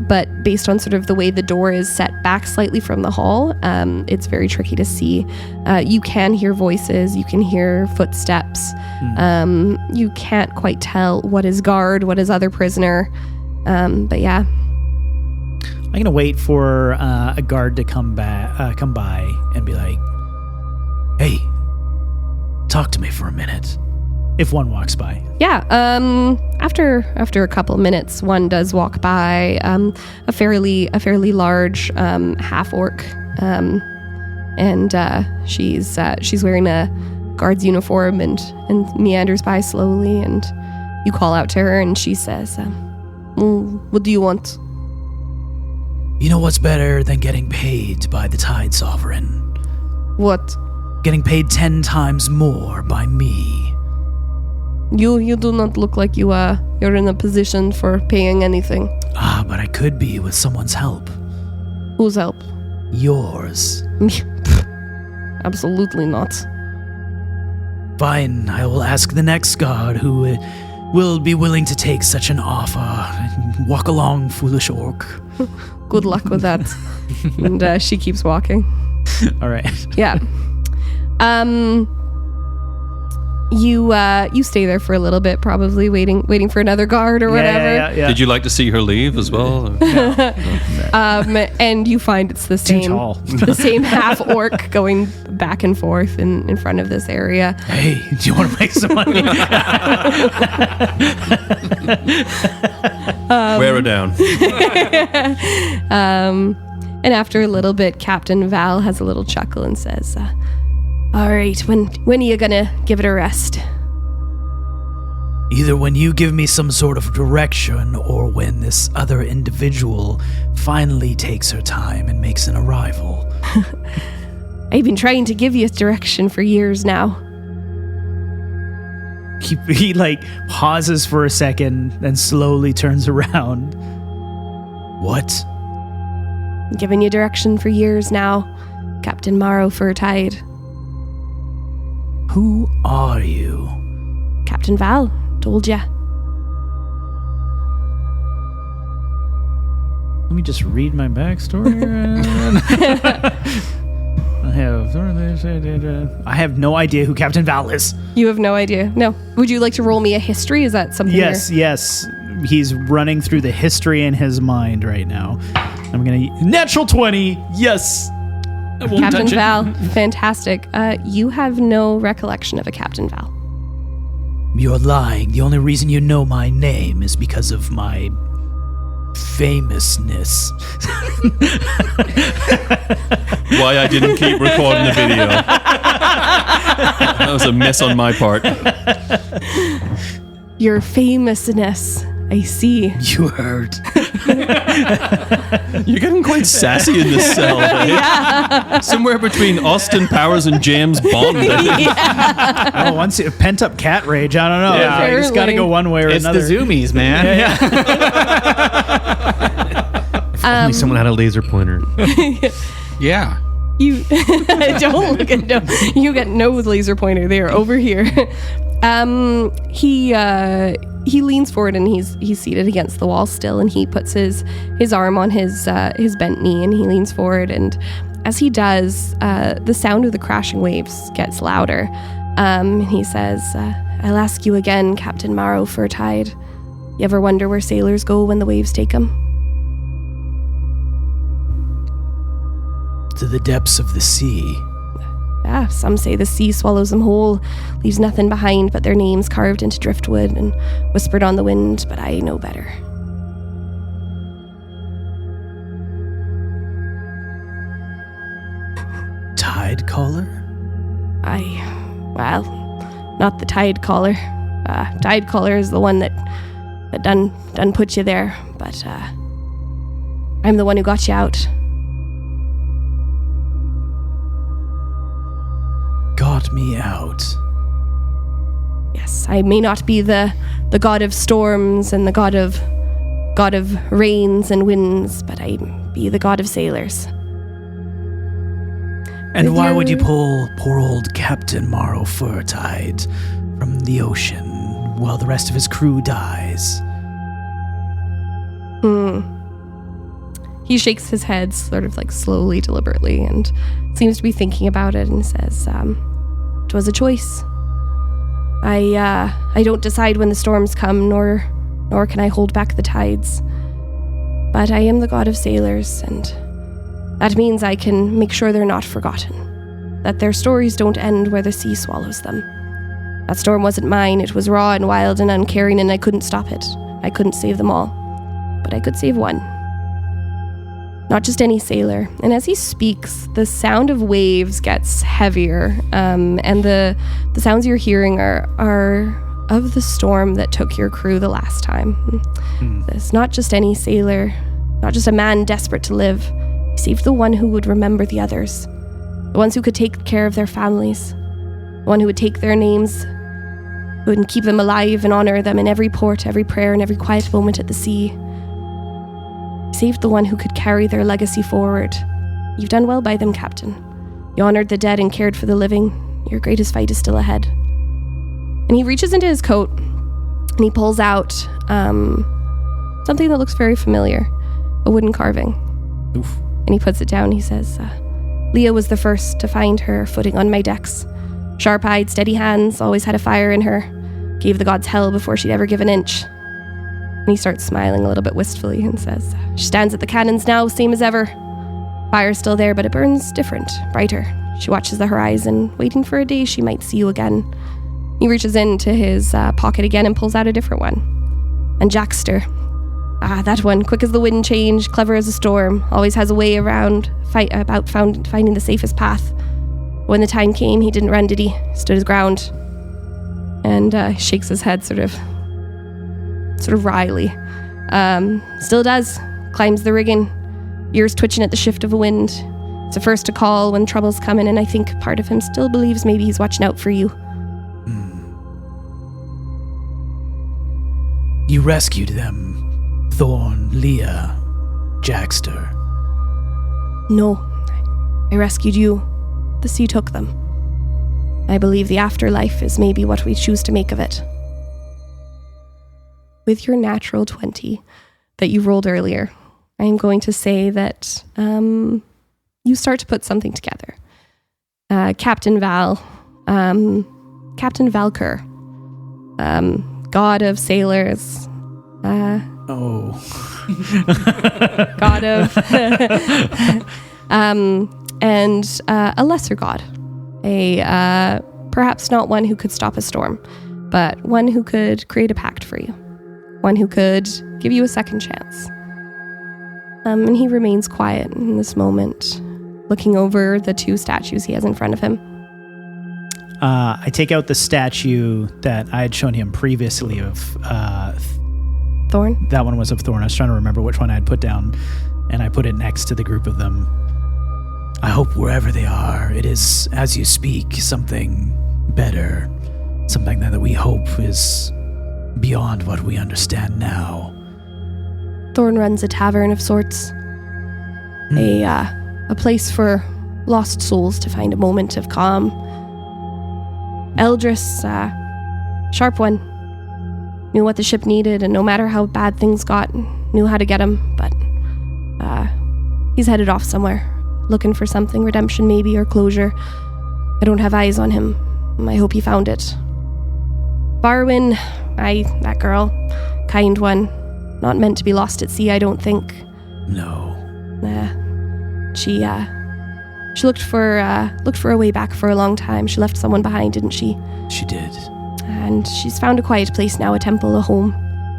But based on sort of the way the door is set back slightly from the hall, it's very tricky to see. You can hear voices. You can hear footsteps. You can't quite tell what is guard, what is other prisoner. But yeah. I'm going to wait for a guard to come by and be like, hey, talk to me for a minute. If one walks by. Yeah. after a couple minutes, one does walk by, a fairly large half orc, and she's wearing a guard's uniform and meanders by slowly, and you call out to her and she says, what do you want? You know what's better than getting paid by the Tide Sovereign? What? Getting paid 10 times more by me. You do not look like you're in a position for paying anything. But I could be with someone's help. Whose help? Yours. Absolutely not. Fine, I will ask the next guard who will be willing to take such an offer. Walk along, foolish orc. Good luck with that. And she keeps walking. All right. Yeah. You stay there for a little bit, probably waiting for another guard or whatever. Yeah. Did you like to see her leave as well? And you find it's the Too same tall. the same half orc going back and forth in front of this area. Hey, do you want to make some money? Wear her down. And after a little bit, Captain Val has a little chuckle and says, all right, when are you gonna give it a rest? Either when you give me some sort of direction or when this other individual finally takes her time and makes an arrival. I've been trying to give you direction for years now. He like pauses for a second and slowly turns around. What? Giving you direction for years now, Captain Mawrow for Tide. Who are you? Captain Val, told ya. Let me just read my backstory. I have no idea who Captain Val is. You have no idea. No. Would you like to roll me a history? Is that something? Yes. He's running through the history in his mind right now. I'm gonna natural 20. Yes. I won't Captain touch it. Val, fantastic. You have no recollection of a Captain Val. You're lying. The only reason you know my name is because of my famousness. Why I didn't keep recording the video. That was a miss on my part. Your famousness. I see. You heard. You're getting quite sassy in this cell. Right? Somewhere between Austin Powers and James Bond. Oh, once pent up cat rage. I don't know. Yeah. You just got to go one way or It's another. the Zoomies, man. Only someone had a laser pointer. Yeah. You don't look at no. You got no laser pointer there. Over here. He leans forward and he's seated against the wall still, and he puts his arm on his bent knee, and he leans forward, and as he does, the sound of the crashing waves gets louder. He says, "I'll ask you again, Captain Mawrow for a Tide. You ever wonder where sailors go when the waves take them?" To the depths of the sea. Some say the sea swallows them whole, leaves nothing behind but their names carved into driftwood and whispered on the wind, but I know better. Tide caller? Well, not the tide caller. Tide caller is the one that done put you there, but I'm the one who got you out. Got me out. Yes, I may not be the god of storms and the god of rains and winds, but I be the god of sailors. And With why your- would you pull poor old Captain Mawrow Furtide from the ocean while the rest of his crew dies? He shakes his head sort of like slowly, deliberately, and seems to be thinking about it and says, "It was a choice. I don't decide when the storms come, nor can I hold back the tides. But I am the god of sailors, and that means I can make sure they're not forgotten, that their stories don't end where the sea swallows them. That storm wasn't mine. It was raw and wild and uncaring, and I couldn't stop it. I couldn't save them all. But I could save one. Not just any sailor. And as he speaks, the sound of waves gets heavier, and the sounds you're hearing are of the storm that took your crew the last time. It's not just any sailor, not just a man desperate to live. He saved the one who would remember the others, the ones who could take care of their families, the one who would take their names, who would keep them alive and honor them in every port, every prayer, and every quiet moment at the sea. He saved the one who could carry their legacy forward. You've done well by them, Captain. You honored the dead and cared for the living. Your greatest fight is still ahead. And he reaches into his coat and he pulls out something that looks very familiar, a wooden carving. Oof. And he puts it down. He says, Leah was the first to find her footing on my decks. Sharp-eyed, steady hands, always had a fire in her. Gave the gods hell before she'd ever give an inch. And he starts smiling a little bit wistfully and says, she stands at the cannons now, same as ever. Fire's still there, but it burns different, brighter. She watches the horizon, waiting for a day she might see you again. He reaches into his pocket again and pulls out a different one. And Jackster. That one, quick as the wind change, clever as a storm, always has a way around, finding the safest path. When the time came, he didn't run, did he? Stood his ground. And shakes his head sort of wryly. Still does. Climbs the rigging. Ears twitching at the shift of a wind. It's the first to call when trouble's coming, and I think part of him still believes maybe he's watching out for you. You rescued them, Thorn, Leah, Jackster. No, I rescued you. The sea took them. I believe the afterlife is maybe what we choose to make of it. With your natural 20 that you rolled earlier, I am going to say that you start to put something together. Captain Valker, god of sailors. God of... and a lesser god. Perhaps not one who could stop a storm, but one who could create a pact for you. One who could give you a second chance. And he remains quiet in this moment, looking over the two statues he has in front of him. I take out the statue that I had shown him previously of Thorn? That one was of Thorn. I was trying to remember which one I had put down, and I put it next to the group of them. I hope wherever they are, it is, as you speak, something better. Something that we hope is beyond what we understand now. Thorn runs a tavern of sorts. A place for lost souls to find a moment of calm. Eldric, sharp one, knew what the ship needed, and no matter how bad things got, knew how to get him, but he's headed off somewhere, looking for something, redemption maybe, or closure. I don't have eyes on him. I hope he found it. Barwin, that girl, kind one, not meant to be lost at sea, I don't think. No. She looked for a way back for a long time. She left someone behind, didn't she? She did. And she's found a quiet place now, a temple, a home.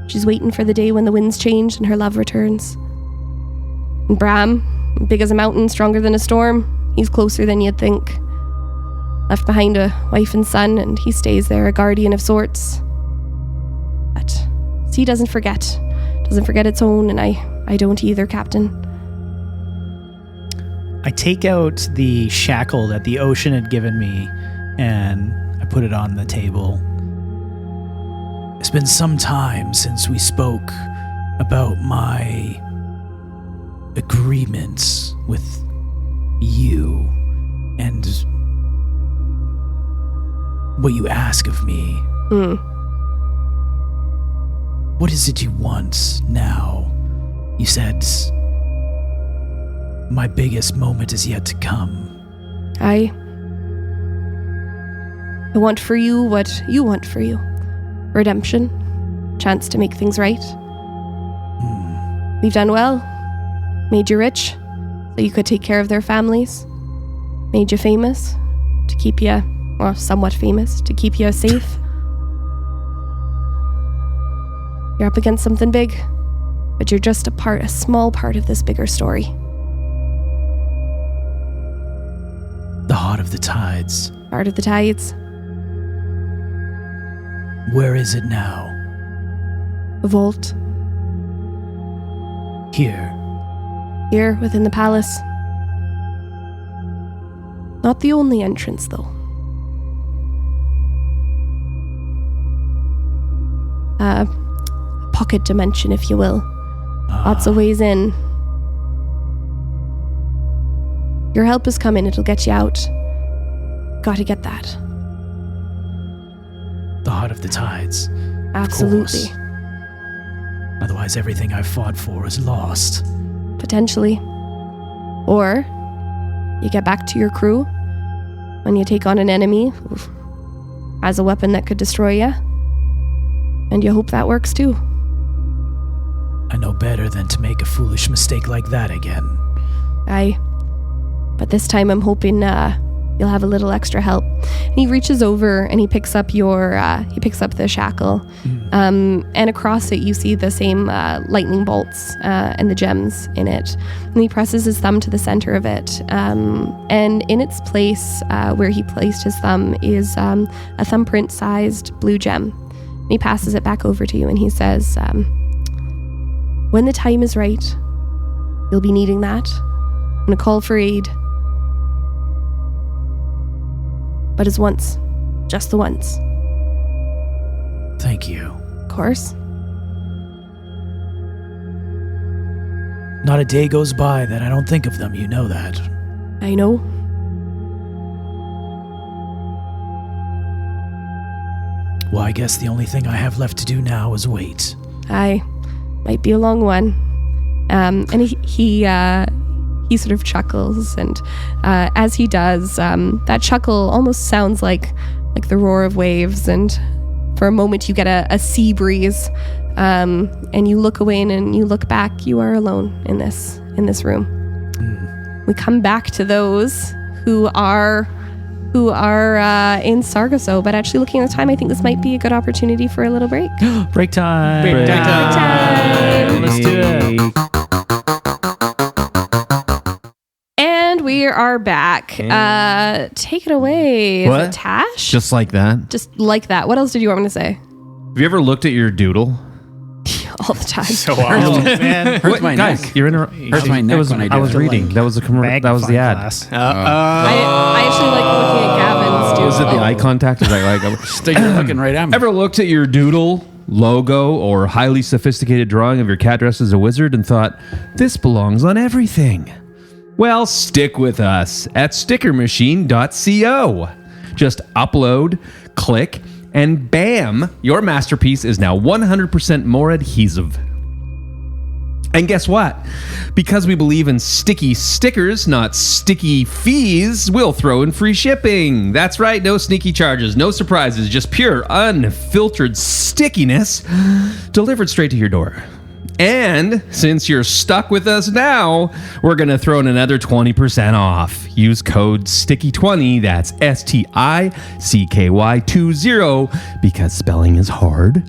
She's waiting for the day when the winds change and her love returns. And Bram, big as a mountain, stronger than a storm, he's closer than you'd think. Left behind a wife and son, and he stays there, a guardian of sorts. But sea doesn't forget its own, and I don't either, Captain. I take out the shackle that the ocean had given me, and I put it on the table. It's been some time since we spoke about my agreements with you and what you ask of me. What is it you want now? You said my biggest moment is yet to come. I want for you what you want for you. Redemption. Chance to make things right. We've done well. Made you rich, so you could take care of their families. Made you famous, to keep you or somewhat famous, to keep you safe. You're up against something big, but you're just a small part of this bigger story. The Heart of the Tides. Heart of the Tides. Where is it now? The vault. Here. Here within the palace. Not the only entrance, though. A pocket dimension, if you will. Lots of ways in. Your help is coming, it'll get you out. Gotta get that. The Heart of the Tides. Absolutely. Of course. Otherwise, everything I fought for is lost. Potentially. Or you get back to your crew when you take on an enemy who has a weapon that could destroy you. And you hope that works too. I know better than to make a foolish mistake like that again. Aye. But this time I'm hoping you'll have a little extra help. And he reaches over and he picks up the shackle. And across it you see the same lightning bolts and the gems in it. And he presses his thumb to the center of it. And in its place, where he placed his thumb, is a thumbprint-sized blue gem. And he passes it back over to you and he says, when the time is right, you'll be needing that. I'm gonna call for aid. But it's once. Just the once. Thank you. Of course. Not a day goes by that I don't think of them, you know that. I know. Well, I guess the only thing I have left to do now is wait. Aye. Might be a long one. And he sort of chuckles, and as he does, that chuckle almost sounds like the roar of waves, and for a moment you get a sea breeze, and you look away and you look back. You are alone in this room. We come back to those who are in Sargasso, but actually looking at the time, I think this might be a good opportunity for a little break. Break time. Break time. Let's do it. And we are back. Take it away. What? Is it Tash? Just like that. Just like that. What else did you want me to say? Have you ever looked at your doodle? All the time. So awesome. Man. Hurts my Guys, neck. you're in a. Hurts my neck when I do I was it. reading. That was a commercial. That was the ad. I actually like looking at Gavin's doodle. Was it the eye contact? Is that like? Stick, you're looking right at me. Ever looked at your doodle, logo, or highly sophisticated drawing of your cat dressed as a wizard and thought, this belongs on everything? Well, stick with us at stickermachine.co. Just upload, click, and bam, your masterpiece is now 100% more adhesive. And guess what? Because we believe in sticky stickers, not sticky fees, we'll throw in free shipping. That's right, no sneaky charges, no surprises, just pure, unfiltered stickiness delivered straight to your door. And since you're stuck with us now, we're going to throw in another 20% off. Use code STICKY20, that's STICKY20, because spelling is hard.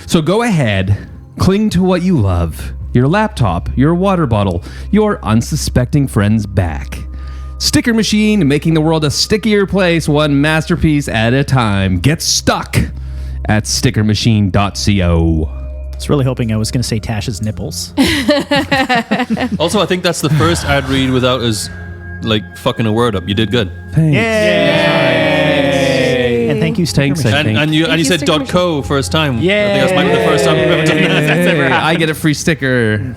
So go ahead, cling to what you love. Your laptop, your water bottle, your unsuspecting friend's back. Sticker Machine, making the world a stickier place, one masterpiece at a time. Get stuck at stickermachine.co. I was really hoping I was going to say Tash's nipples. Also, I think that's the first ad read without us fucking a word up. You did good. Thanks. Yay! And thank you, Sticker Thanks, Machine. And you said Sticker .co first time. Yeah. I think that might be the first time we've ever done that. That's ever happened. I get a free sticker.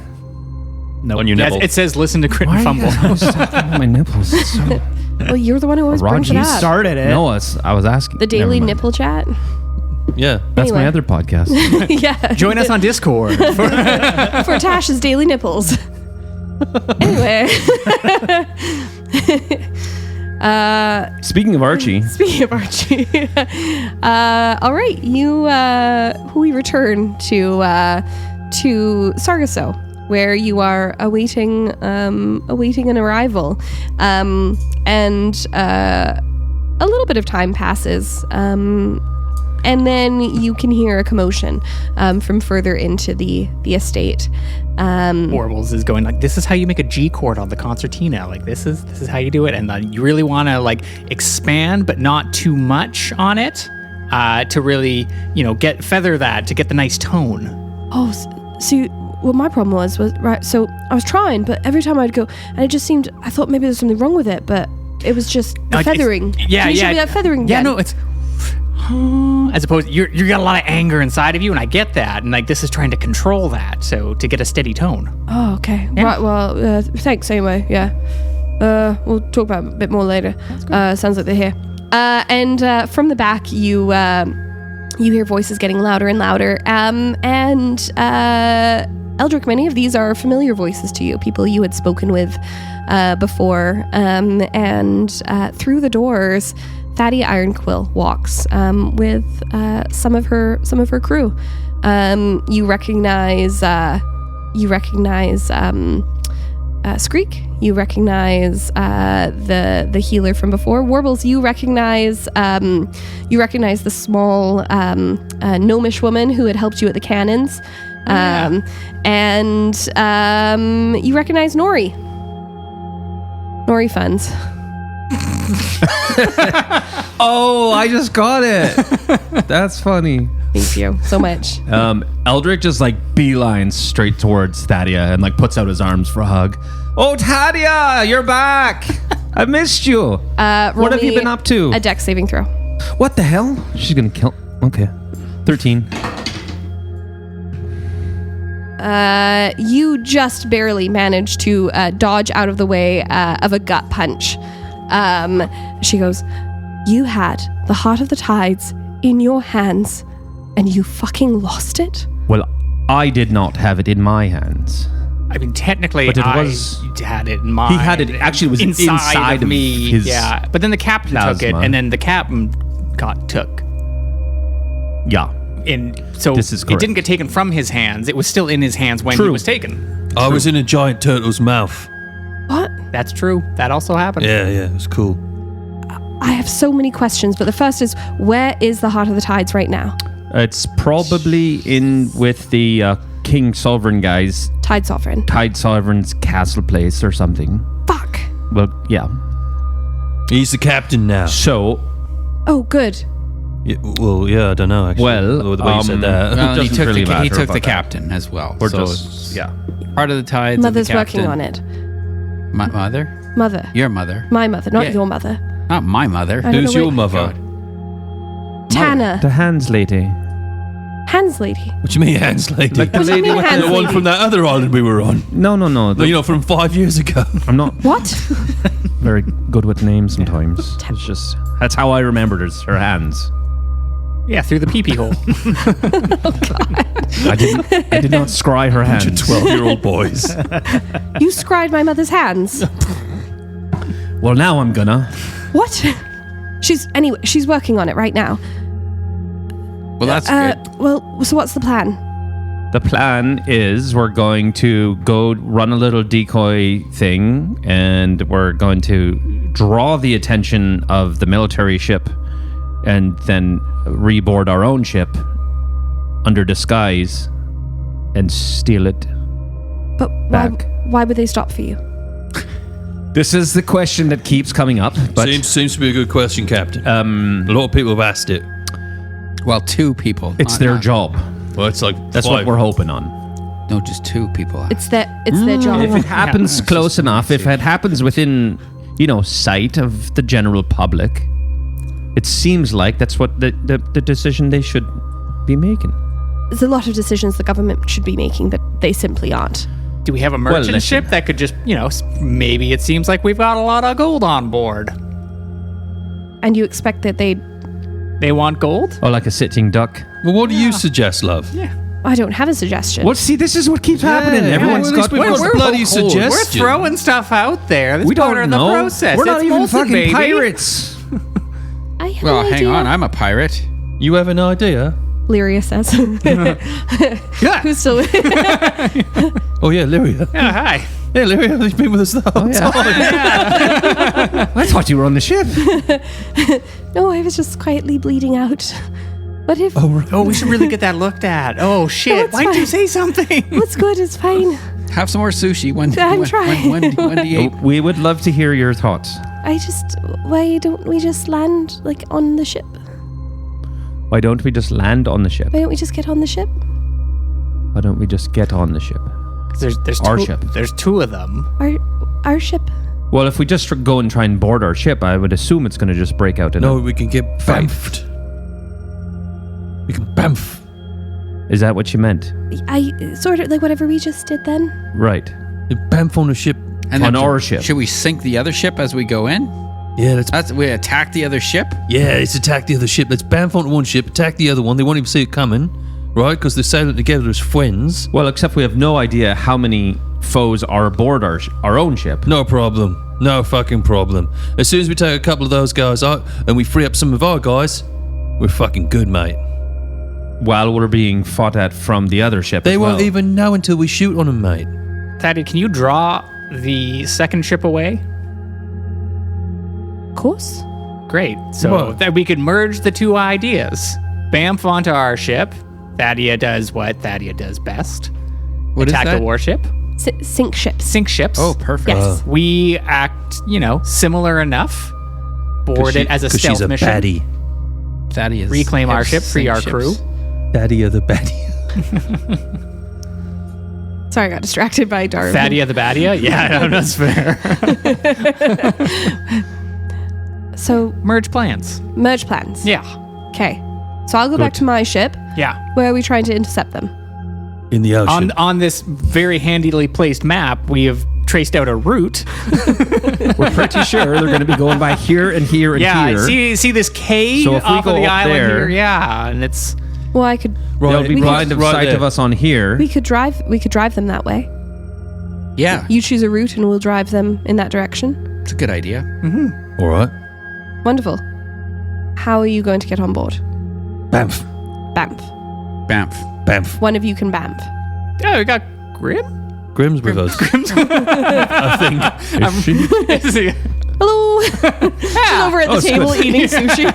No. On your nipple. It says listen to Crit and Fumble. My nipples. It's so... Well, you're the one who always brings it You up. started it. No, I was asking. The daily Never mind. nipple chat. Yeah. That's my Anyway. other podcast. Yeah. Join us on Discord. For Tash's daily nipples. Anyway. Speaking of Archie, Speaking of Archie. All right. We return to Sargasso, where you are awaiting an arrival. And a little bit of time passes, and then you can hear a commotion from further into the estate. Warbles is going like, this is how you make a G chord on the concertina. Like this is how you do it, and then you really want to like expand, but not too much on it, to really feather that to get the nice tone. Oh, so what my problem was right. So I was trying, but every time I'd go, and it just seemed, I thought maybe there's something wrong with it, but it was just the feathering. Can you show me that feathering? Yeah, again? no, it's. As opposed, you got a lot of anger inside of you, and I get that, and like this is trying to control that, so to get a steady tone. Oh, okay. Yeah. Right. Well, thanks anyway. Yeah. We'll talk about it a bit more later. Sounds like they're here. And from the back, you hear voices getting louder and louder. And Eldric, many of these are familiar voices to you, people you had spoken with before. And through the doors, Thaddeus Ironquill walks with some of her crew. You recognize Skreek. You recognize the healer from before. Warbles, you recognize the small gnomish woman who had helped you at the cannons. And you recognize Nori. Nori funds. Oh, I just got it. That's funny. Thank you so much. Eldric just like beelines straight towards Thaddeus and like puts out his arms for a hug. Oh, Thaddeus, you're back. I missed you. What have you been up to? A dex saving throw. What the hell? She's gonna kill. Okay, 13. You just barely managed to dodge out of the way of a gut punch. She goes, "You had the Heart of the Tides in your hands, and you fucking lost it?" Well, I did not have it in my hands. I mean, technically, But it I was- had it in mind. He had it. Actually, it was inside of me. his Yeah, but then the captain took it, plasma. and then the captain got took. Yeah. And so This is it correct. didn't get taken from his hands. It was still in his hands when he True. was taken. I was in a giant turtle's mouth. What? That's true. That also happened. Yeah, it was cool. I have so many questions, but the first is, where is the Heart of the Tides right now? It's probably in with the King Sovereign guys, Tide Sovereign. Tide Sovereign's castle place or something. Fuck. Well, yeah. He's the captain now. So, Oh, good. Yeah, well, yeah, I don't know, actually. Well, the way you said that. Well, he doesn't took, really he matter took about the that. captain as well. or so just, yeah. part of the tides. Mother's of the captain. working on it. My mother? Mother. Your mother? My mother, not Yeah. your mother. Not my mother. I don't Who's know your wait. mother? Tanner. The hands lady. Hands lady. What do you mean, hands lady? Like the What do you lady mean with hands the one lady? from that other island we were on. No. No, you know, from 5 years ago. I'm not What? very good with names sometimes. It's just, that's how I remembered her hands. Yeah, through the pee-pee hole. I did not scry her Bunch of hands. 12-year-old boys. You scried my mother's hands. Well, now I'm gonna. What? She's working on it right now. Well, that's good. Well, so what's the plan? The plan is we're going to go run a little decoy thing, and we're going to draw the attention of the military ship, and then reboard our own ship under disguise and steal it. But Back. why would they stop for you? This is the question that keeps coming up, but Seems to be a good question, Captain. A lot of people have asked it. Well, two people. it's not- their not- job. Well, it's like That's 5. what we're hoping on. No, just two people. It's their job. If it happens close enough, if it happens within, sight of the general public, it seems like that's what the decision they should be making. There's a lot of decisions the government should be making that they simply aren't. Do we have a merchant listen. ship that could just, maybe it seems like we've got a lot of gold on board. And you expect that they... They want gold? Or like a sitting duck. Well, what do you suggest, love? I don't have a suggestion. Well, see, this is what keeps happening. Everyone's well, at least got we've got we're bloody so cold. suggestions. We're throwing stuff out there. That's We part don't of know. the process. We're not It's even molten, fucking baby. pirates. I have Well, an hang idea. on. I'm a pirate. You have an idea? Lyria says. Yeah. Who's still... Oh, yeah, Lyria. Yeah, hi. Hey, Larry, he's been with us the whole time. I thought you were on the ship. No, I was just quietly bleeding out. What if... Oh, we should really get that looked at. Oh, shit. it's Why didn't you fine. say something? What's good? It's fine. Have some more sushi. I'm trying. 1d8. We would love to hear your thoughts. Why don't we just land, like, on the ship? Why don't we just land on the ship? Why don't we just get on the ship? Why don't we just get on the ship? There's Our two, ship. There's two of them. Our ship? Well, if we just go and try and board our ship, I would assume it's going to just break out in No, a... we can get bamfed. We can bamf. Is that what you meant? I sort of, like, whatever we just did then. Right. Bamf on the ship. And On then our ship. Should we sink the other ship as we go in? Yeah, We attack the other ship? let's attack the other ship. Let's bamf onto one ship, attack the other one. They won't even see it coming, right? Because they're sailing together as friends. Well, except we have no idea how many foes are aboard our own ship. No problem. No fucking problem. As soon as we take a couple of those guys out and we free up some of our guys, we're fucking good, mate. While we're being fought at from the other ship They as well. won't even know until we shoot on them, mate. Thaddy, can you draw the second ship away? Of course. Great. So What? that we could merge the two ideas. Bamf onto our ship. Thadia does what Thadia does best. What is Attack that? the warship. Sink ships. Sink ships. Oh, perfect. Yes. We act, similar enough. Board it as a stealth she's a mission. baddie. Thaddeus. Reclaim our ship, free Sink our ships. crew. Baddie of the baddie. Sorry, I got distracted by Darvin. Thadia the Badia? Yeah, no, that's fair. So, Merge plans. merge plans. Yeah. Okay. So I'll go back to my ship. Yeah. Where are we trying to intercept them? In the ocean. On this very handily placed map, we have traced out a route. We're pretty sure they're going to be going by here and here and Yeah, here. see this K So if we off go of the up island there- here? Yeah, and it's Well, I could. They'll be we blind could- of sight of us on here. We could drive. We could drive them that way. Yeah, You choose a route, and we'll drive them in that direction. it's a good idea. All right. Wonderful. How are you going to get on board? Bamf. Bamf. Bamf. Bamf. One of you can bamf. we got Grim. Grim's with us. I think. Hello. She's over at the table eating sushi.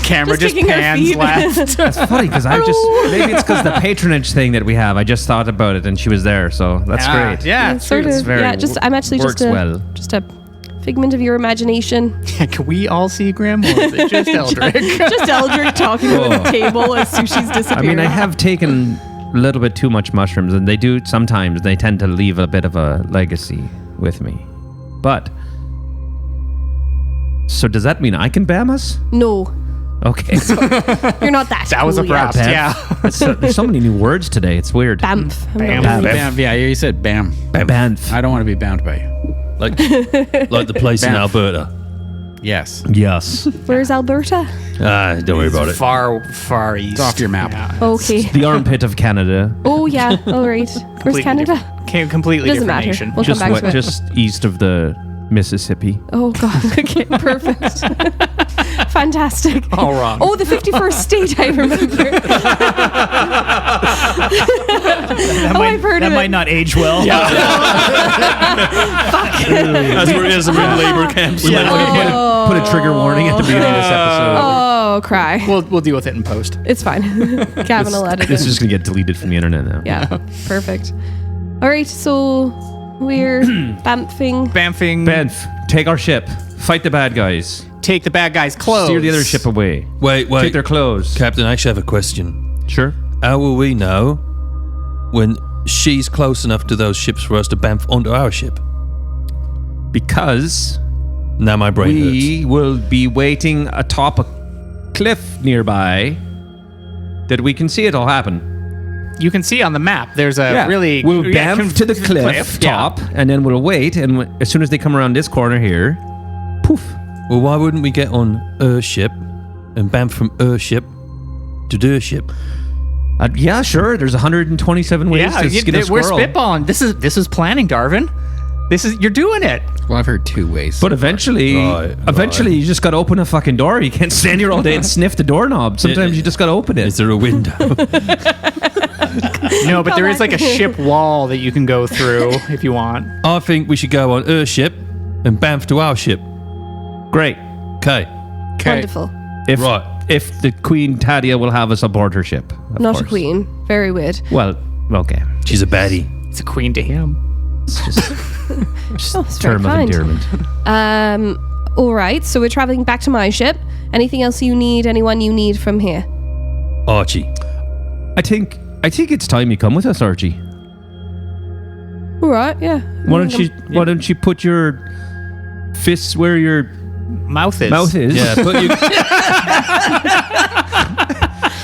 Camera just kicking her pans feet. left. It's funny because I just maybe it's because the patronage thing that we have. I just thought about it and she was there, so that's great. Yeah, Sort true. of. very- Yeah. I'm actually works just a figment of your imagination. Can we all see Grim, or is it just Eldric? Just Eldric talking over the table as sushi's I disappearing. mean, I have taken a little bit too much mushrooms, and they tend to leave a bit of a legacy with me. But so does that mean I can bam us? No, Okay. you're not that. That was cool yet. abrupt. Yeah. There's so many new words today. It's weird. Bamf. Bam. Bam. Yeah, you said bam. Banff. I don't want to be bound by you. Like the place in Bamf. Alberta. Yes. Yes. Where's Alberta? Don't worry about it. Far east. It's off your map. Yeah. Okay. The armpit of Canada. Oh yeah. All right. Where's Canada? Completely Doesn't different matter. nation. We'll come back to it. Just east of the Mississippi. Oh god. Okay. Perfect. Fantastic. All wrong. Oh, the 51st state. I remember. I've heard that of it. might not age well. That's where it is. We're in labor camps. Put a trigger warning at the beginning of this episode. Oh, cry. We'll deal with it in post. It's fine. Gavin will edit This it. is just going to get deleted from the internet now. Yeah. Perfect. All right. So we're bamfing. Bamfing. Banff, take our ship. Fight the bad guys. Take the bad guy's clothes. Steer the other ship away. Wait. Take their clothes. Captain, I actually have a question. Sure. How will we know when she's close enough to those ships for us to bamf onto our ship? Because Now my brain hurts. we will be waiting atop a cliff nearby that we can see it all happen. You can see on the map. There's a really. We'll bamf to the cliff top, and then we'll wait, and as soon as they come around this corner here, poof. Well, why wouldn't we get on her ship and bamf from her ship to their ship? Yeah, sure. There's 127 ways Yeah, to skin a we're squirrel. spitballing. This is planning, Darvin. You're doing it. Well, I've heard 2 ways. But eventually, you just got to open a fucking door. You can't stand here all day and sniff the doorknob. Sometimes you just got to open it. Is there a window? No, but there is like a ship wall that you can go through if you want. I think we should go on her ship and bamf to our ship. Great. Okay. Wonderful. If the Queen Tadia will have us aboard her ship. Of Not course. a queen. Very weird. Well, okay. She's a baddie. It's a queen to him. It's just It's very term of kind. endearment. All right, so we're traveling back to my ship. Anything else you need? Anyone you need from here? Archie. I think it's time you come with us, Archie. All right, yeah. Why don't you put your fists where your Mouth is. mouth is? Yeah, but you...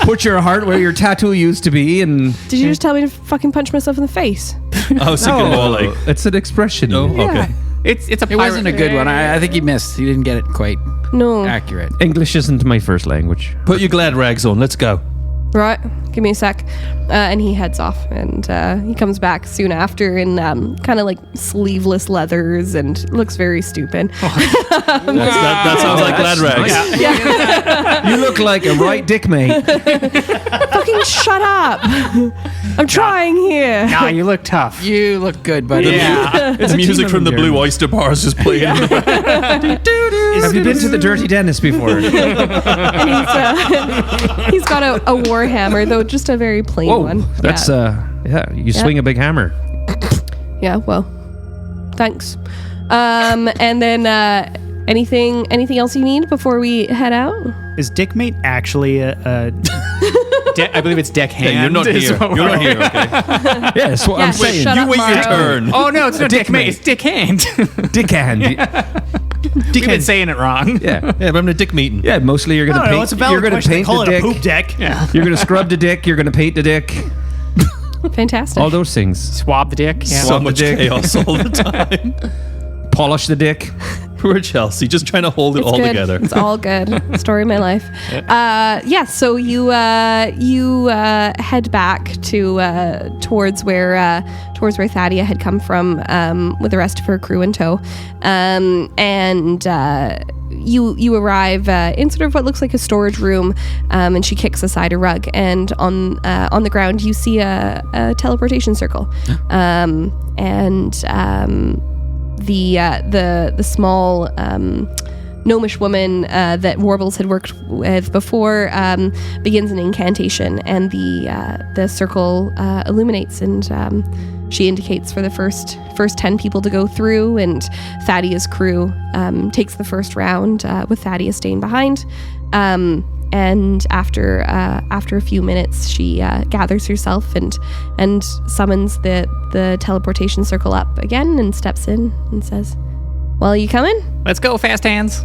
Put your heart where your tattoo used to be, and Did you just tell me to fucking punch myself in the face? I was thinking more like... it's an expression. Oh, okay. It's a pirate. it wasn't a good one. I think he missed. He didn't get it quite No. accurate. English isn't my first language. Put your glad rags on. Let's go. Right, give me a sec. And he heads off, and he comes back soon after in kind of like sleeveless leathers and looks very stupid. That sounds like glad rags. You look like a right dick, mate. Fucking shut up! I'm trying here. Nah, you look tough. You look good, buddy. Yeah. It's music from the Blue Oyster Bars just playing. Have you been to the Dirty Dentist before? And he's got a war hammer, though just a very plain one. That's you swing a big hammer. Yeah, well, thanks. And then anything else you need before we head out? Is Dickmate actually a I believe it's deckhand. You're not is here. what You're not we're- here, okay? Yeah, that's what Yeah, I'm saying. shut You up, wait your Mawrow. turn. Oh no, it's not dick dickmate. mate. It's dickhand. Dickhand. We've been saying it wrong. Yeah. Yeah, we're having a dick meeting. Yeah, mostly you're I gonna don't know, paint. it's a valid You're gonna question. paint Call the it a dick. poop deck. Yeah. You're gonna scrub the dick. You're gonna paint the dick. Fantastic. All those things. Swab the dick. Yeah. So much chaos all the time. Polish the dick. Poor Chelsea, just trying to hold it It's all good. together. It's all good. Story of my life. So you head back to towards where Thadia had come from with the rest of her crew in tow, and you arrive in sort of what looks like a storage room, and she kicks aside a rug, and on the ground you see a teleportation circle, the small gnomish woman that Warbles had worked with before begins an incantation, and the circle illuminates, and she indicates for the first 10 people to go through, and Thadia's crew takes the first round with Thadia staying behind. And after a few minutes, she gathers herself and summons the teleportation circle up again and steps in and says, "Well, are you coming?" Let's go, fast hands.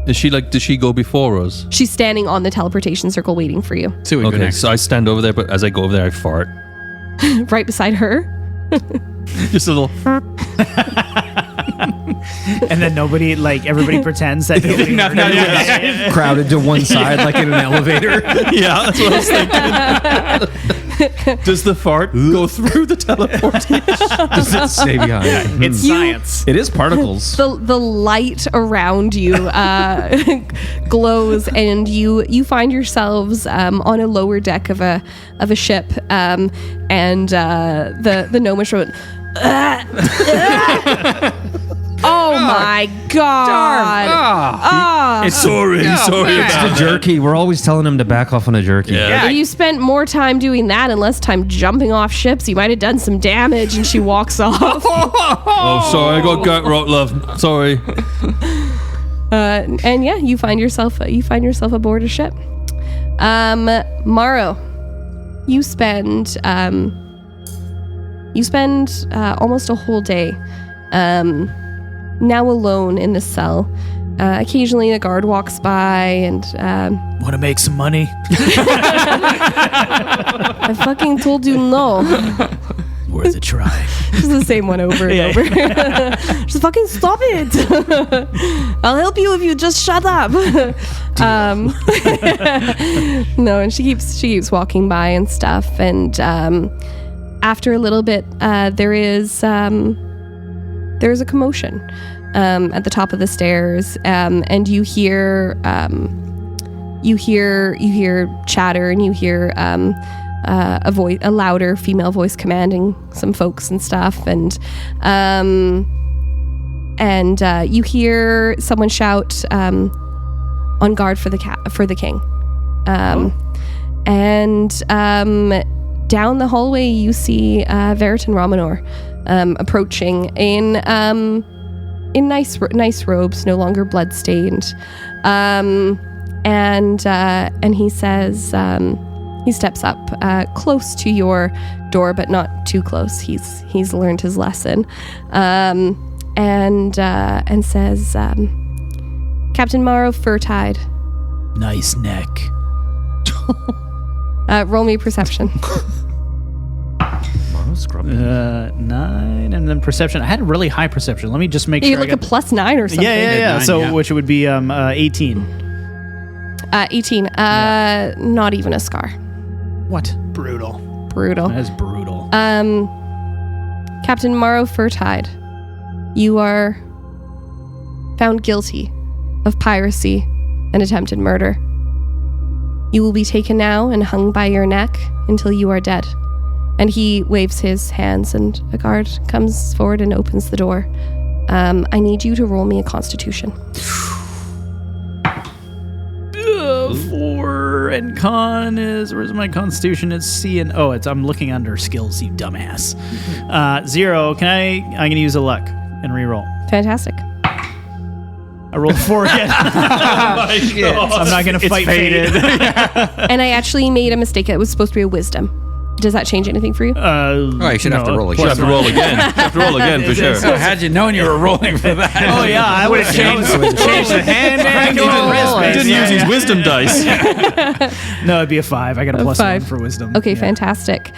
Does she go before us? She's standing on the teleportation circle waiting for you, So we go Okay, next. so I stand over there, but as I go over there, I fart. right beside her. Just a little... and then everybody pretends that nobody heard it. Crowded to one side like in an elevator. Yeah, that's what I was thinking. Does the fart go through the teleportation? Does it stay behind? It's science. It is particles. The light around you glows, and you find yourselves on a lower deck of a ship, and the gnomish wrote, "Oh my god!" It's Sorry It's about the jerky. We're always telling him to back off on a jerky. Yeah. If you spent more time doing that and less time jumping off ships, you might have done some damage. And she walks off. Oh, sorry, I got gut rot, love. Sorry. And yeah, you find yourself aboard a ship. Mawrow, you spend almost a whole day now alone in this cell. Occasionally a guard walks by and Want to make some money? I fucking told you no. Worth a try. It's the same one over and over. Just fucking stop it. I'll help you if you just shut up. No, and she keeps walking by and stuff, and after a little bit, there is there's a commotion at the top of the stairs, and you hear chatter, and you hear a louder female voice commanding some folks and stuff, and you hear someone shout, "On guard for the king." And down the hallway, you see Veritan Romanor approaching in nice robes, no longer bloodstained, and he says, he steps up close to your door, but not too close. He's learned his lesson, and says, "Captain Mawrow Furtide." Nice neck. Roll me perception. 9, and then perception. I had a really high perception. Let me just make You sure. like a +9 or something. Yeah. 9, So yeah. which would be 18. 18. Not even a scar. What? Brutal. Brutal. That is brutal. Captain Mawrow Furtide, you are found guilty of piracy and attempted murder. You will be taken now and hung by your neck until you are dead. And he waves his hands, and a guard comes forward and opens the door. I need you to roll me a constitution. 4, and con is, where's my constitution? It's C and I'm looking under skills, you dumbass. 0. I'm gonna use a luck and reroll. Fantastic. I rolled 4 again. I'm not gonna fight fate. And I actually made a mistake. It was supposed to be a wisdom. Does that change anything for you? You should have to roll again. You have to roll again. You have to roll again for sure. So had you known you were rolling for that? Oh yeah, I would have changed the hand. Didn't use his wisdom dice. No, it'd be a 5. I got a +1 5. for wisdom. Okay, Yeah. fantastic.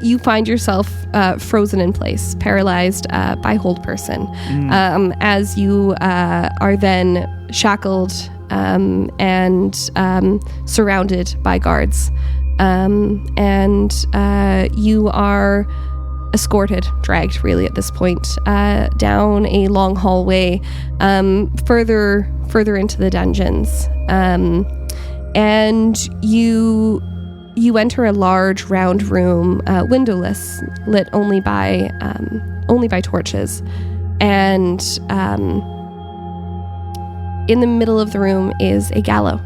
You find yourself frozen in place, paralyzed by hold person, as you are then shackled and surrounded by guards. You are escorted, dragged really at this point, down a long hallway, further into the dungeons. And you enter a large round room, windowless, lit only by torches. And in the middle of the room is a gallows.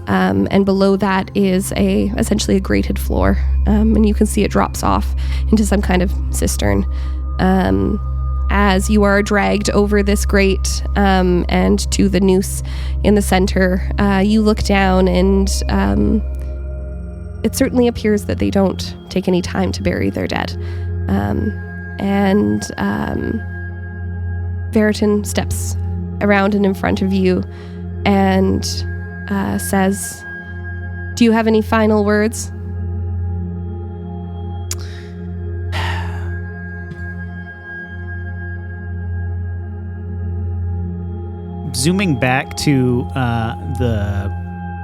And below that is essentially a grated floor, and you can see it drops off into some kind of cistern. As you are dragged over this grate and to the noose in the center, you look down, and it certainly appears that they don't take any time to bury their dead. Veritan steps around and in front of you and says, "Do you have any final words?" Zooming back to the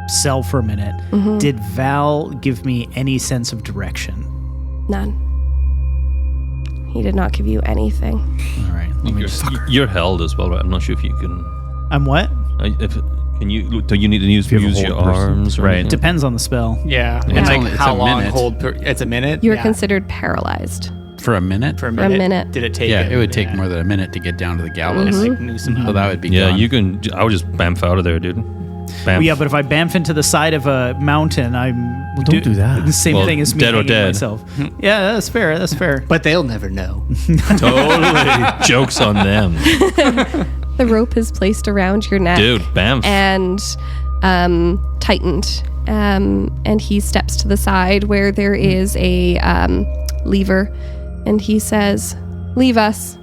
cell for a minute, did Val give me any sense of direction? None. He did not give you anything. All right. Let me just... You're held as well, right? I'm not sure if you can. I'm what? Do you need to use you have a your hold person. arms? Or Right. anything? Depends on the spell. Yeah. It's And only- it's how a long minute. hold it's a minute? You're Yeah. considered paralyzed. For a minute? for a a minute. minute. Did it take Yeah, it would take more than a minute to get down to the gallows. Like, noose him So up. that would be Yeah, gone. you can. I would just bamf out of there, dude. Bamf. Well, yeah, but if I bamf into the side of a mountain, I'm don't do that. The same Well, thing as me dead or hanging dead. myself. Yeah, that's fair. That's fair. But they'll never know. Totally. Joke's on them. The rope is placed around your neck. Dude, bamf. And tightened. And he steps to the side where there is a lever. And he says, "Leave us,"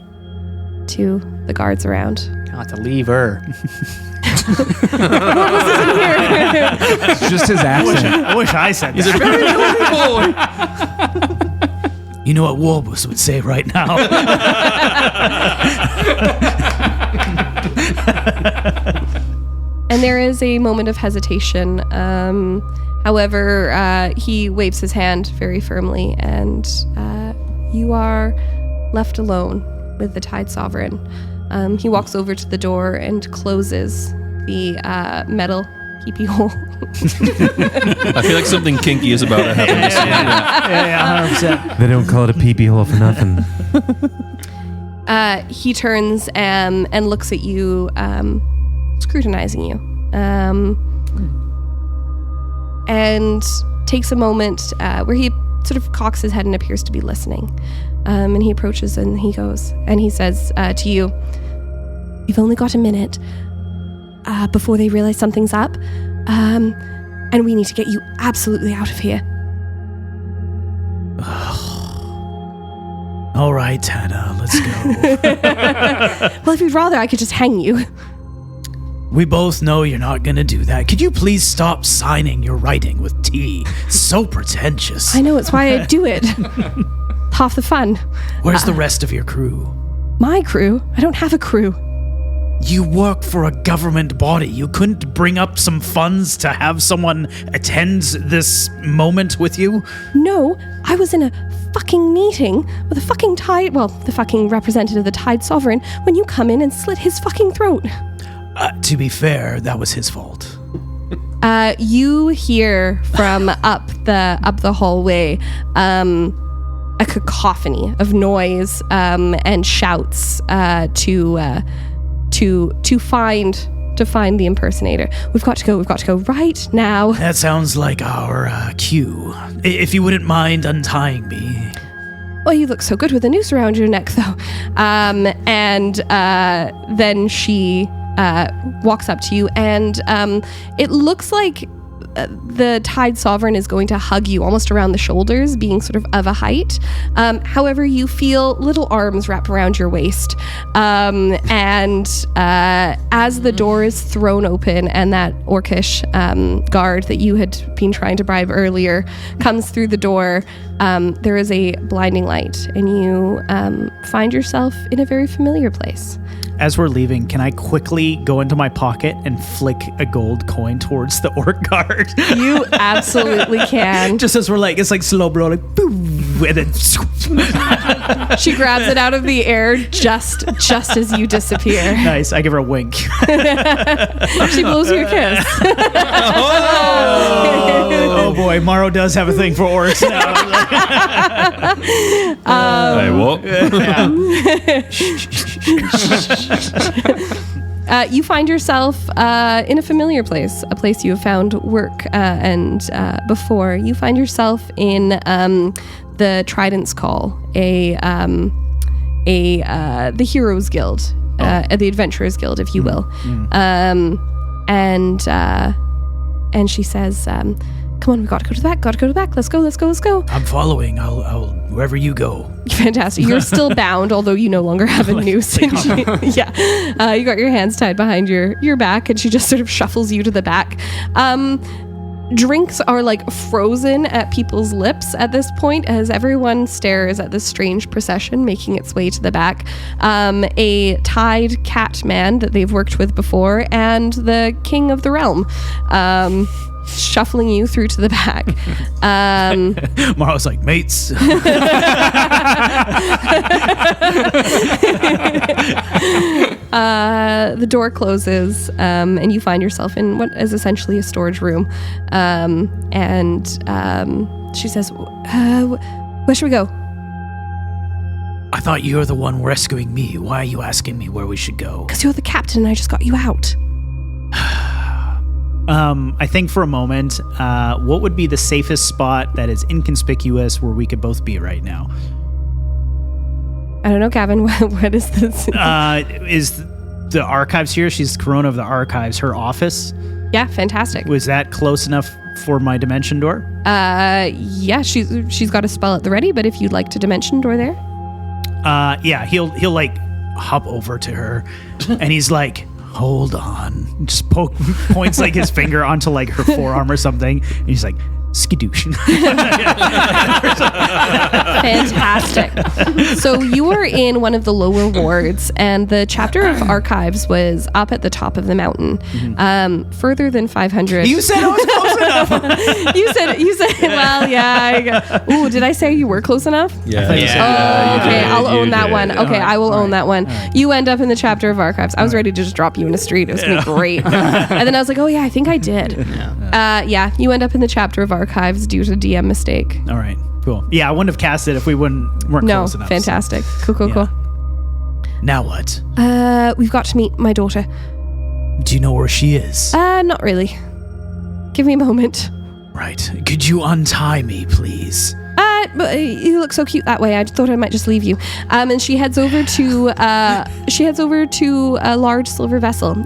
to the guards around. Not to leave her. It's just his accent. I wish I said that. You know what Warbles would say right now? And there is a moment of hesitation. However, he waves his hand very firmly, and you are left alone with the Tide Sovereign. He walks over to the door and closes the metal peepee hole. I feel like something kinky is about to happen. Yeah, 100%. They don't call it a pee-pee hole for nothing. He turns and looks at you, scrutinizing you, and takes a moment where he sort of cocks his head and appears to be listening. And he approaches and he goes, and he says to you, "You've only got a minute before they realize something's up, and we need to get you absolutely out of here." All right, Hannah, let's go. Well, if you'd rather, I could just hang you. We both know you're not gonna do that. Could you please stop signing your writing with T? So pretentious. I know, it's why I do it. Half the fun. Where's the rest of your crew? My crew? I don't have a crew. You work for a government body. You couldn't bring up some funds to have someone attend this moment with you? No, I was in a fucking meeting with the fucking the fucking representative of the Tide Sovereign when you come in and slit his fucking throat. To be fair, that was his fault. You hear from up the hallway a cacophony of noise and shouts to find the impersonator. We've got to go right now. That sounds like our cue. If you wouldn't mind untying me. Well, you look so good with a noose around your neck, though. And then she walks up to you, and it looks like the Tide Sovereign is going to hug you almost around the shoulders, being sort of a height. However, you feel little arms wrap around your waist. And as the door is thrown open and that orcish guard that you had been trying to bribe earlier comes through the door, there is a blinding light, and you find yourself in a very familiar place. As we're leaving, can I quickly go into my pocket and flick a gold coin towards the orc guard? You absolutely can. Just as we're like, it's like slow blow, like boom, and then She grabs it out of the air just as you disappear. Nice. I give her a wink. She blows you a kiss. Oh boy, Mawrow does have a thing for orcs now. Hey, what? You find yourself in a familiar place, a place you have found work and before. You find yourself in the Trident's Call, the Heroes Guild, the Adventurers Guild, if you will. And she says, "Come on, we got to go to the back. Got to go to the back. Let's go. I'm following. I'll wherever you go. Fantastic. You're still bound, although you no longer have a noose. You got your hands tied behind your back, and she just sort of shuffles you to the back. Drinks are like frozen at people's lips at this point as everyone stares at this strange procession making its way to the back. A tied cat man that they've worked with before, and the king of the realm. Shuffling you through to the back. Mawrow's like, mates. The door closes, and you find yourself in what is essentially a storage room. And she says, where should we go? I thought you were the one rescuing me. Why are you asking me where we should go? Because you're the captain and I just got you out. I think for a moment, what would be the safest spot that is inconspicuous where we could both be right now? I don't know, Gavin. What is this? Is the archives here? She's Corona of the Archives. Her office? Yeah, fantastic. Was that close enough for my dimension door? Yeah, she's got a spell at the ready, but if you'd like to dimension door there. Yeah, he'll like hop over to her, and he's like, hold on. Just points like his finger onto like her forearm or something. And he's like, skadoosh. Fantastic. So you were in one of the lower wards, and the chapter of archives was up at the top of the mountain, further than 500. You said I was close enough. you said. Well, yeah. Ooh, did I say you were close enough? Yeah. Oh, okay. I'll own that one. Okay, I will own that one. You end up in the chapter of archives. I was ready to just drop you in the street. It was gonna be great. And then I was like, oh yeah, I think I did. Yeah. You end up in the chapter of archives due to DM mistake. All right, cool. Yeah, I wouldn't have cast it if we weren't No, close enough. fantastic. So. Cool. Yeah. Now what? We've got to meet my daughter. Do you know where she is? Not really. Give me a moment. Right. Could you untie me, please? But you look so cute that way. I thought I might just leave you. And she heads over to a large silver vessel.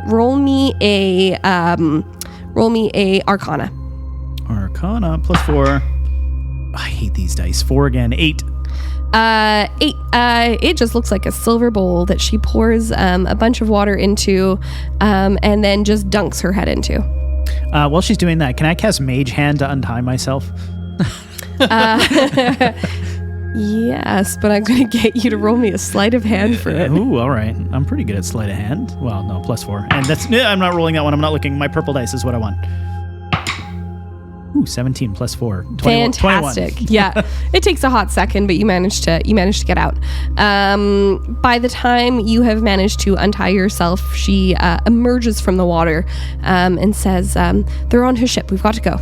Roll me a Arcana. Arcana +4. I hate these dice. 4 again. 8. 8. It just looks like a silver bowl that she pours a bunch of water into, and then just dunks her head into. While she's doing that, can I cast Mage Hand to untie myself? Yes, but I'm going to get you to roll me a sleight of hand for it. Ooh, all right. I'm pretty good at sleight of hand. Well, no, +4. And that's... I'm not rolling that one. I'm not looking. My purple dice is what I want. Ooh, 17 +4. 21. Fantastic. 21. Yeah. It takes a hot second, but you managed to get out. By the time you have managed to untie yourself, she emerges from the water and says, they're on her ship. We've got to go.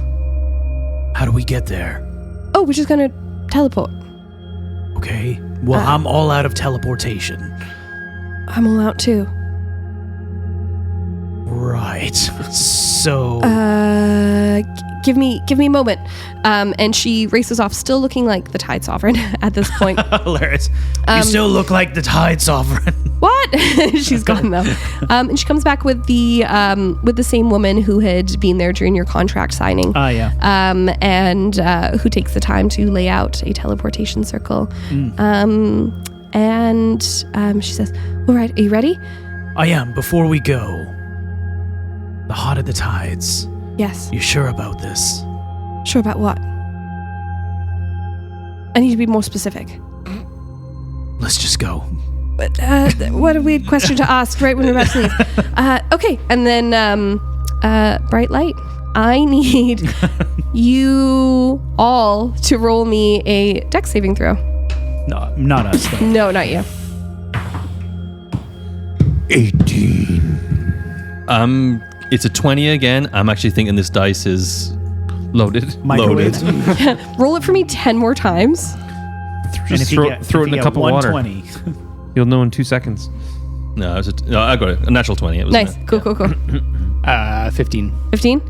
How do we get there? Oh, we're just going to teleport. Okay. Well, I'm all out of teleportation. I'm all out too. Right. So... Give me a moment. And she races off, still looking like the Tide Sovereign at this point. Hilarious. you still look like the Tide Sovereign. What? She's gone though. And she comes back with the same woman who had been there during your contract signing. Yeah. And who takes the time to lay out a teleportation circle. And she says, "All right, are you ready?" I am. Before we go, the Heart of the Tides. Yes. You sure about this? Sure about what? I need to be more specific. Let's just go. But what a weird question to ask right when we're about to leave. Okay, and then bright light. I need you all to roll me a dex saving throw. No, not us, though. No, not you. 18. It's a 20 again. I'm actually thinking this dice is Loaded. Microwave. Roll it for me 10 more times. Just throw it in a cup of water. 120. You'll know in 2 seconds. no, I got it. A natural 20. It was Nice. Cool. 15. 15?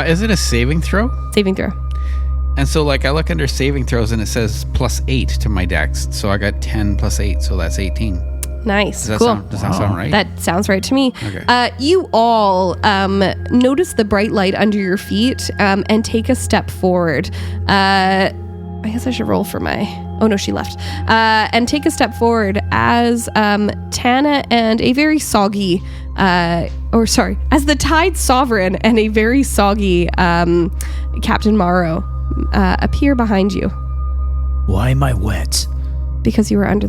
Is it a saving throw? Saving throw. And so, like, I look under saving throws and it says +8 to my dex. So I got 10 + 8, so that's 18. Nice. Does that Cool. sound right? That sounds right to me. Okay. You all notice the bright light under your feet and take a step forward. I guess I should roll for my... Oh, no, she left. And take a step forward as Tana and a very soggy... as the Tide Sovereign and a very soggy Captain Mawrow appear behind you. Why am I wet? Because you were in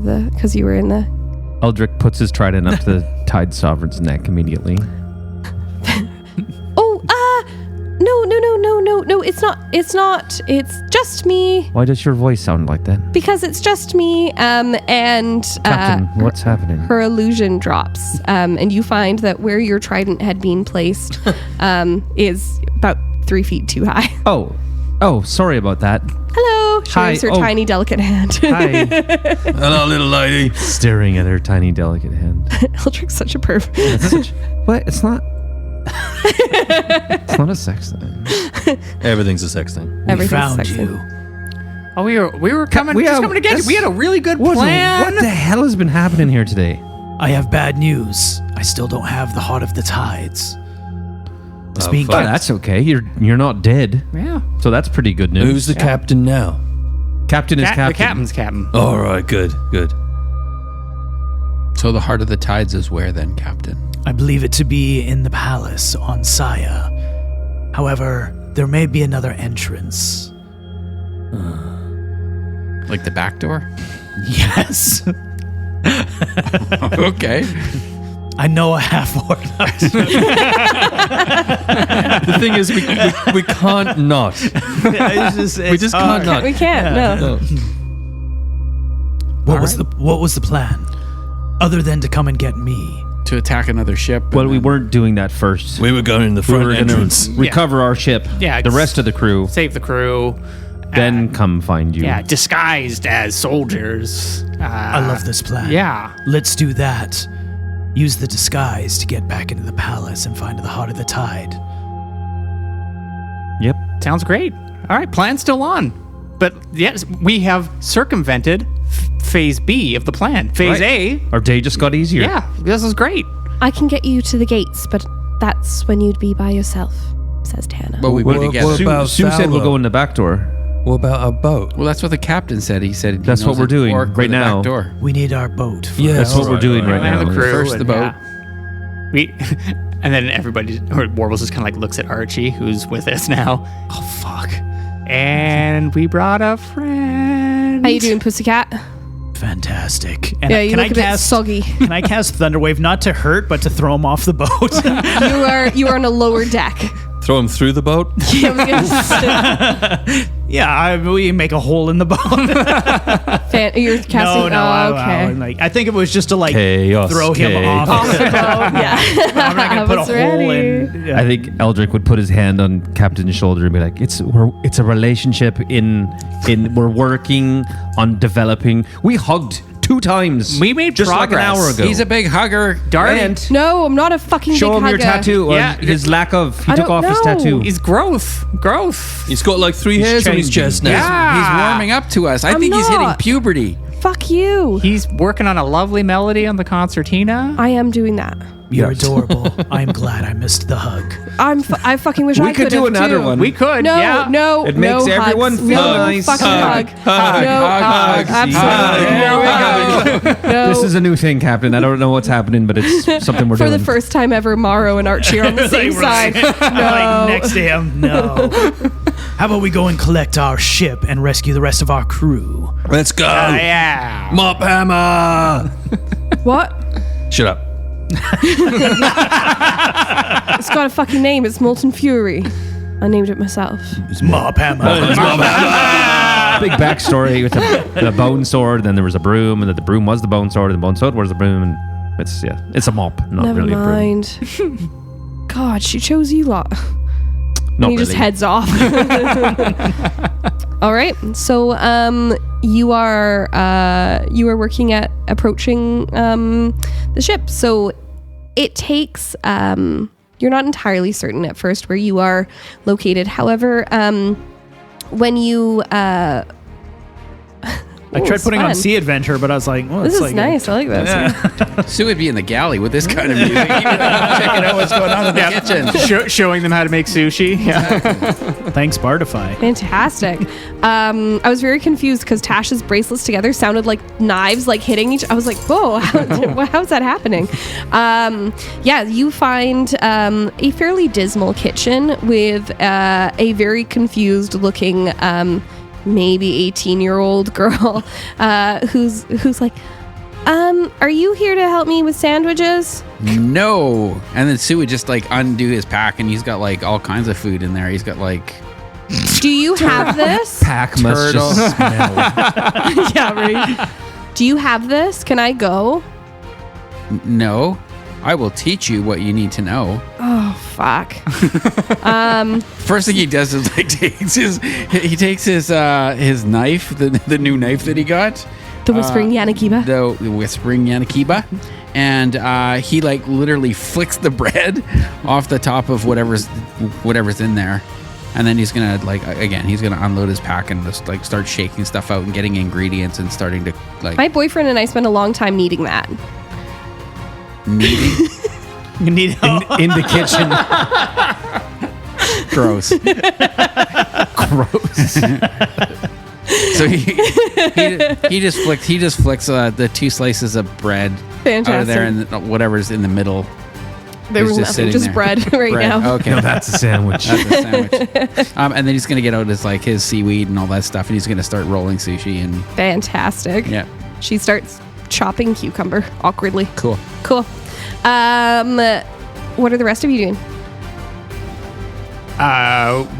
the... Eldric puts his trident up to the Tide Sovereign's neck immediately. No, it's not. It's just me. Why does your voice sound like that? Because it's just me, and Captain, what's happening? her illusion drops, and you find that where your trident had been placed is about 3 feet too high. Oh, sorry about that. Hello. She Hi. waves her Oh. tiny, delicate hand. Hi. Hello, little lady. Staring at her tiny, delicate hand. Eldric's such a perv. What? It's not. It's not a sex thing. Everything's a sex thing. We Everything's found sexy. you. Oh, we were coming to get you. We had a really good plan. What the hell has been happening here today? I have bad news. I still don't have the Heart of the Tides. It's being Oh, kept. that's okay. You're not dead. Yeah. So that's pretty good news. Who's the captain now? Captain is The captain. captain's captain. All right, good. So the Heart of the Tides is where then, Captain? I believe it to be in the palace on Saya. However, there may be another entrance. Like the back door? Yes. Okay. I know a half-orc. The thing is, we can't not. We just can't not. We can't. No. What was the plan? Other than to come and get me. To attack another ship. Well, we weren't doing that first. We were going in the We were front going entrance. to recover our ship. Yeah, The rest of the crew. Save the crew. Then come find you. Yeah, disguised as soldiers. I love this plan. Yeah. Let's do that. Use the disguise to get back into the palace and find the heart of the tide. Yep. Sounds great. All right, plan's still on. But yes, we have circumvented phase B of the plan. Phase A, Our day just got easier. yeah, this is great. I can get you to the gates, but that's when you'd be by yourself, says Tana. But we be together. Sue, about Sue said we'll Salvo? go in the back door. What about our boat? Well, that's what the captain said. He said he That's knows what we're an doing orc right with a now. Back door. We need our boat. First. Yeah, That's what we're doing right And now. the crew. First the and, boat. yeah. We, and then everybody, or Warbles just kind of like looks at Archie, who's with us now. Oh, fuck. And we brought a friend. How you doing, pussycat? Fantastic. And Yeah, you can look I a bit cast? soggy. Can I cast Thunderwave not to hurt, but to throw him off the boat? You are on a lower deck. Throw him through the boat? Yeah, I was gonna say, yeah, we make a hole in the boat. you're casting. I think it was just to like Chaos, throw him chaos. off. Off the boat. Yeah. I'm not gonna put a was hole ready. in. I think Eldric would put his hand on Captain's shoulder and be like, "It's a relationship in we're working on developing. We hugged 2 times. We made just like an progress. hour ago. He's a big hugger. Darvin. No, I'm not a fucking Show big him your hugger. tattoo. Yeah, His lack of. He I took don't off his know. tattoo. He's growth. He's got like 3 hairs on his changing. chest now. He's warming up to us. I I'm think he's hitting not. puberty. Fuck you. He's working on a lovely melody on the concertina. I am doing that. You're adorable. I'm glad I missed the hug. I fucking wish We I could do have, another too. one. We could, No, yeah. no, It no makes everyone hugs. feel no nice. fucking Hug, hug. hug, no, hug, absolutely. No. This is a new thing, Captain. I don't know what's happening, but it's something we're For doing. the first time ever, Mawrow and Archie are on the same side. No. Like next to him. No. How about we go and collect our ship and rescue the rest of our crew? Let's go. Yeah. Mop hammer. What? Shut up. It's got a fucking name. It's Molten Fury. I named it myself. Mop hammer. Big backstory with the bone sword. Then there was a broom, and that the broom was the bone sword, and the bone sword was the broom. And it's a mop, not Never really a broom. mind. God, she chose you lot. Not And he really. just heads off. All right. So you are working at approaching the ship. So it takes you're not entirely certain at first where you are located. However, when you I tried putting on Sea Adventure, but I was like, well, this it's is like nice. I like this. Sue would be in the galley with this kind of music. Checking out what's going on in the kitchen. Showing them how to make sushi. Yeah. Thanks, Bardify. Fantastic. I was very confused because Tasha's bracelets together sounded like knives, like hitting each. I was like, whoa, how's that happening? Yeah, you find a fairly dismal kitchen with a very confused looking maybe 18-year-old girl who's like, are you here to help me with sandwiches? No. And then Sue would just like undo his pack, and he's got like all kinds of food in there. He's got like Do you have this? Pack must Turtle. just smell. Yeah, right. Do you have this? Can I go? no. I will teach you what you need to know. Oh, fuck. First thing he does is like takes his knife, the new knife that he got, The Whispering Yanakiba. the Whispering Yanakiba, and he like literally flicks the bread off the top of whatever's in there, and then he's gonna he's gonna unload his pack and just like start shaking stuff out and getting ingredients and starting to like My boyfriend and I spent a long time needing that. kneading. You need In the kitchen. Gross. So he just flicks the 2 slices of bread out of there Fantastic. and whatever's in the middle. There's He's nothing, sitting just there. bread right now. Okay. No, that's a sandwich. That's a sandwich. And then he's gonna get out his seaweed and all that stuff, and he's gonna start rolling sushi and Fantastic. yeah, She starts chopping cucumber awkwardly. cool. Cool. What are the rest of you doing?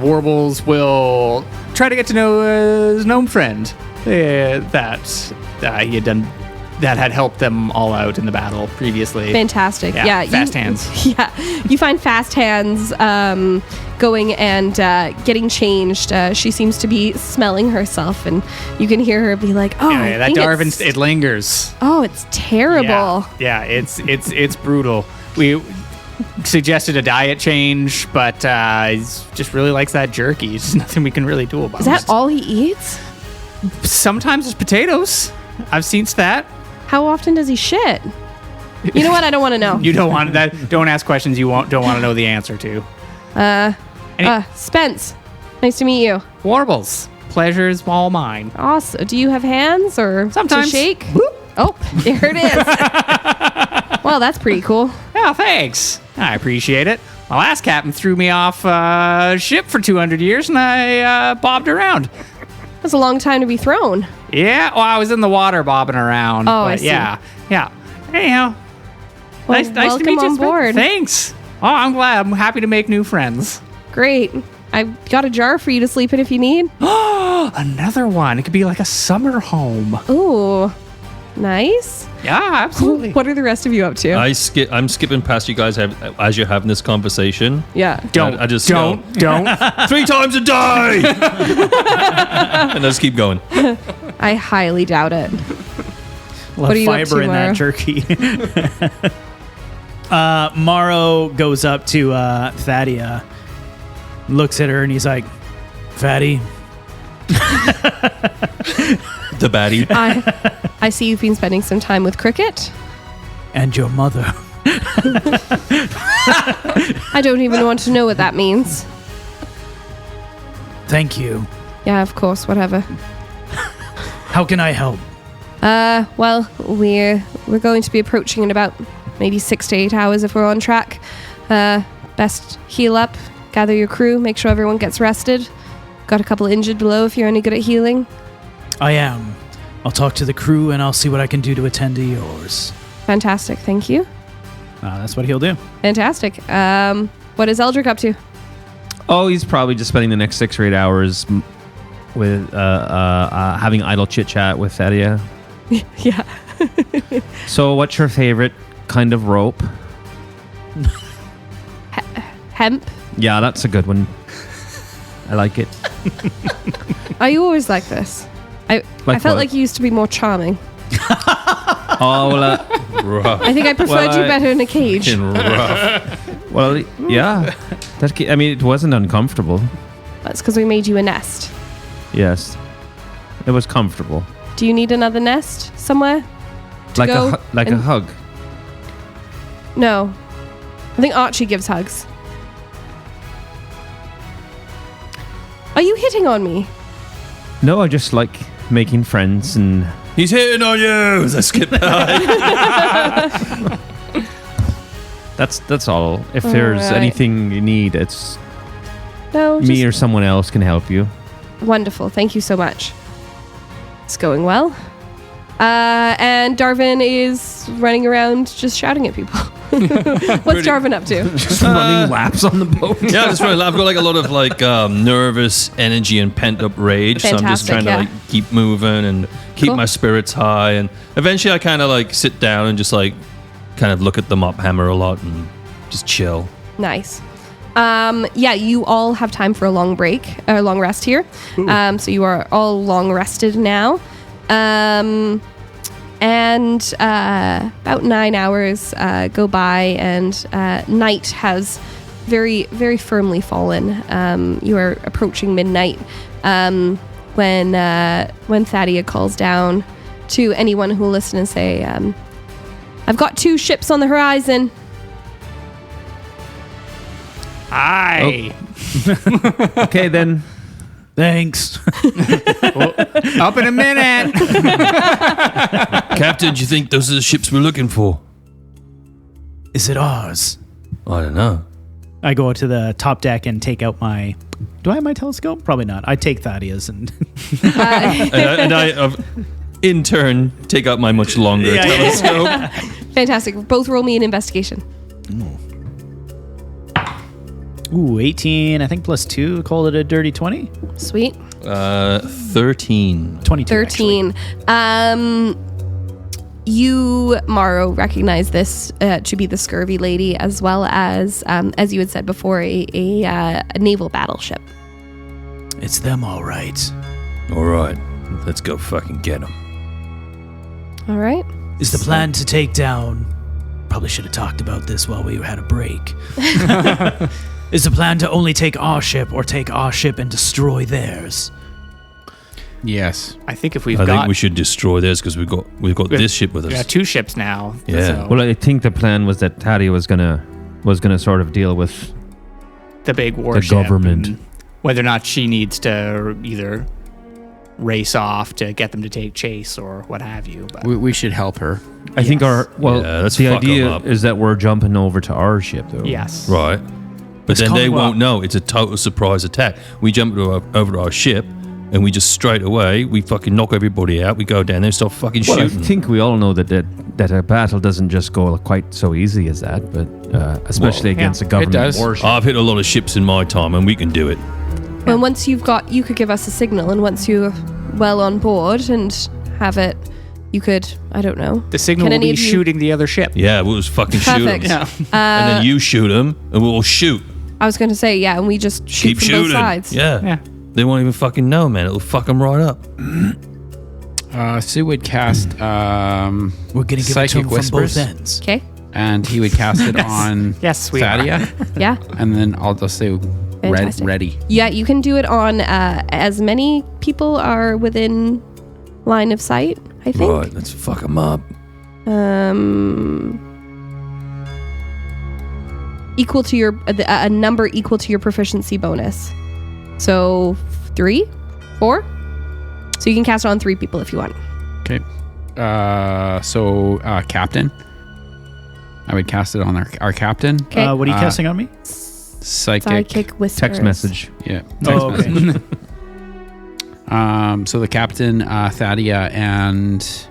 Warbles will try to get to know his gnome friend that he had done, that had helped them all out in the battle previously. Fantastic. Yeah, Yeah. fast hands. Yeah. You find fast hands going and getting changed. She seems to be smelling herself, and you can hear her be like, "Oh, Yeah, that Darvin, it lingers. Oh, it's terrible." Yeah, it's brutal. We suggested a diet change, but he just really likes that jerky. There's nothing we can really do about it. Is that all he eats? Sometimes it's potatoes. I've seen that. How often does he shit? You know what? I don't want to know. You don't want that. Don't ask questions you don't want to know the answer to. Spence, nice to meet you. Warbles, pleasure's all mine. Awesome. Do you have hands or Sometimes. to shake? Oh, there it is. Well, that's pretty cool. Oh, thanks. I appreciate it. My last captain threw me off a ship for 200 years, and I bobbed around. That's a long time to be thrown. Yeah, well, I was in the water bobbing around. Oh, but I see. Yeah. Anyhow, Well, nice to welcome meet you. on Spen- board. Thanks. Oh, I'm glad. I'm happy to make new friends. Great. I've got a jar for you to sleep in if you need. Another one. It could be like a summer home. Ooh, nice. Yeah, absolutely. What are the rest of you up to? I'm skipping past you guys as you're having this conversation. Yeah. Don't. I just don't. 3 times a day, and I just keep going. I highly doubt it. What are you up fiber to, in that Mawrow? jerky. Mawrow goes up to Thadia, looks at her, and he's like, "Fatty, The baddie. I see you've been spending some time with Cricket. and your mother." I don't even want to know what that means. Thank you. Yeah, of course, whatever. How can I help? Well, we're going to be approaching in about maybe 6 to 8 hours if we're on track. Best heal up, gather your crew, make sure everyone gets rested. Got a couple injured below if you're any good at healing. I am. I'll talk to the crew and I'll see what I can do to attend to yours. Fantastic, thank you. That's what he'll do. Fantastic. What is Eldric up to? Oh, he's probably just spending the next 6 or 8 hours with having idle chit chat with Thadia. Yeah. So, what's your favorite kind of rope? Hemp. Yeah, that's a good one. I like it. Are you always like this? I Like felt what? like you used to be more charming. Oh, well, Rough. I think I preferred Well, you I- better in a cage. Rough. well, yeah. I mean, it wasn't uncomfortable. That's because we made you a nest. Yes, it was comfortable, Do you need another nest somewhere? To like go a and- hug. No. I think Archie gives hugs. Are you hitting on me? No, I just like making friends and He's hitting on you. As I skip by. that's all. If there's Alright. anything you need, it's No, me just or someone else can help you. wonderful. Thank you so much. It's going well. And Darvin is running around just shouting at people. What's Darvin up to? Just running laps on the boat. Yeah, that's right. I've got like a lot of like nervous energy and pent up rage. So I'm just Fantastic, trying to yeah. like keep moving and keep Cool. my spirits high. And eventually I kind of like sit down and just like kind of look at the mop hammer a lot and just chill. Nice. Yeah, you all have time for a long break, or long rest here. So you are all long rested now. And about 9 hours go by, and night has very, very firmly fallen. You are approaching midnight when Thadia calls down to anyone who will listen and say, "I've got 2 ships on the horizon." Aye. Okay, then. Thanks. Up in a minute. Captain, do you think those are the ships we're looking for? Is it ours? I don't know. I go to the top deck and take out my. Do I have my telescope? Probably not. I take Thaddeus and. And I in turn, take out my much longer telescope. Fantastic. Both roll me an investigation. Ooh, 18. I think plus 2. Call it a dirty 20. Sweet. 13. 22. 13. You, Mawrow, recognize this to be the scurvy lady, as well as you had said before, a naval battleship. It's them, all right. All right, let's go fucking get them. All right. Is the plan to take down... Probably should have talked about this while we had a break. Is the plan to only take our ship or take our ship and destroy theirs? Yes. I think if I think we should destroy theirs because we've got this ship with us. We got 2 ships now. Yeah. So Well, I think the plan was that Tadia was gonna sort of deal with the big the warship. government. and whether or not she needs to either race off to get them to take chase or what have you. But We should help her. I think Yeah, let's the fuck 'em idea up. is that we're jumping over to our ship, though. yes. Right. But Let's then call they them won't up. know. It's a total surprise attack. We jump over to our ship and we just straight away, we fucking knock everybody out. We go down there and start fucking Well, shooting. I think we all know that a battle doesn't just go quite so easy as that, but especially Well, against a government does. warship. I've hit a lot of ships in my time and we can do it. Well, once you could give us a signal, and once you're well on board and have it, you could, I don't know. The signal Can will any be of you- shooting the other ship. Yeah, we'll just fucking shoot Perfect. them. Yeah. And then you shoot them and we'll shoot. I was going to say, yeah, and we just shoot Keep from shooting. both sides. Yeah. Yeah. They won't even fucking know, man. It'll fuck them right up. Sue would cast We're going to give it to Psychic them from Whispers, both ends. Okay. and he would cast it on Yes, we are. Thadia, Yeah. and then I'll just say Fantastic. ready. Yeah, you can do it on as many people are within line of sight, I think. Right, let's fuck them up. Equal to your a number equal to your proficiency bonus. So 3, 4. So you can cast it on 3 people if you want. Okay. So captain. I would cast it on our captain. Okay. What are you casting on me? Psychic whispers. Text message. Yeah. Oh, okay. message. So the captain, Thadia, and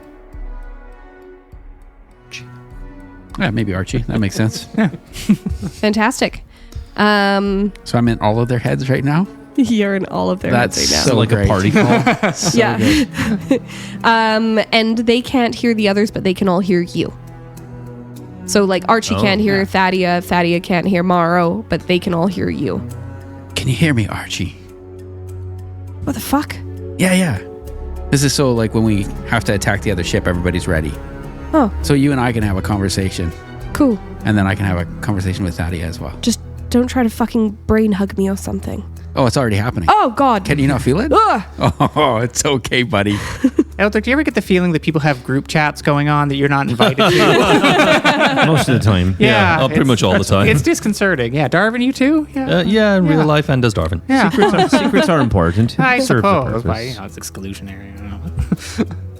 maybe Archie. That makes sense. Fantastic. So I'm in all of their heads right now. You're in all of their That's heads right now. so like great. a party call. So yeah. good. And they can't hear the others, but they can all hear you. So like Archie can't hear Thadia, Thadia can't hear Mawrow, but they can all hear you. Can you hear me, Archie? What the fuck? Yeah. This is so like when we have to attack the other ship, everybody's ready. Oh, So you and I can have a conversation, cool. and then I can have a conversation with Thadia as well. Just don't try to fucking brain hug me or something. Oh, it's already happening. Oh God. Can you not feel it? Ugh. Oh, it's okay, buddy. Eldric, do you ever get the feeling that people have group chats going on that you're not invited to? Most of the time. Yeah. pretty much all the time. It's disconcerting. Yeah. Darvin, you too? Yeah. Yeah, in real Yeah. life, and does Darvin. Yeah. Secrets are important. I Serve the suppose. purpose. But, it's exclusionary. I don't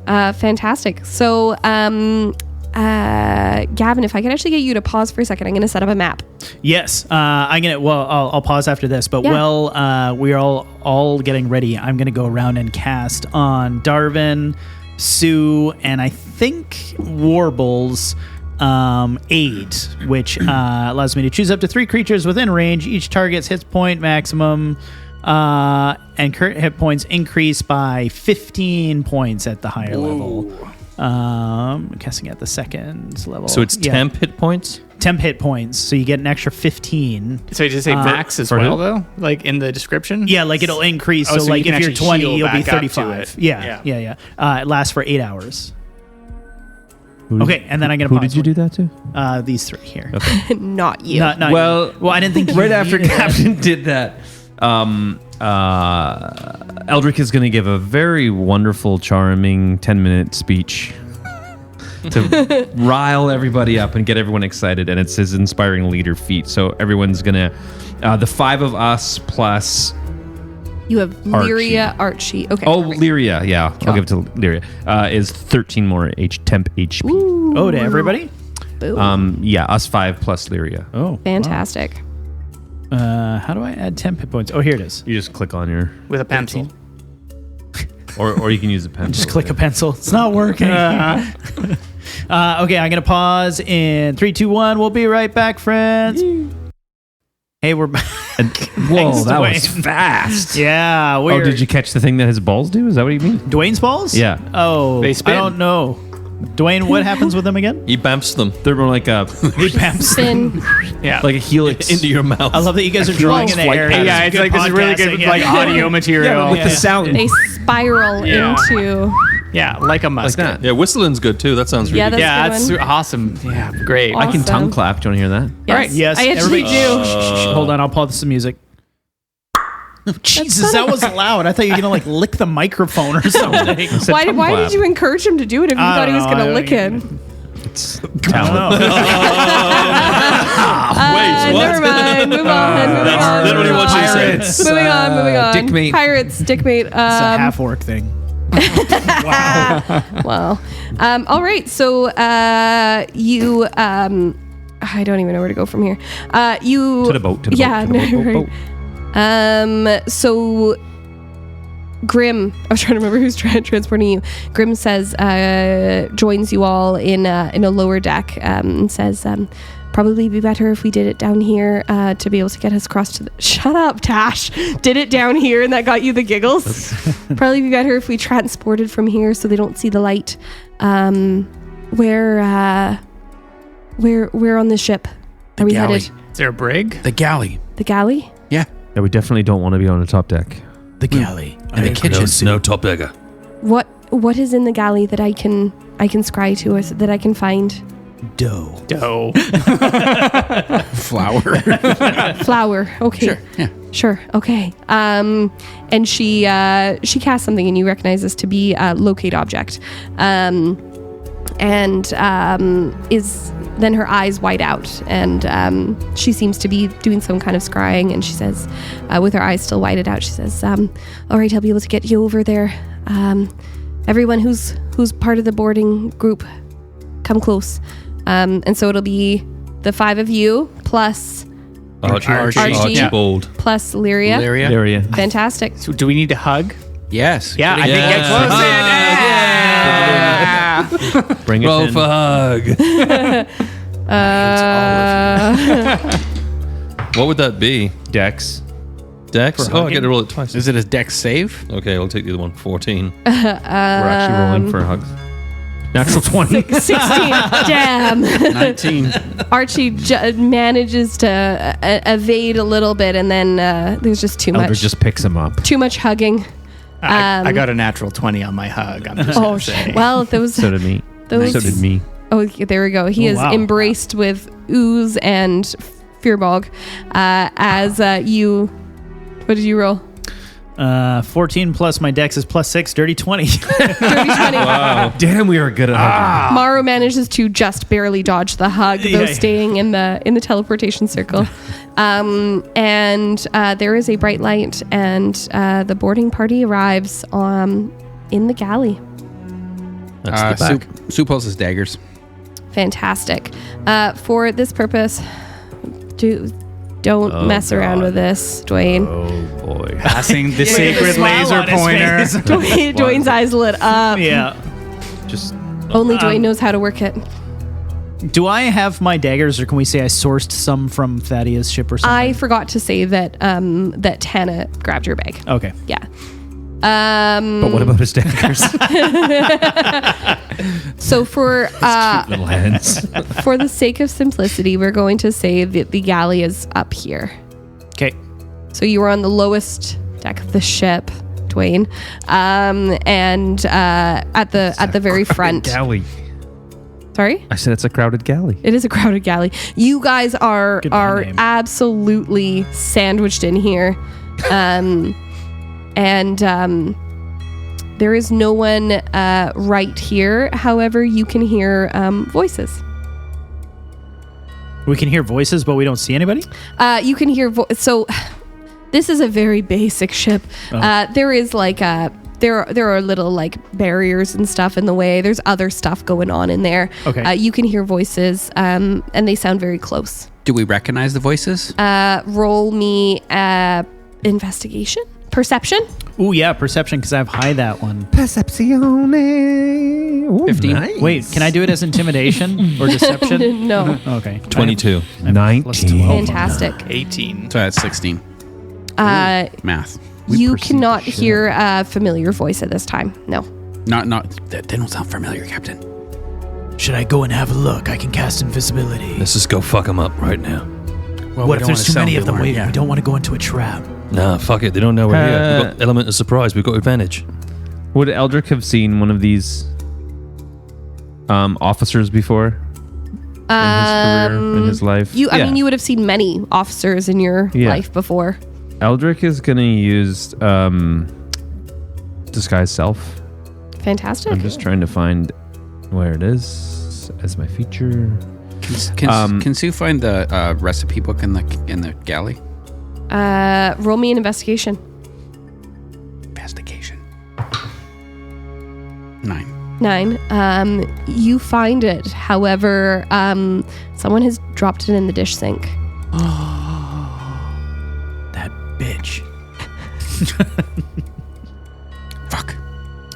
know. Fantastic. So, Gavin, if I could actually get you to pause for a second, I'm going to set up a map. Yes, I'm gonna. Well, I'll pause after this. But Yeah. we're all getting ready. I'm gonna go around and cast on Darvin, Sue, and I think Warbles. Aid, which allows me to choose up to 3 creatures within range. Each target's hit point maximum, and current hit points increase by 15 points at the higher level. Casting at the second level. So it's temp hit points? Temp hit points, so you get an extra 15. So you just say max as for well, who? though? Like in the description? Yeah, like it'll increase. Oh, so so like you can if you're actually 20, heal you'll be back up to 35. it. Yeah. It lasts for 8 hours. Who- Okay, and then I'm gonna Who pause did you do that to? these 3 here. Not you. Not Well, you. Well, I didn't think you right after needed it. Captain did that, Eldric is going to give a very wonderful, charming 10-minute speech to rile everybody up and get everyone excited. And it's his inspiring leader feat. So everyone's going to, the 5 of us plus, You have Lyria, Archie. Okay. oh, perfect. Lyria. Yeah, I'll give it to Lyria. Is 13 more temp HP. Oh, to everybody? Boom. Yeah, us 5 plus Lyria. Oh, Fantastic. How do I add 10 hit points? Oh, here it is. You just click on your, With a pencil. or you can use a pencil. Just click a pencil. It's not working. Okay, I'm going to pause in 3, 2, 1. We'll be right back, friends. Hey, we're back. Whoa, Thanks, that was Dwayne. fast. Yeah. Oh, did you catch the thing that his balls do? Is that what you mean? Dwayne's balls? Yeah. Oh, They spin. I don't know. Dwayne, what happens with them again? He bamps them They're more like a He pamps. Spin. Yeah. like a helix. into your mouth. I love that you guys are drawing in the flight air. pattern. yeah, it's like this is really good like audio material. with the sound. They spiral Yeah. into. Yeah, like a musket. that. Yeah, whistling's good too. That sounds really Yeah, good. Yeah, That's a that's good one. awesome. Yeah, great. Awesome. I can tongue clap. Do you want to hear that? Yes. All right, Yes, I actually everybody- do. Hold on, I'll pause some music. Jesus, that was loud. I thought you were gonna like lick the microphone or something. Why tongue did clap. you encourage him to do it if you I thought he don't was going know. to lick it? It's talent. Never mind. Move on. Moving on. literally what she said. Pirates. Moving on. Moving on. Dickmate. Pirates. Dickmate. It's a half orc thing. Wow. All right. So you. I don't even know where to go from here. You To the boat. To the yeah. boat. To the no, boat, right. So Grim, I was trying to remember who's transporting you. Grim says, joins you all in a lower deck, and says, probably be better if we did it down here to be able to get us across to the. Shut up, Tash. Did it down here, and that got you the giggles. Probably be better if we transported from here so they don't see the light. Where on the ship are we galley. headed? Is there a brig? The galley. The galley? Yeah. Yeah, we definitely don't want to be on the top deck. The galley. And the kitchen. No top beggar. What is in the galley that I can scry to, or that I can find? Dough. Dough. Flour. Flour. Okay. Sure. Yeah. Sure. Okay. And she casts something, and you recognize this to be a locate object. Is then her eyes wide out, and she seems to be doing some kind of scrying, and she says, with her eyes still wided out, she says, all right, I'll be able to get you over there. Everyone who's part of the boarding group, come close. And so it'll be the 5 of you plus Archibald. plus Lyria. Lyria. Lyria. Fantastic. So do we need to hug? Yes. Yeah, I think get close in. Yeah. Bring it Roll in. for hug. What would that be? Dex. Dex? Oh, I get to roll it twice. Is it a dex save? Okay, I'll take the other one. 14. We're actually rolling for hugs. Natural 20. 16. Damn. 19. Archie manages to evade a little bit, and then there's just too Eldric much. just picks him up. Too much hugging. I got a natural 20 on my hug. I'm just Oh, gonna say. well, those. So did me. Those- So did me. Oh, there we go. He is wow. embraced with ooze and fearbog. As you, what did you roll? 14 plus my dex is plus 6, dirty 20. Dirty 20. Damn, we are good at hugging. Mawrow manages to just barely dodge the hug, though Yeah. staying in the teleportation circle. And there is a bright light, and the boarding party arrives in the galley. That's the Sue, back. Sue pulls his daggers. Fantastic. For this purpose, don't mess around with this, Dwayne. Oh, boy. Passing the sacred smile laser on his pointer. face. Dwayne's eyes lit up. Yeah. Just Only Dwayne knows how to work it. Do I have my daggers, or can we say I sourced some from Thaddeus' ship or something? I forgot to say that that Tana grabbed your bag. Okay. Yeah. But what about his daggers? So for Little hands. for the sake of simplicity, we're going to say that the galley is up here. Okay. So you are on the lowest deck of the ship, Dwayne, and at the very front. Galley. Sorry, I said it's a crowded galley. it is a crowded galley. You guys are Good band name. absolutely sandwiched in here, and there is no one right here. However, you can hear voices. We can hear voices, but we don't see anybody? You can hear so this is a very basic ship. There is like a there are little like barriers and stuff in the way. There's other stuff going on in there. Okay. You can hear voices, and they sound very close. Do we recognize the voices? Roll me investigation, perception. Ooh, yeah, perception, because I have high that one. Percepzione. 15. Wait, can I do it as intimidation or deception? No. Okay. 22. 19. Fantastic. 18. So that's 16. Math. You perceive cannot the shit hear a familiar voice at this time. No. Not they don't sound familiar, Captain. Should I go and have a look? I can cast invisibility. Let's just go fuck them up right now. Well, What if there's too many of them? We don't want to go into a trap. Nah, fuck it. They don't know we're here. We've got element of surprise. We've got advantage. Would Eldric have seen one of these officers before in his career, in his life? I mean, you would have seen many officers in your life before. Eldric is going to use disguise self. Fantastic. I'm just trying to find where it is as my feature. Can Sue find the recipe book in the galley? Roll me an investigation. Investigation. 9. 9. You find it. However, someone has dropped it in the dish sink. That bitch. Fuck.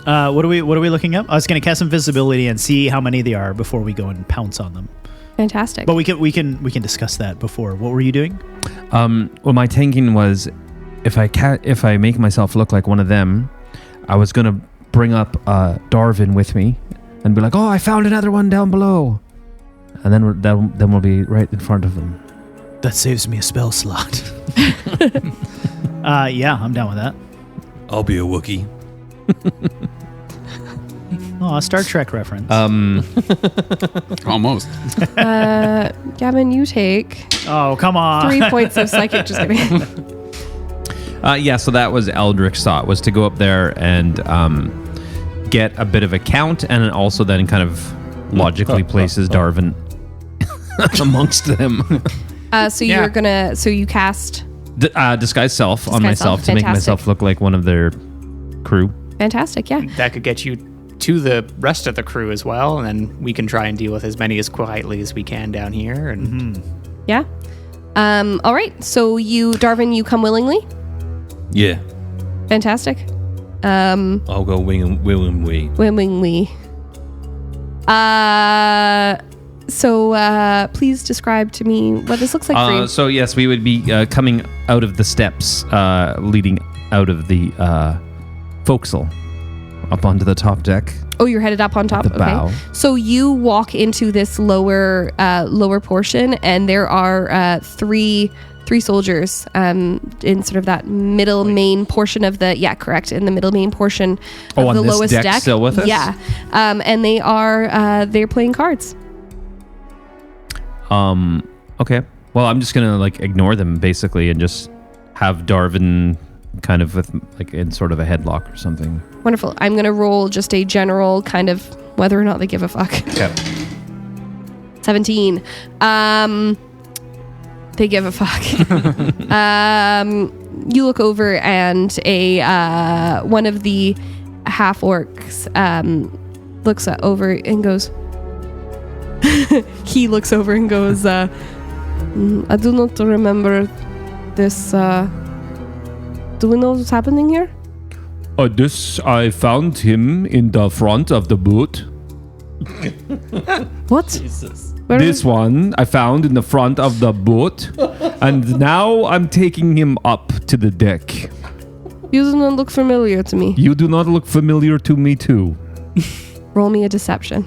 What are we looking up? I was going to cast invisibility and see how many they are before we go and pounce on them. Fantastic. But we can discuss that before. What were you doing? Well, my thinking was, if I make myself look like one of them, I was gonna bring up Darvin with me and be like, "Oh, I found another one down below," and then we'll be right in front of them. That saves me a spell slot. Yeah, I'm down with that. I'll be a Wookiee. Oh, a Star Trek reference. Almost. Gavin, you take Oh, come on. 3 points of psychic. Just kidding. Yeah, so that was Eldric's thought, was to go up there and get a bit of a count, and also then kind of logically places Darvin amongst them. So you're gonna. So you cast. Disguise self on Disguise myself self, to make fantastic. myself look like one of their crew. Fantastic. Yeah. That could get you to the rest of the crew as well, and then we can try and deal with as many as quietly as we can down here. And Yeah. All right. So Darvin, you come willingly. Yeah. Fantastic. I'll go willingly. Willingly. So please describe to me what this looks like for you. So yes, we would be coming out of the steps leading out of the forecastle up onto the top deck. Oh, you're headed up on top. the bow. Okay. So you walk into this lower portion, and there are three soldiers in sort of that middle main portion of the in the middle main portion of on the this lowest deck still with us? Yeah. And they're playing cards. Okay. Well, I'm just gonna ignore them basically and just have Darvin kind of with in sort of a headlock or something. Wonderful. I'm going to roll just a general kind of whether or not they give a fuck. Okay. 17. They give a fuck. You look over, and one of the half orcs looks over and goes. He looks over and goes. I do not remember this. Do we know what's happening here? This I found him in the front of the boat. What? Where This one I found in the front of the boat, and now I'm taking him up to the deck. You do not look familiar to me. You do not look familiar to me too. Roll me a deception.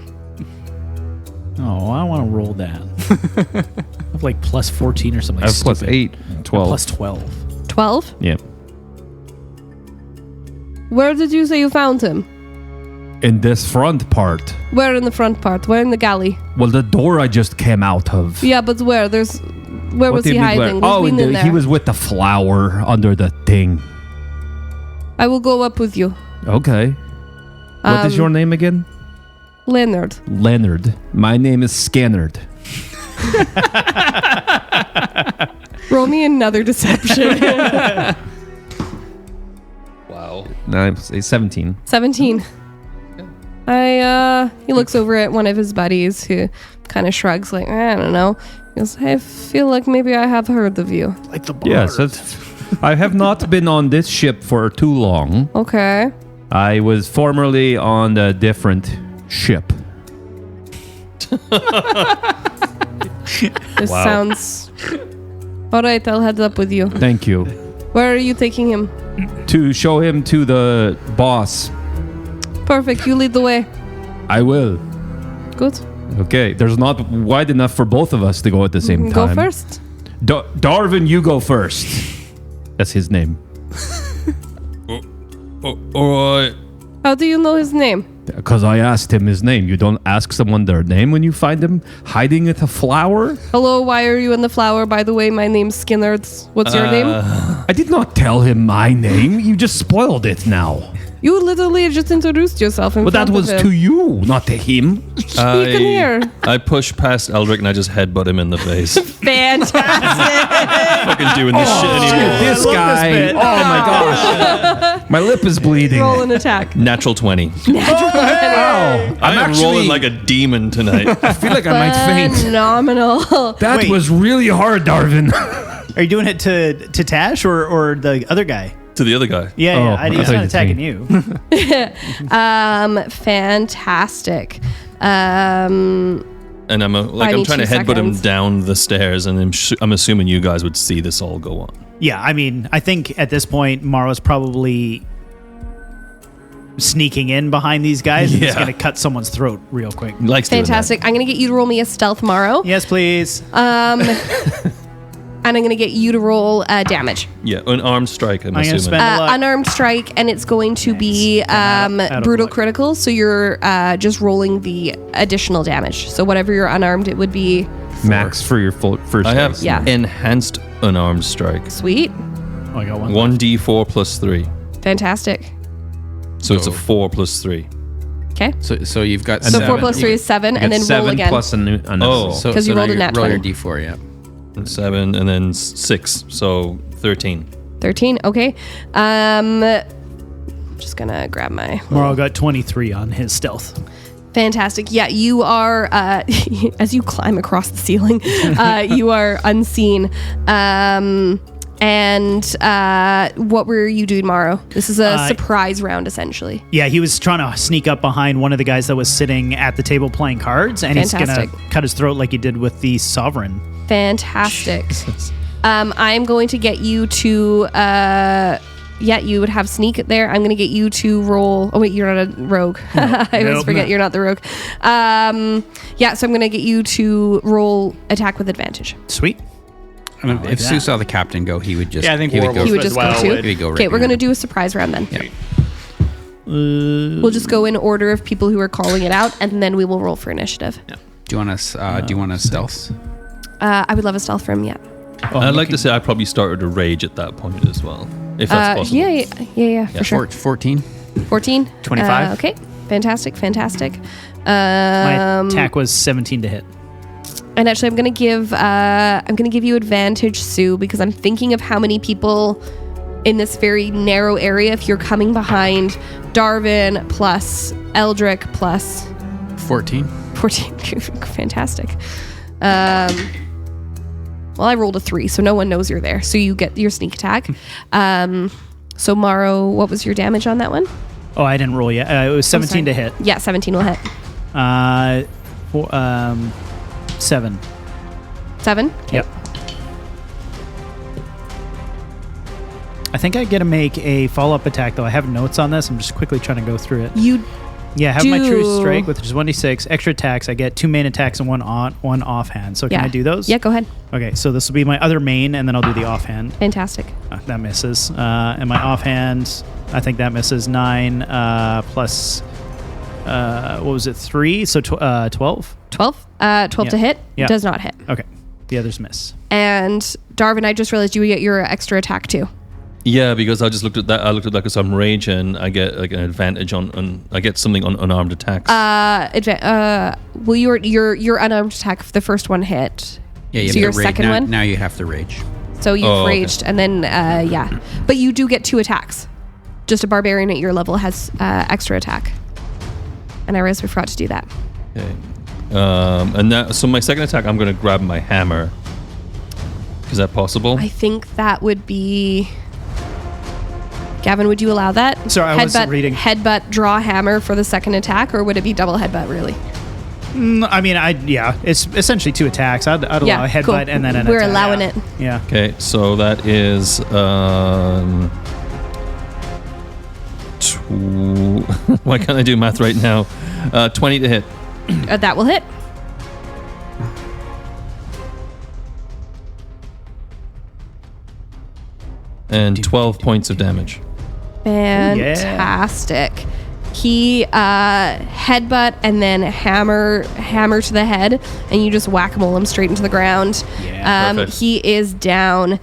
Oh, I want to roll that. I have plus 14 or something. I have plus stupid. 8, 12. Plus 12. 12? Yeah. Where did you say you found him? In this front part. Where in the front part? Where in the galley? Well, the door I just came out of. Yeah, but where? Where What was do he you mean where? hiding? Oh, Who's been in there? he was with the flower under the thing. I will go up with you. Okay. What is your name again? Leonard. Leonard. My name is Scannard. Roll me another deception. Wow. well. 17. 17. He looks over at one of his buddies who kind of shrugs like, I don't know. He goes, I feel like maybe I have heard of you. Like the bard. Yes, I have not been on this ship for too long. Okay. I was formerly on a different ship. This sounds... All right, I'll head up with you. Thank you. Where are you taking him? To show him to the boss. Perfect, you lead the way. I will. Good. Okay, there's not wide enough for both of us to go at the same Go time. first. Darvin, you go first. That's his name. All right. How do you know his name? Because I asked him his name. You don't ask someone their name when you find them hiding at a flower? Hello, why are you in the flower? By the way, my name's Skinner. What's your name? I did not tell him my name. You just spoiled it now. You literally just introduced yourself in But that front was of to him. you, not to him. You can hear. I push past Eldric and I just headbutt him in the face. Fantastic. Fucking doing this shit anymore. This guy. Oh my gosh. My lip is bleeding. Roll an attack. Natural 20. Wow. I'm rolling like a demon tonight. I feel like I might faint. Phenomenal. That Wait. was really hard, Darvin. Are you doing it to Tash or the other guy? To the other guy. Yeah, Oh, yeah. I He's thought not you attacking did you. Fantastic. And I'm I I'm need trying to 2 headbutt him seconds. down the stairs, and I'm assuming you guys would see this all go on. Yeah, I mean, I think at this point, Mawrow's probably sneaking in behind these guys and he's Yeah. going to cut someone's throat real quick. Likes doing that. Fantastic. I'm going to get you to roll me a stealth, Mawrow. Yes, please. And I'm going to get you to roll damage. Yeah, an armed strike. I'm I'm gonna assuming. spend- luck. Unarmed strike, and it's going to be out of brutal luck. critical, so you're just rolling the additional damage. So whatever you're unarmed, it would be Max for your first I have dice. Yeah. enhanced unarmed strike. sweet. Oh, I got one. 1d4 plus 3. Fantastic. So it's a 4 plus 3. Okay. So you've got So 7. 4 plus 3 is 7, and then roll 7 again. plus a Oh. So 'Cause you now rolled a you nat roll 20. your d4, yeah. 7 and then 6. So 13. 13. Okay. Just going to grab my... Mawrow got 23 on his stealth. Fantastic. Yeah, you are, as you climb across the ceiling, you are unseen. And what were you doing, Mawrow? This is a surprise round, essentially. Yeah, he was trying to sneak up behind one of the guys that was sitting at the table playing cards, and he's going to Fantastic. cut his throat like he did with the Sovereign. Fantastic. I'm going to get you to, you would have sneak there. I'm going to get you to roll. Oh, wait, you're not a rogue. I always Nope. forget you're not the rogue. So I'm going to get you to roll attack with advantage. Sweet. I mean, if Sue saw the captain go, he would just. Yeah, I think he would Warbles go. He would as just well go too. would. He would go right Okay, we're going to behind do a surprise round then. Yeah. We'll just go in order of people who are calling it out, and then we will roll for initiative. Do you want us? Do you want us stealth? I would love a stealth from I'd like to say I probably started to rage at that point as well. If that's possible. Yeah, for sure. 14. 14. 25. Okay, fantastic. My attack was 17 to hit. And actually, I'm gonna give you advantage, Sue, because I'm thinking of how many people in this very narrow area. If you're coming behind Darvin plus Eldric plus 14. 14, fantastic. Well, I rolled a 3, so no one knows you're there. So you get your sneak attack. So Mawrow, what was your damage on that one? Oh, I didn't roll yet. It was 17 to hit. Yeah, 17 will hit. 7. 7. Yep. I think I get to make a follow-up attack, though. I have notes on this. I'm just quickly trying to go through it. You Yeah, I have my do- true strike, which is 1d6. Extra attacks. I get 2 main attacks and one offhand. So can I do those? Yeah, go ahead. Okay, so this will be my other main, and then I'll do the offhand. Fantastic. That misses. And my offhand, I think that misses 9 plus, what was it, 3? So 12? 12. 12 to hit. Yeah. Does not hit. Okay, the others miss. And Darvin, I just realized you would get your extra attack too. Yeah, because I just looked at that. I looked at that because I'm raging. I get like an advantage on I get something on unarmed attacks. Well, your unarmed attack, the first one hit. Yeah, you So have your to rage. second now, one? Now you have to rage. So you've Oh, okay. raged, and then yeah, but you do get 2 attacks. just a barbarian at your level has extra attack. And I realized we forgot to do that. Okay. So my second attack, I'm going to grab my hammer. Is that possible? I think that would be... Gavin, would you allow that? Sorry, I wasn't reading. Headbutt, draw hammer for the second attack, or would it be double headbutt, really? I mean, it's essentially 2 attacks. I'd allow a headbutt cool. and then an We're attack. allowing it. Yeah. Okay, so that is... why can't I do math right now? 20 to hit. That will hit. And 12 points of damage. Fantastic. He headbutt and then hammer to the head, and you just whack-a-mole him straight into the ground. Perfect. He is down.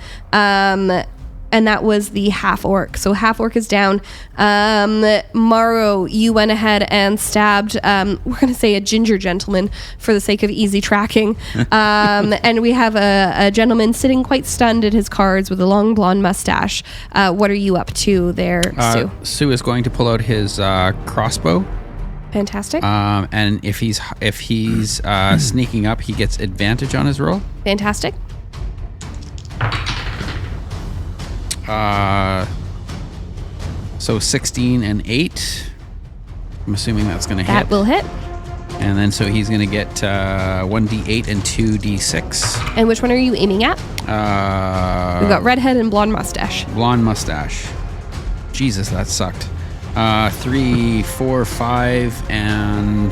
And that was the half-orc. So half-orc is down. Mawrow, you went ahead and stabbed, we're going to say a ginger gentleman for the sake of easy tracking. And we have a gentleman sitting quite stunned at his cards with a long blonde mustache. What are you up to there, Sue? Sue is going to pull out his crossbow. Fantastic. And if he's sneaking up, he gets advantage on his roll. Fantastic. So 16 and 8. I'm assuming that's going to hit. That will hit. And then so he's going to get 1d8 and 2d6. And which one are you aiming at? We've got redhead and blonde mustache. Blonde mustache. Jesus, that sucked. 3, 4, 5, and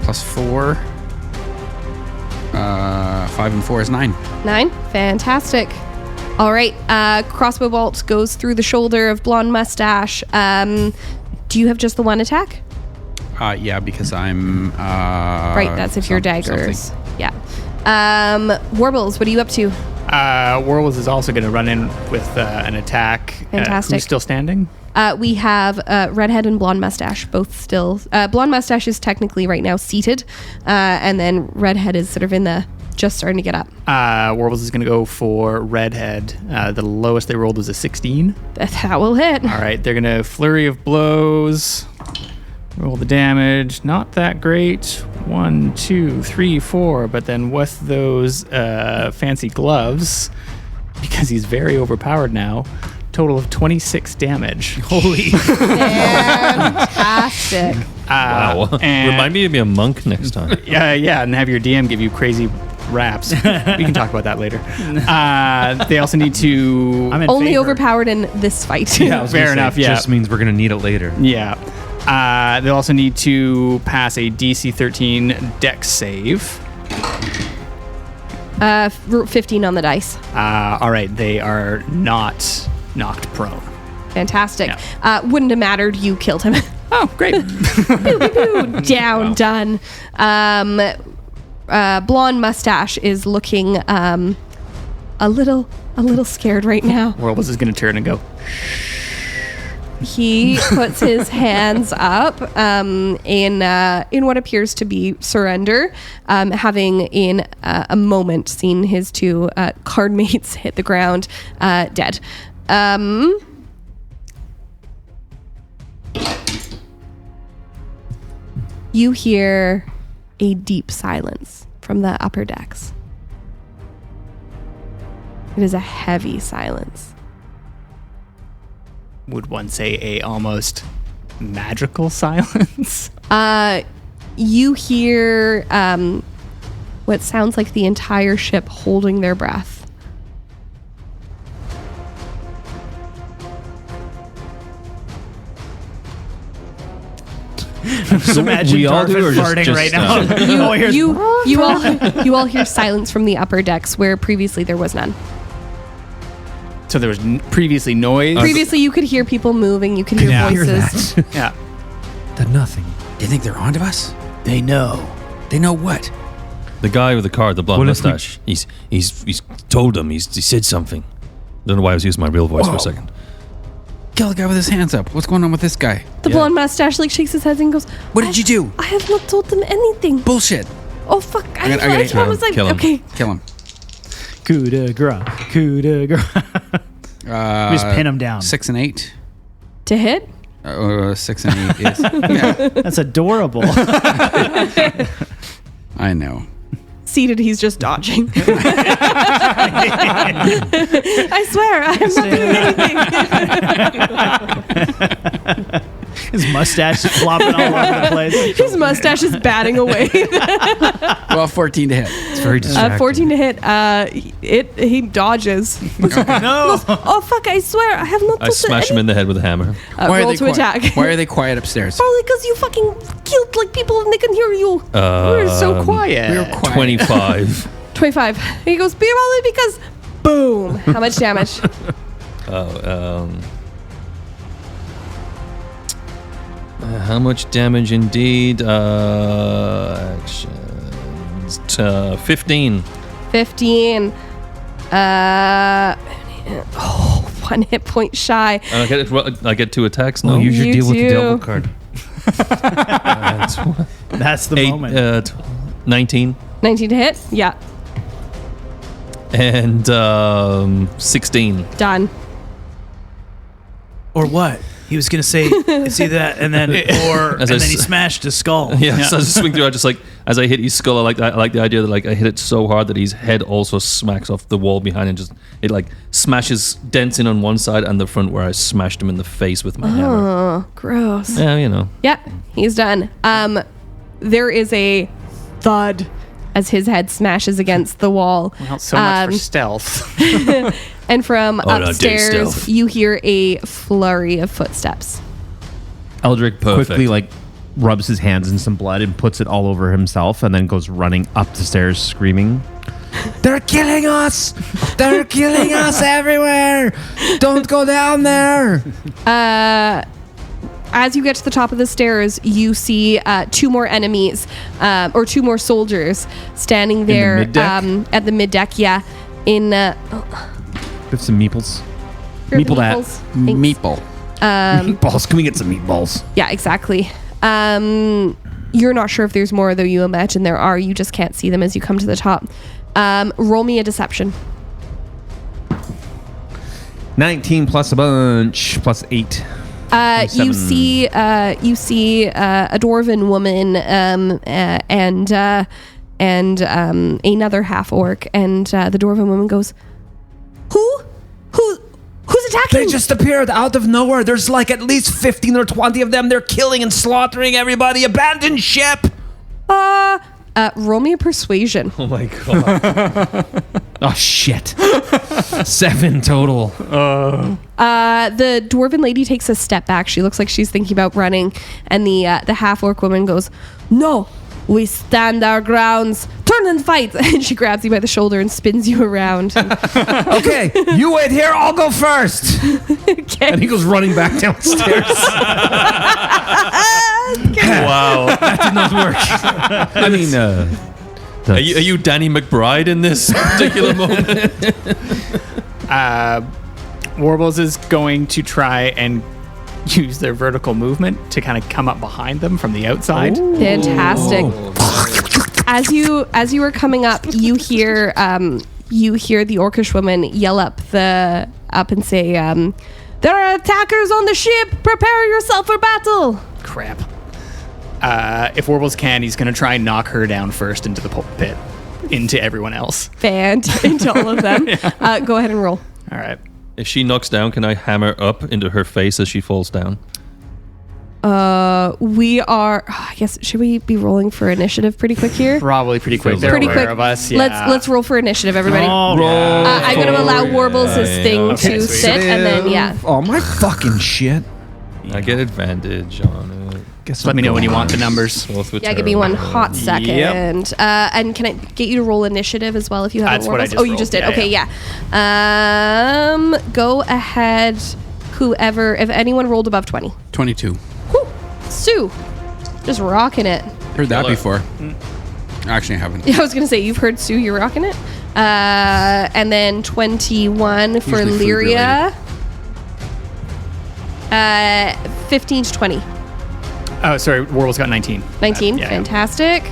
plus 4. 5 and 4 is 9. 9. Fantastic. All right. Crossbow bolt goes through the shoulder of blonde mustache. Do you have just the one attack? Yeah, because I'm... right, that's if you're daggers. something. Yeah. Warbles, what are you up to? Warbles is also going to run in with an attack. Fantastic. Who's still standing? We have redhead and blonde mustache, both still. Blonde mustache is technically right now seated, and then redhead is sort of in the... just starting to get up. Warbles is going to go for redhead. The lowest they rolled was a 16. That will hit. All right, they're going to flurry of blows. Roll the damage. Not that great. 1, 2, 3, 4. But then with those fancy gloves, because he's very overpowered now, total of 26 damage. Holy. Fantastic. Wow. and- Remind me to be a monk next time. Yeah, and have your DM give you crazy raps. We can talk about that later. They also need to... I'm in Only favor. overpowered in this fight. Yeah, I was gonna Fair say, enough, it yeah. just means we're going to need it later. Yeah. They also need to pass a DC 13 Dex save. 15 on the dice. All right, they are not knocked prone. Fantastic. Yeah. Wouldn't have mattered. You killed him. Oh, great. Down, done. Blonde mustache is looking a little scared right now. Warbles is going to turn and go, He puts his hands up in what appears to be surrender, having in a moment seen his 2 card mates hit the ground dead. You hear a deep silence from the upper decks. It is a heavy silence. would one say a almost magical silence? You hear what sounds like the entire ship holding their breath. Just imagine we all do, Darvin or just- farting just, right now. You all hear silence from the upper decks where previously there was none. So there was previously noise. Previously you could hear people moving, you could hear hear voices. Yeah. The nothing. Do you think they're onto us? They know. They know what? The guy with the card, the blonde What if we- mustache, he's told him, he said something. Don't know why I was using my real voice for a second. Kill the guy with his hands up. What's going on with this guy? The blonde mustache like shakes his head and goes, What did you do? I have not told them anything. Bullshit. Oh fuck. I gotta I was like, kill him. okay. Kill him. Coup de grace. Coup de grace. We just pin him down. 6 and 8. To hit? 6 and 8 is. Yeah, That's adorable. I know. Seated, he's just dodging. I swear, I'm not doing anything. His mustache is flopping all over the place. His mustache is batting away. Well, 14 to hit. It's very distracting. 14 to hit. He dodges. No. Oh fuck! I swear, I have not. I smash him in the head with a hammer. Roll to attack. Why are they quiet upstairs? Probably because you fucking killed like people and they can hear you. We're so quiet. We were quiet. 25. 25. He goes, probably because, boom. How much damage? How much damage indeed? Actions. 15. 15. 1 hit point shy. I get 2 attacks now. Well, use your You deal with the do. devil card. That's the moment. 19 19 to hit? Yeah. and 16. Done. Or what? He was gonna say that, and then As and I then he s- smashed his skull. Yeah, so as I swing through, I just like as I hit his skull, I like the idea that like I hit it so hard that his head also smacks off the wall behind and just it like smashes, dents in on one side and the front where I smashed him in the face with my hammer. Oh, gross. Yeah, you know. Yep, he's done. There is a thud as his head smashes against the wall. Well, so much for stealth. And from no, do upstairs, stealth. you hear a flurry of footsteps. Eldric Perfect. quickly rubs his hands in some blood and puts it all over himself, and then goes running up the stairs screaming, "They're killing us! They're killing us everywhere! Don't go down there!" As you get to the top of the stairs, you see 2 more enemies, or 2 more soldiers standing there mid-deck? at the mid deck. Yeah, in With some meeples. here are the Meeple that. meeples. Thanks. Meatball. Meatballs. Can we get some meatballs? Yeah, exactly. You're not sure if there's more, though you imagine there are. You just can't see them as you come to the top. Roll me a deception. 19 plus a bunch plus 8. You 27. see a dwarven woman and another half orc, and the dwarven woman goes, Who's attacking? They just appeared out of nowhere. There's like at least 15 or 20 of them. They're killing and slaughtering everybody. Abandoned ship. Roll me a persuasion. Oh my god. Oh shit. 7 total. The dwarven lady takes a step back. She looks like she's thinking about running, and the half orc woman goes, "No, we stand our grounds. Turn and fight!" And she grabs you by the shoulder and spins you around. Okay, you wait here. I'll go first. Okay. And he goes running back downstairs. Wow. That did not work. I mean, Are you Danny McBride in this particular moment? Warbles is going to try and use their vertical movement to kind of come up behind them from the outside. Fantastic. As you are coming up, you hear the orcish woman yell up and say, "There are attackers on the ship. Prepare yourself for battle." Crap. If Warbles can, he's going to try and knock her down first into the pit, into everyone else. Into all of them. Go ahead and roll. All right. If she knocks down, can I hammer up into her face as she falls down? We are. I guess should we be rolling for initiative pretty quick here? Probably pretty quick. They're Pretty aware quick. of us. Yeah. Let's roll for initiative, everybody. Oh, I'm going to allow Warbles' thing Okay, to sweet. sit, and then yeah. Oh my fucking shit. I get advantage on it. Guess Let me know when you want the numbers. Both with Yeah, give me one terrible. hot second. Yep. And can I get you to roll initiative as well if you have That's what I Warbles? just Oh, you rolled. just did. Yeah, Okay, yeah. Go ahead. Whoever, if anyone rolled above 20. 22. Whew. Sue, just rocking it. Heard that Hello. before. Actually, I haven't. Yeah, I was gonna say you've heard Sue, you're rocking it. And then 21 for Usually food Lyria. 15 to 20. Oh, sorry. Warbles got 19. 19, Yeah. fantastic.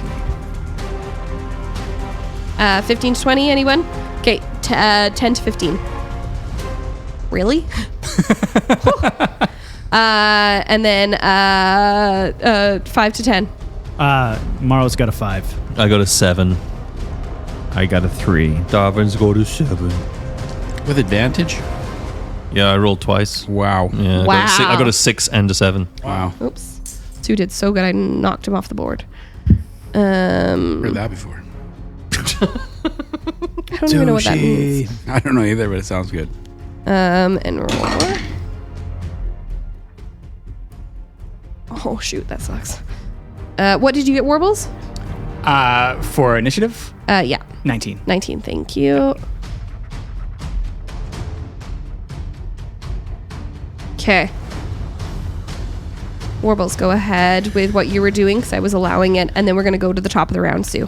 15 to 20, anyone? Okay, 10 to 15. Really? And then 5 to 10. Mawrow's got a 5. I got a 7. I got a 3. Darvin's got a 7. With advantage? Yeah, I rolled twice. Wow. Yeah, Wow. I got a 6 and a 7. Wow. Oops. Sue did so good I knocked him off the board. Heard that before. I don't even know what that means. I don't know either, but it sounds good. And roll. Oh shoot, that sucks. What did you get, Warbles? For initiative, Yeah, 19. 19. Thank you. Okay. Warbles, go ahead with what you were doing because I was allowing it, and then we're going to go to the top of the round, Sue.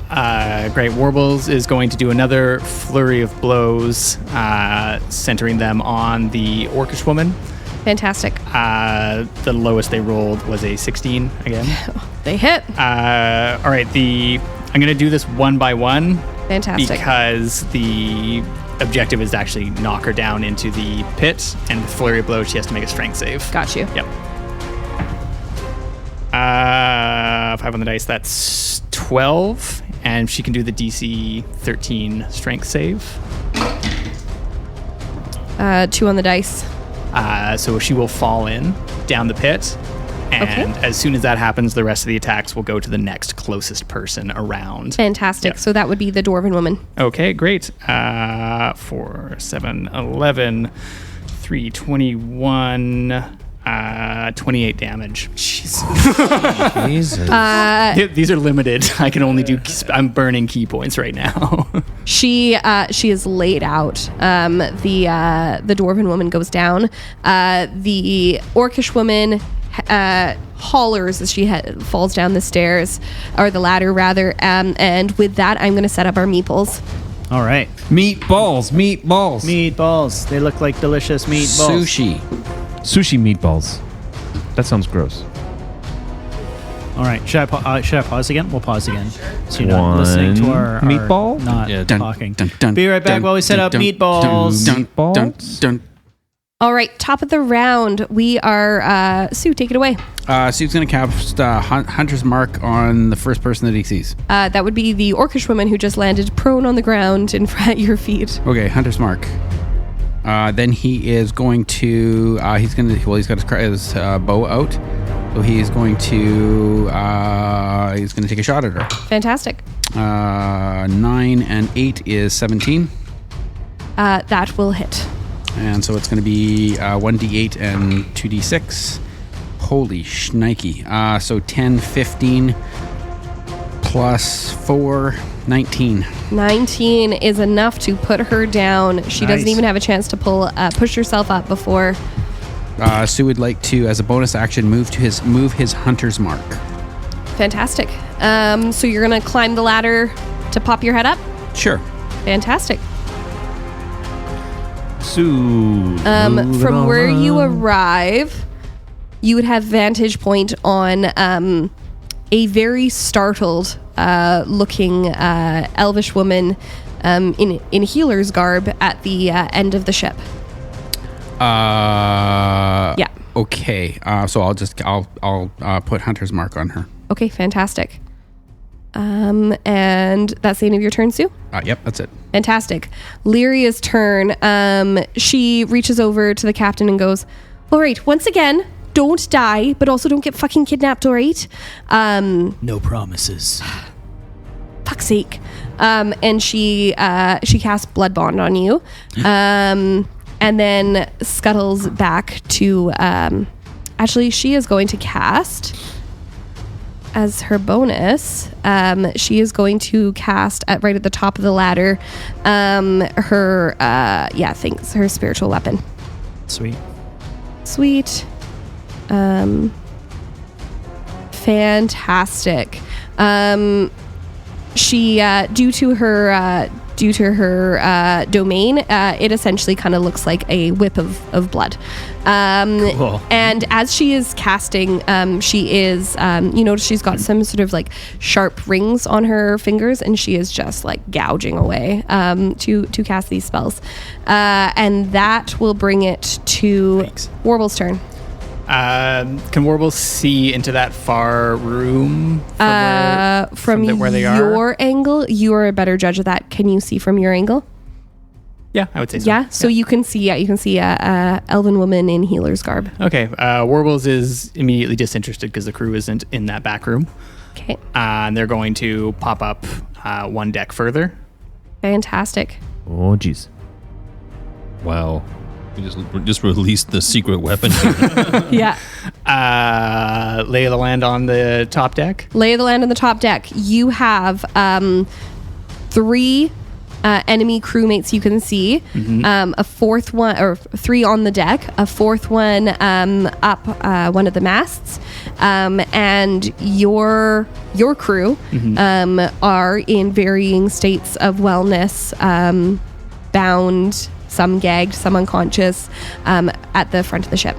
Great. Warbles is going to do another flurry of blows, centering them on the orcish woman. Fantastic. The lowest they rolled was a 16 again. They hit. All right. I'm going to do this one by one. Fantastic. Because the objective is to actually knock her down into the pit, and with flurry of blows, she has to make a strength save. Got you. Yep. 5 on the dice, that's 12, and she can do the DC 13 strength save. 2 on the dice. So she will fall in down the pit, and as soon as that happens, the rest of the attacks will go to the next closest person around. Fantastic. Yep. So that would be the Dwarven woman. Okay, great. 4, 7, 11, 3, 21, 28 damage. Jesus. These are limited. I can only do. I'm burning key points right now. She is laid out. The Dwarven woman goes down. The Orcish woman hollers as she falls down the stairs, or the ladder rather. And with that, I'm going to set up our meeples. All right. Meatballs. Meatballs. They look like delicious meatballs. Sushi. Sushi meatballs. That sounds gross. All right. Should I pause again? We'll pause again. So you're not One listening to our meatball? not Yeah, talking. Be right back while we set up meatballs. Meatballs? All right, top of the round. We are Sue. Take it away. Sue's going to cast Hunter's Mark on the first person that he sees. That would be the Orcish woman who just landed prone on the ground in front at your feet. Okay, Hunter's Mark. Then he is going to. He's got his bow out, so he's going to take a shot at her. Fantastic. 9 and 8 is 17, That will hit. and so it's going to be 1d8 and 2d6. Holy shnikey! So 10, 15 plus 4, 19. 19 is enough to put her down. She doesn't even have a chance to push herself up before. Sue would like to, as a bonus action, move his Hunter's Mark. Fantastic. So you're gonna climb the ladder to pop your head up. Sure. Fantastic. Sue. From where you arrive, you would have vantage point on a very startled looking elvish woman in healer's garb at the end of the ship. Yeah. Okay. So I'll put Hunter's Mark on her. Okay, fantastic. And that's the end of your turn, Sue? Yep, that's it. Fantastic. Lyria's turn. She reaches over to the captain and goes, all right, once again, don't die, but also don't get fucking kidnapped, all right? No promises. Fuck's sake. And she casts Blood Bond on you. And then scuttles back to... actually, she is going to cast... As her bonus, she is going to cast right at the top of the ladder her spiritual weapon. Sweet. Fantastic. She due to due to her domain, it essentially kind of looks like a whip of blood. Cool. And as she is casting, she is, you notice she's got some sort of like sharp rings on her fingers, and she is just like gouging away to cast these spells. And that will bring it to Warble's turn. Can Warbles see into that far room from where they are? Your angle, you are a better judge of that. Can you see from your angle? Yeah, I would say so. Yeah, so you can see a elven woman in healer's garb. Okay, Warbles is immediately disinterested because the crew isn't in that back room. Okay. And they're going to pop up one deck further. Fantastic. Oh, jeez. Wow. We just released the secret weapon. Yeah. Lay of the land on the top deck. Lay of the land on the top deck. You have 3 enemy crewmates you can see. A fourth one, or 3 on the deck. A fourth one up one of the masts. And your crew are in varying states of wellness, bound, some gagged, some unconscious, at the front of the ship.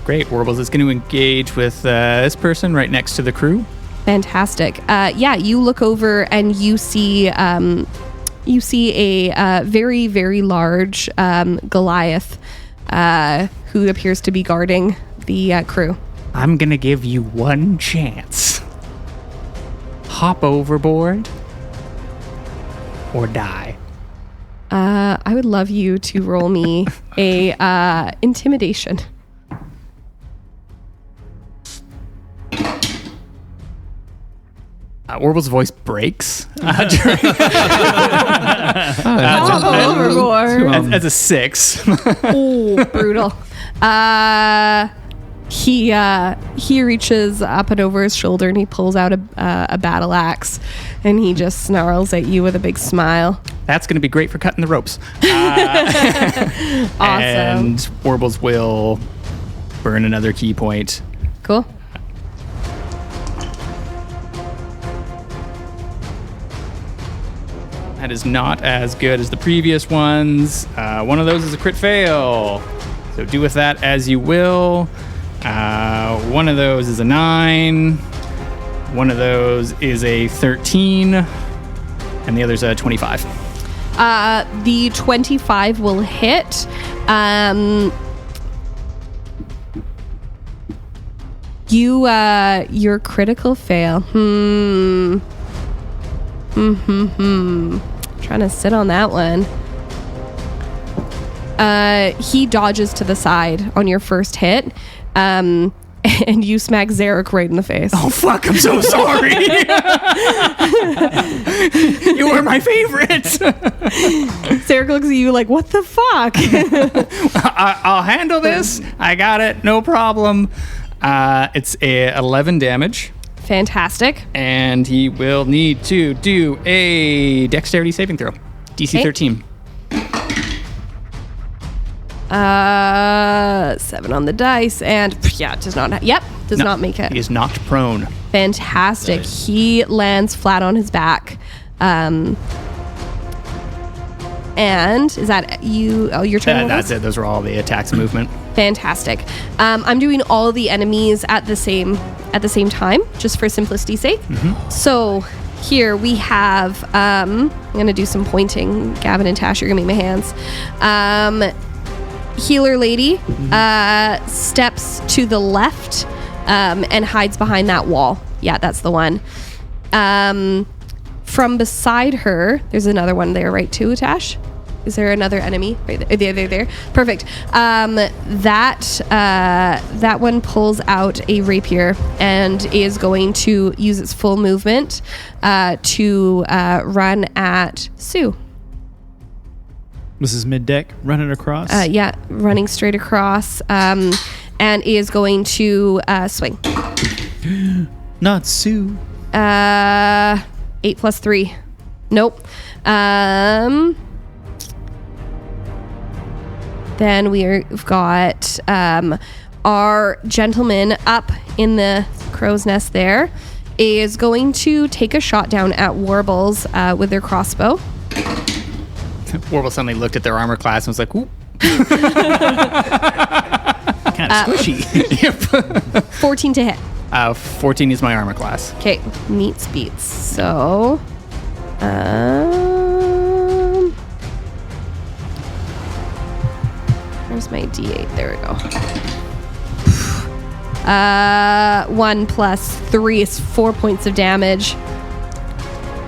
Great. Warbles is going to engage with this person right next to the crew. Fantastic. Yeah, you look over and you see a very, very large Goliath who appears to be guarding the crew. I'm going to give you one chance. Hop overboard or die. I would love you to roll me a intimidation. Warbles' voice breaks Overboard. as a 6. Oh, brutal. He reaches up and over his shoulder and he pulls out a battle axe and he just snarls at you with a big smile. That's going to be great for cutting the ropes. Awesome. And Warbles will burn another key point. Cool. That is not as good as the previous ones. One of those is a crit fail. So do with that as you will. One of those is a 9. One of those is a 13. And the other's a 25. The 25 will hit. Your critical fail. Trying to sit on that one. He dodges to the side on your first hit. And you smack Zarek right in the face. Oh, fuck, I'm so sorry. You were my favorite. Zarek looks at you like, what the fuck? I'll handle this. I got it. No problem. It's a 11 damage. Fantastic. And he will need to do a dexterity saving throw. DC Okay. 13. 7 on the dice, and yeah, it does not. Does not make it. He is knocked prone. Fantastic. He lands flat on his back. And is that you? Oh, your turn. That's it. Those are all the attacks movement. Fantastic. I'm doing all the enemies at the same time, just for simplicity's sake. So here we have. I'm gonna do some pointing. Gavin and Tash, you're gonna make my hands. Healer lady steps to the left and hides behind that wall. Yeah, that's the one. From beside her, there's another one there, right, too, Tash? Is there another enemy? Right there. There. Perfect. That one pulls out a rapier and is going to use its full movement to run at Sue. This is mid deck, running across. Yeah, running straight across, and is going to swing. Not Sue. 8 plus 3. Nope. Then we've got our gentleman up in the crow's nest there is going to take a shot down at Warbles with their crossbow. Warble suddenly looked at their armor class and was like, "Ooh, Kind of squishy. 14 to hit. 14 is my armor class." Okay, meets beats. So, where's my D8? There we go. 1 plus 3 is 4 points of damage.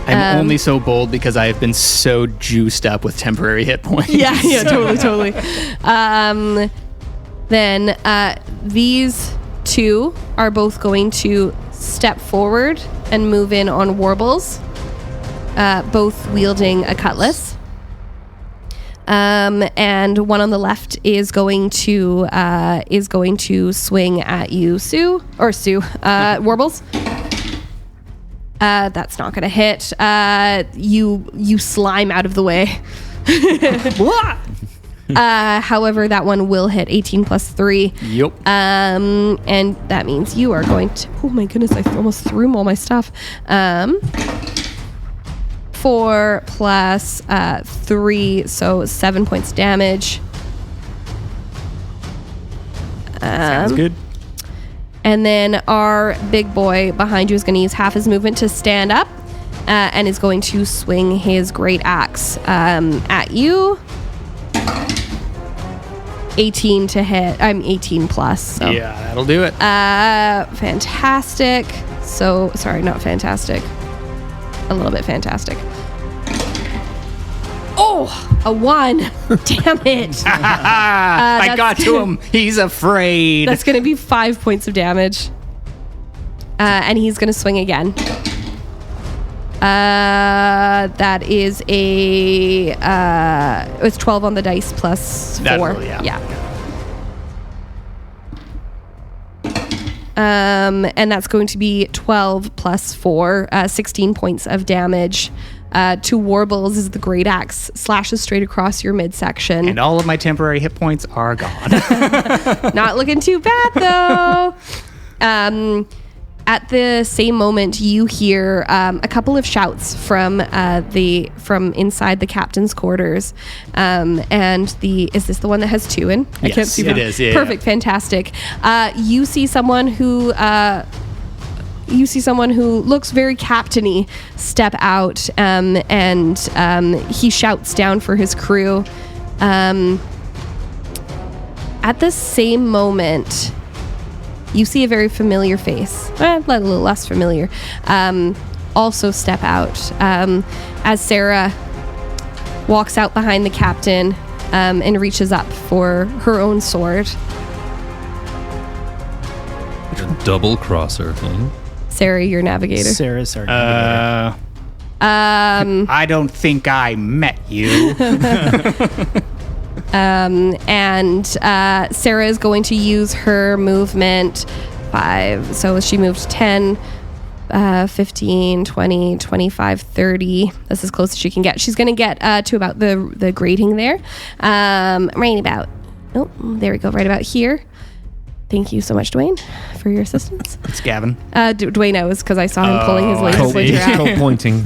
I'm only so bold because I have been so juiced up with temporary hit points. Yeah, totally. Then these two are both going to step forward and move in on Warbles, both wielding a cutlass. And one on the left is going to swing at you, Warbles. That's not going to hit. You slime out of the way. However, that one will hit 18 plus 3. Yep. And that means you are going to... Oh my goodness, I almost threw all my stuff. 4 plus 3, so 7 points damage. Sounds good. And then our big boy behind you is going to use half his movement to stand up and is going to swing his great axe at you. 18 to hit. I'm 18 plus. So. Yeah, that'll do it. Fantastic. So, sorry, not fantastic. A little bit fantastic. Oh, a 1. Damn it. I got to him. He's afraid. That's going to be 5 points of damage. And he's going to swing again. That is it's 12 on the dice plus 4. Yeah. And that's going to be 12 plus 4, 16 points of damage. To Warbles as the great axe slashes straight across your midsection. And all of my temporary hit points are gone. Not looking too bad though. At the same moment, you hear a couple of shouts from inside the captain's quarters. Is this the one that has 2 in? I Yes, can't see it that. is, yeah. Perfect, fantastic. You see someone who looks very captain-y step out, and he shouts down for his crew. At the same moment, you see a very familiar face, a little less familiar, also step out as Sarah walks out behind the captain and reaches up for her own sword. Double crosser thing. Sarah, your navigator. Sarah's our navigator. I don't think I met you. And Sarah is going to use her movement 5. So she moved 10, 15, 20, 25, 30. That's as close as she can get. She's going to get to about the grating there. Right about... Oh, there we go. Right about here. Thank you so much, Dwayne, for your assistance. It's Gavin. Dwayne knows because I saw him pulling his laser pointer out. Co-pointing.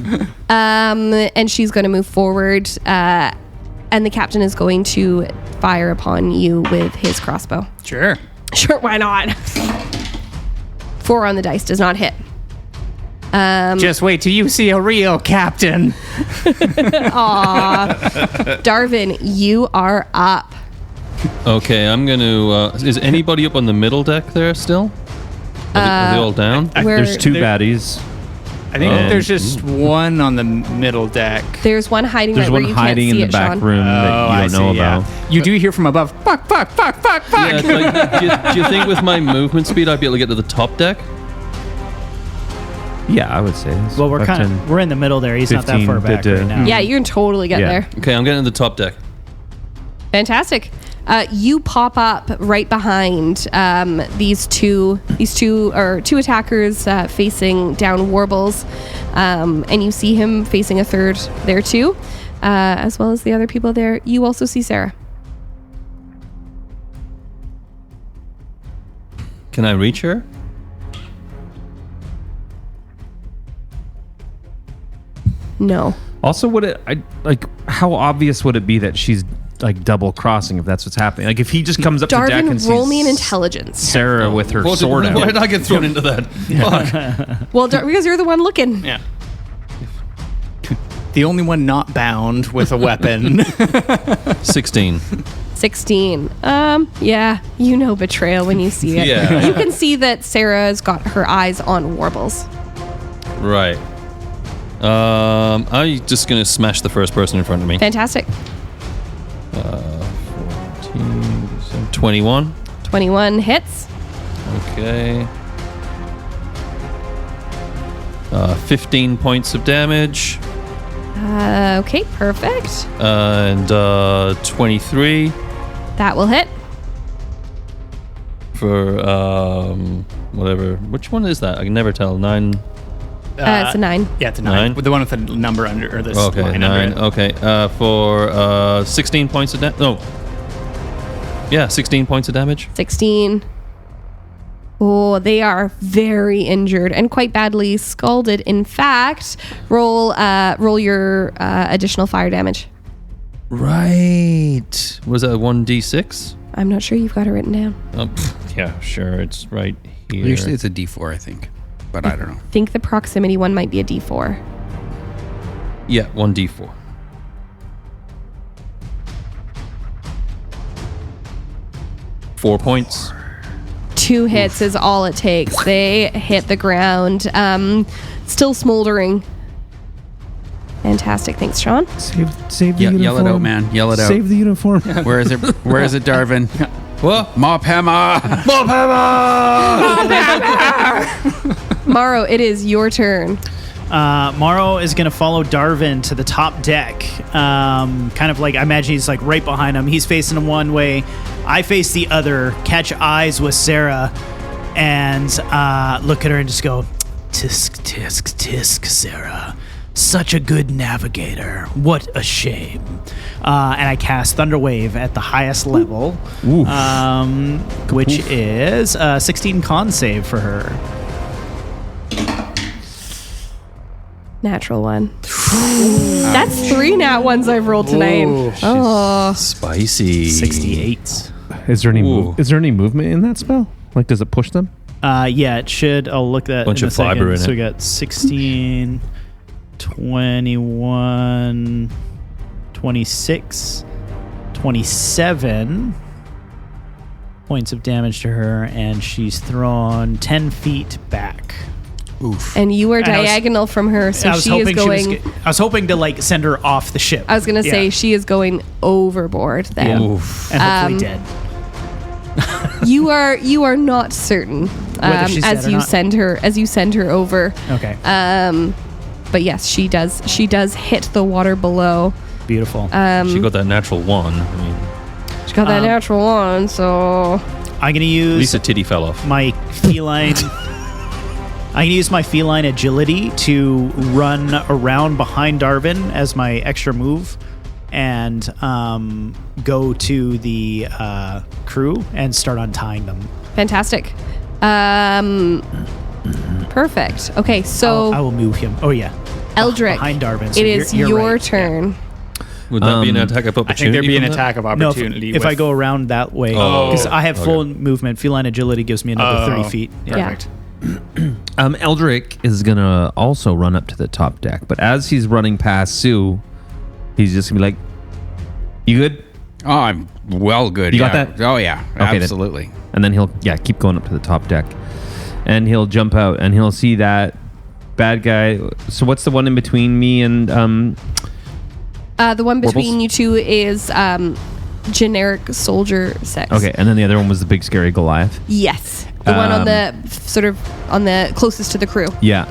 And she's going to move forward, and the captain is going to fire upon you with his crossbow. Sure. Sure, why not? 4 on the dice does not hit. Just wait till you see a real captain. Aw. Darvin, you are up. Okay, I'm going to... is anybody up on the middle deck there still? Are they all down? There's 2 there- baddies. I think there's just one on the middle deck. There's one hiding There's right where one you hiding can't in see the it, back Sean. room that I you don't know see, yeah. about. You do hear from above, fuck. Yeah, it's like, do you think with my movement speed I'd be able to get to the top deck? Yeah, I would say. It's Well, we're about kind 10. of we're in the middle there. He's not that 15 far back to- right now. Yeah, you can totally get Yeah. there. Okay, I'm getting to the top deck. Fantastic. You pop up right behind these two attackers facing down Warbles, and you see him facing a third there too, as well as the other people there. You also see Sarah. Can I reach her? No. Also, how obvious would it be that she's like double crossing if that's what's happening? Like if he just comes up to deck and Darvin, sees roll me an intelligence. Sarah with her Why sword out. did I get thrown into that? Fuck. Well, because you're the one looking. Yeah. The only one not bound with a weapon. 16. 16. Yeah, you know betrayal when you see it. Yeah. You can see that Sarah's got her eyes on Warbles. Right. I'm just gonna smash the first person in front of me. Fantastic. 14, 21. 21 hits. Okay. 15 points of damage. Okay, perfect. And 23 That will hit. for whatever. Which one is that? I can never tell. 9. It's a 9. Yeah, it's a 9. 9? The one with the number under, or this Okay, line 9. under it. Okay. For 16 points of damage. No. Yeah, 16 points of damage. 16. Oh, they are very injured and quite badly scalded. In fact, roll your additional fire damage. Right. Was that a 1d6? I'm not sure you've got it written down. Yeah, sure. It's right here. Usually it's a D4, I think, but I don't know. I think the proximity one might be a D4. Yeah, 1d4. Four points. 2 hits is all it takes. They hit the ground, still smoldering. Fantastic. Thanks, Sean. Save the uniform. Yell it out, man. Yell it out. Save the uniform. Where is it? Where is it, Darvin? What? Mop hammer! Mawrow, it is your turn. Mawrow is going to follow Darvin to the top deck. Kind of like, I imagine he's like right behind him. He's facing him one way. I face the other, catch eyes with Sarah, and look at her and just go, tisk, tisk, tisk, Sarah. Such a good navigator. What a shame. And I cast Thunderwave at the highest level, which is 16 con save for her. Natural 1. That's 3 nat ones I've rolled tonight. Oh, Spicy. 68. Is there any Ooh. is there any movement in that spell? Like, does it push them? Yeah, it should. I'll look at Bunch in a of fiber second. in So it. we got 16, 21, 26, 27 points of damage to her, and she's thrown 10 feet back. Oof. and you are And I was- diagonal from her, so I was she is hoping going. I was hoping to like send her off the ship. I was going to say Yeah. she is going overboard then. Oof. and hopefully dead. You are not certain Whether she's dead as or you not. send her over. Okay, But yes, she does hit the water below. beautiful. She got that natural 1. I mean, She got that natural 1, so I'm gonna at use least a titty fell off. my feline. I can use my feline agility to run around behind Darvin as my extra move, and go to the crew and start untying them. fantastic. Perfect. Okay, so I will move him. Oh yeah, Eldric, behind Darvin. So it is you're your right. turn. Would that be an attack of I opportunity? think there'd be an from that? attack of No, opportunity. if I go around that way, Oh, because I have okay. full movement. Feline agility gives me another 30 feet. Perfect. Eldric is gonna also run up to the top deck, but as he's running past Sue, he's just gonna be like, "You good?" Oh, I'm well good. You got yeah. that? Oh, yeah. Okay, then. Absolutely. And then he'll keep going up to the top deck, and he'll jump out and he'll see that bad guy. So what's the one in between me and The one between Warbles? you two is generic soldier sex. Okay, and then the other one was the big scary Goliath. Yes, the one on the on the closest to the crew. Yeah.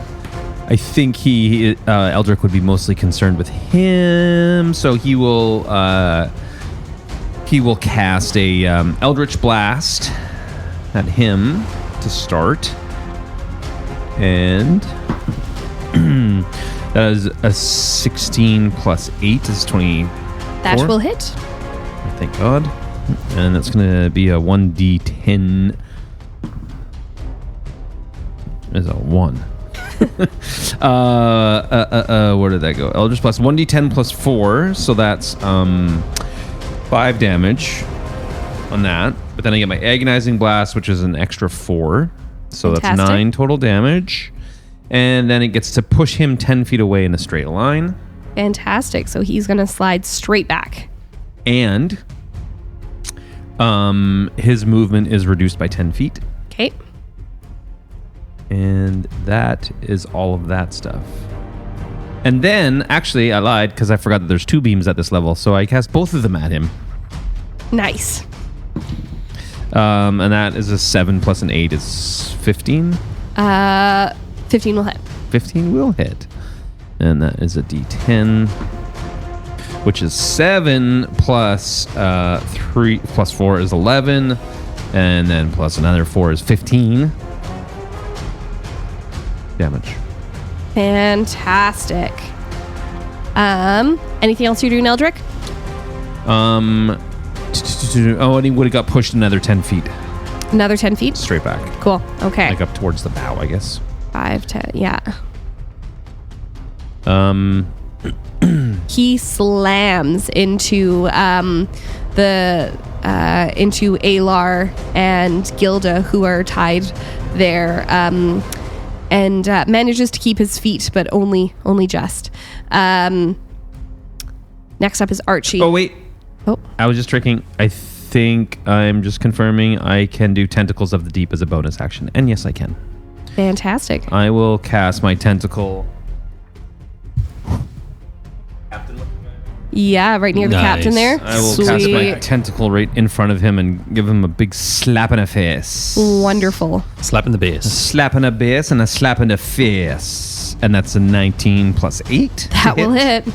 I think Eldric would be mostly concerned with him, so he will cast a Eldritch Blast at him to start, and that is a 16 plus 8 is 20. That Four? will hit. Thank God, and that's gonna be a 1d10. Is a 1. Where did that go? Eldritch plus 1d10 plus 4, so that's 5 damage on that. But then I get my agonizing blast, which is an extra 4, so that's Fantastic. 9 total damage. And then it gets to push him 10 feet away in a straight line. Fantastic. So he's going to slide straight back. And his movement is reduced by 10 feet. Okay. And that is all of that stuff. And then, actually, I lied because I forgot that there's 2 beams at this level, so I cast both of them at him. Nice. And that is a 7 plus an 8 is 15. 15 will hit. 15 will hit. And that is a d10, which is 7 plus 3 plus 4 is 11. And then plus another 4 is 15 damage. Fantastic. Anything else you're doing, Eldric? And he would have got pushed another 10 feet Another 10 feet? straight back. Cool. Okay. Like up towards the bow, I guess. 5, 10. Yeah. Um, He slams into into Alar and Gilda, who are tied there, and manages to keep his feet, but only just. Next up is Archie. oh, wait. Oh. I was just tricking. I think I'm just confirming I can do Tentacles of the Deep as a bonus action. And yes, I can. Fantastic. I will cast my tentacle. Yeah, right near the captain there. I will cast my tentacle right in front of him and give him a big slap in the face. Wonderful. Slap in the base. Slap in the base and a slap in the face. And that's a 19 plus 8. That will hit.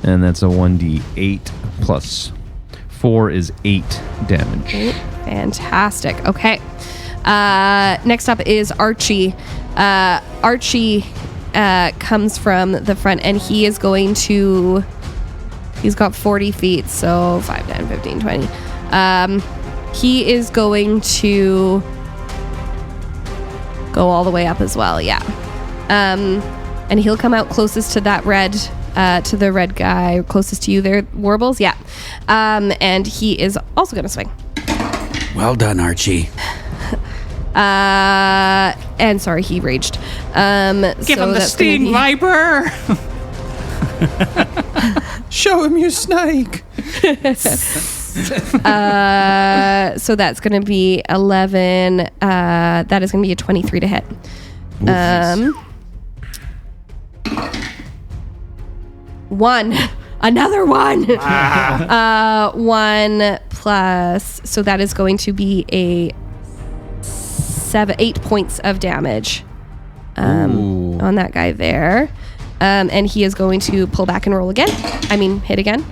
And that's a 1d8 plus 4 is 8 damage. Fantastic. Okay. Next up is Archie. Archie comes from the front, and he is going to... He's got 40 feet, so 5, 10, 15, 20. He is going to go all the way up as well, yeah. And he'll come out closest to that red... to the red guy closest to you there, Warbles. Yeah. And he is also going to swing. Well done, Archie. And sorry, he raged. Give him the sting, Viper! Show him your snake! So that's going to be 11. That is going to be a 23 to hit. One. Another one. 1 plus. So that is going to be a 8 points of damage on that guy there. And he is going to pull back and roll again. I mean, hit again.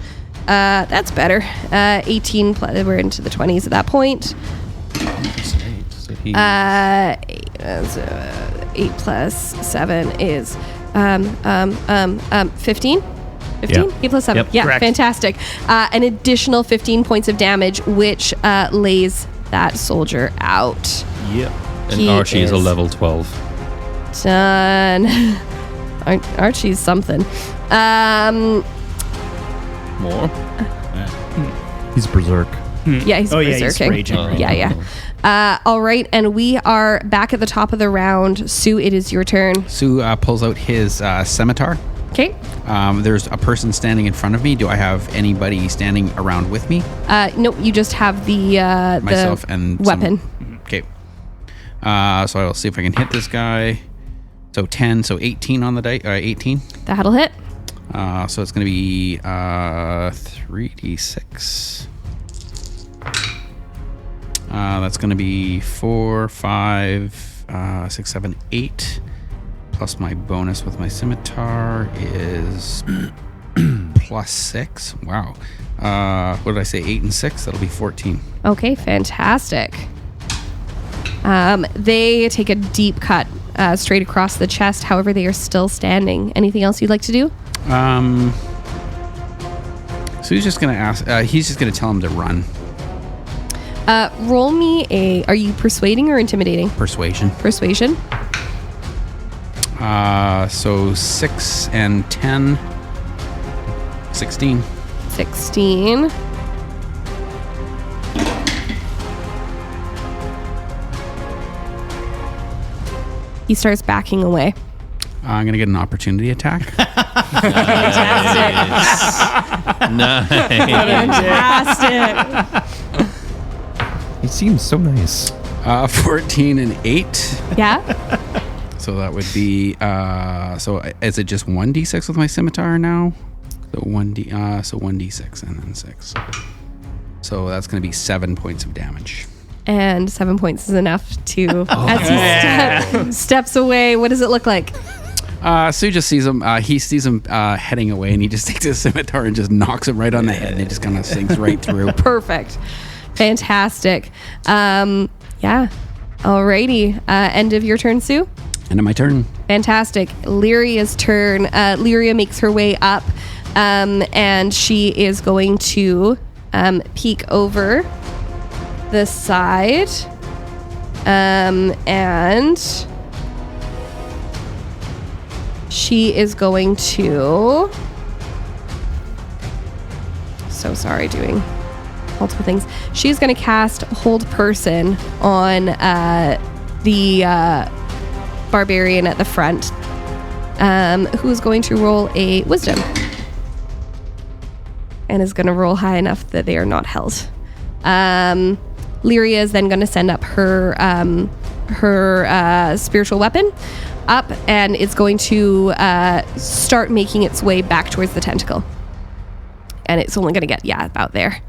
That's better. 18 plus. We're into the 20s at that point. 8 plus 7 is 15. 15? Yeah. 8 plus 7. Yep, yeah, correct. fantastic. An additional 15 points of damage, which lays that soldier out. Yep. And He Archie is a is- level 12. Done. Archie's something. More? He's berserk. Yeah, he's Oh, yeah, he's berserking. raging. right? Yeah. All right, and we are back at the top of the round. Sue, it is your turn. Sue pulls out his scimitar. Okay. There's a person standing in front of me. Do I have anybody standing around with me? No, you just have the Myself and weapon. Okay. So I will see if I can hit this guy. So 10, so 18 on the die. 18. That'll hit. So it's going to be 3d6. That's going to be 4, 5, 6, 7, 8. Plus my bonus with my scimitar is plus 6. Wow. What did I say? 8 and 6? That'll be 14. Okay, fantastic. They take a deep cut straight across the chest. However, they are still standing. Anything else you'd like to do? So he's just going to ask. He's just going to tell him to run. Roll me a... Are you persuading or intimidating? Persuasion. Persuasion. So 6 and 10. 16. 16. He starts backing away. I'm going to get an opportunity attack. Nice. Fantastic. He seems so nice. 14 and 8. Yeah. So that would be, so is it just 1d6 with my scimitar now? So 1d6 and then 6. So that's going to be 7 points of damage. And 7 points is enough to, as he steps away, what does it look like? Sue just sees him. He sees him heading away, and he just takes his scimitar and just knocks him right on the head, and it just kind of sinks right through. Perfect. Fantastic. Yeah. Alrighty. End of your turn, Sue? End of my turn. Fantastic. Lyria's turn. Lyria makes her way up, and she is going to peek over the side, and she is going to... So sorry, doing multiple things. She's going to cast Hold Person on the barbarian at the front, who is going to roll a Wisdom, and is going to roll high enough that they are not held. Lyria is then going to send up her spiritual weapon up, and it's going to start making its way back towards the tentacle. And it's only going to get, about there.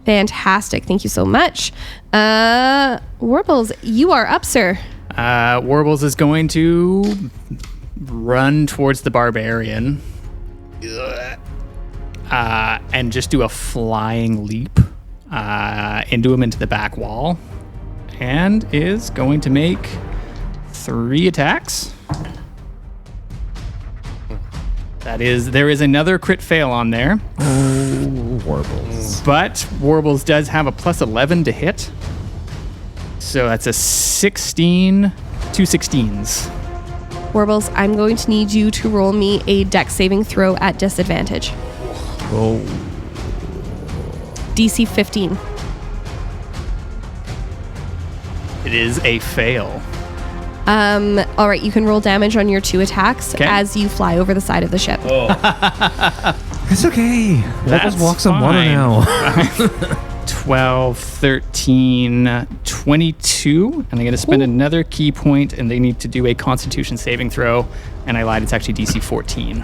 Fantastic. Thank you so much. Warbles, you are up, sir. Warbles is going to run towards the barbarian and just do a flying leap into him into the back wall, and is going to make 3 attacks. There is another crit fail on there. Warbles. But Warbles does have a plus 11 to hit. So that's a 16, 2 16s. Warbles, I'm going to need you to roll me a dex saving throw at disadvantage. Oh. DC 15. It is a fail. All right, you can roll damage on your 2 attacks 'Kay. as you fly over the side of the ship. It's okay. That's Warbles walks on water fine. now. 12, 13, 22. And I'm going to spend another key point, and they need to do a Constitution saving throw. And I lied, it's actually DC 14.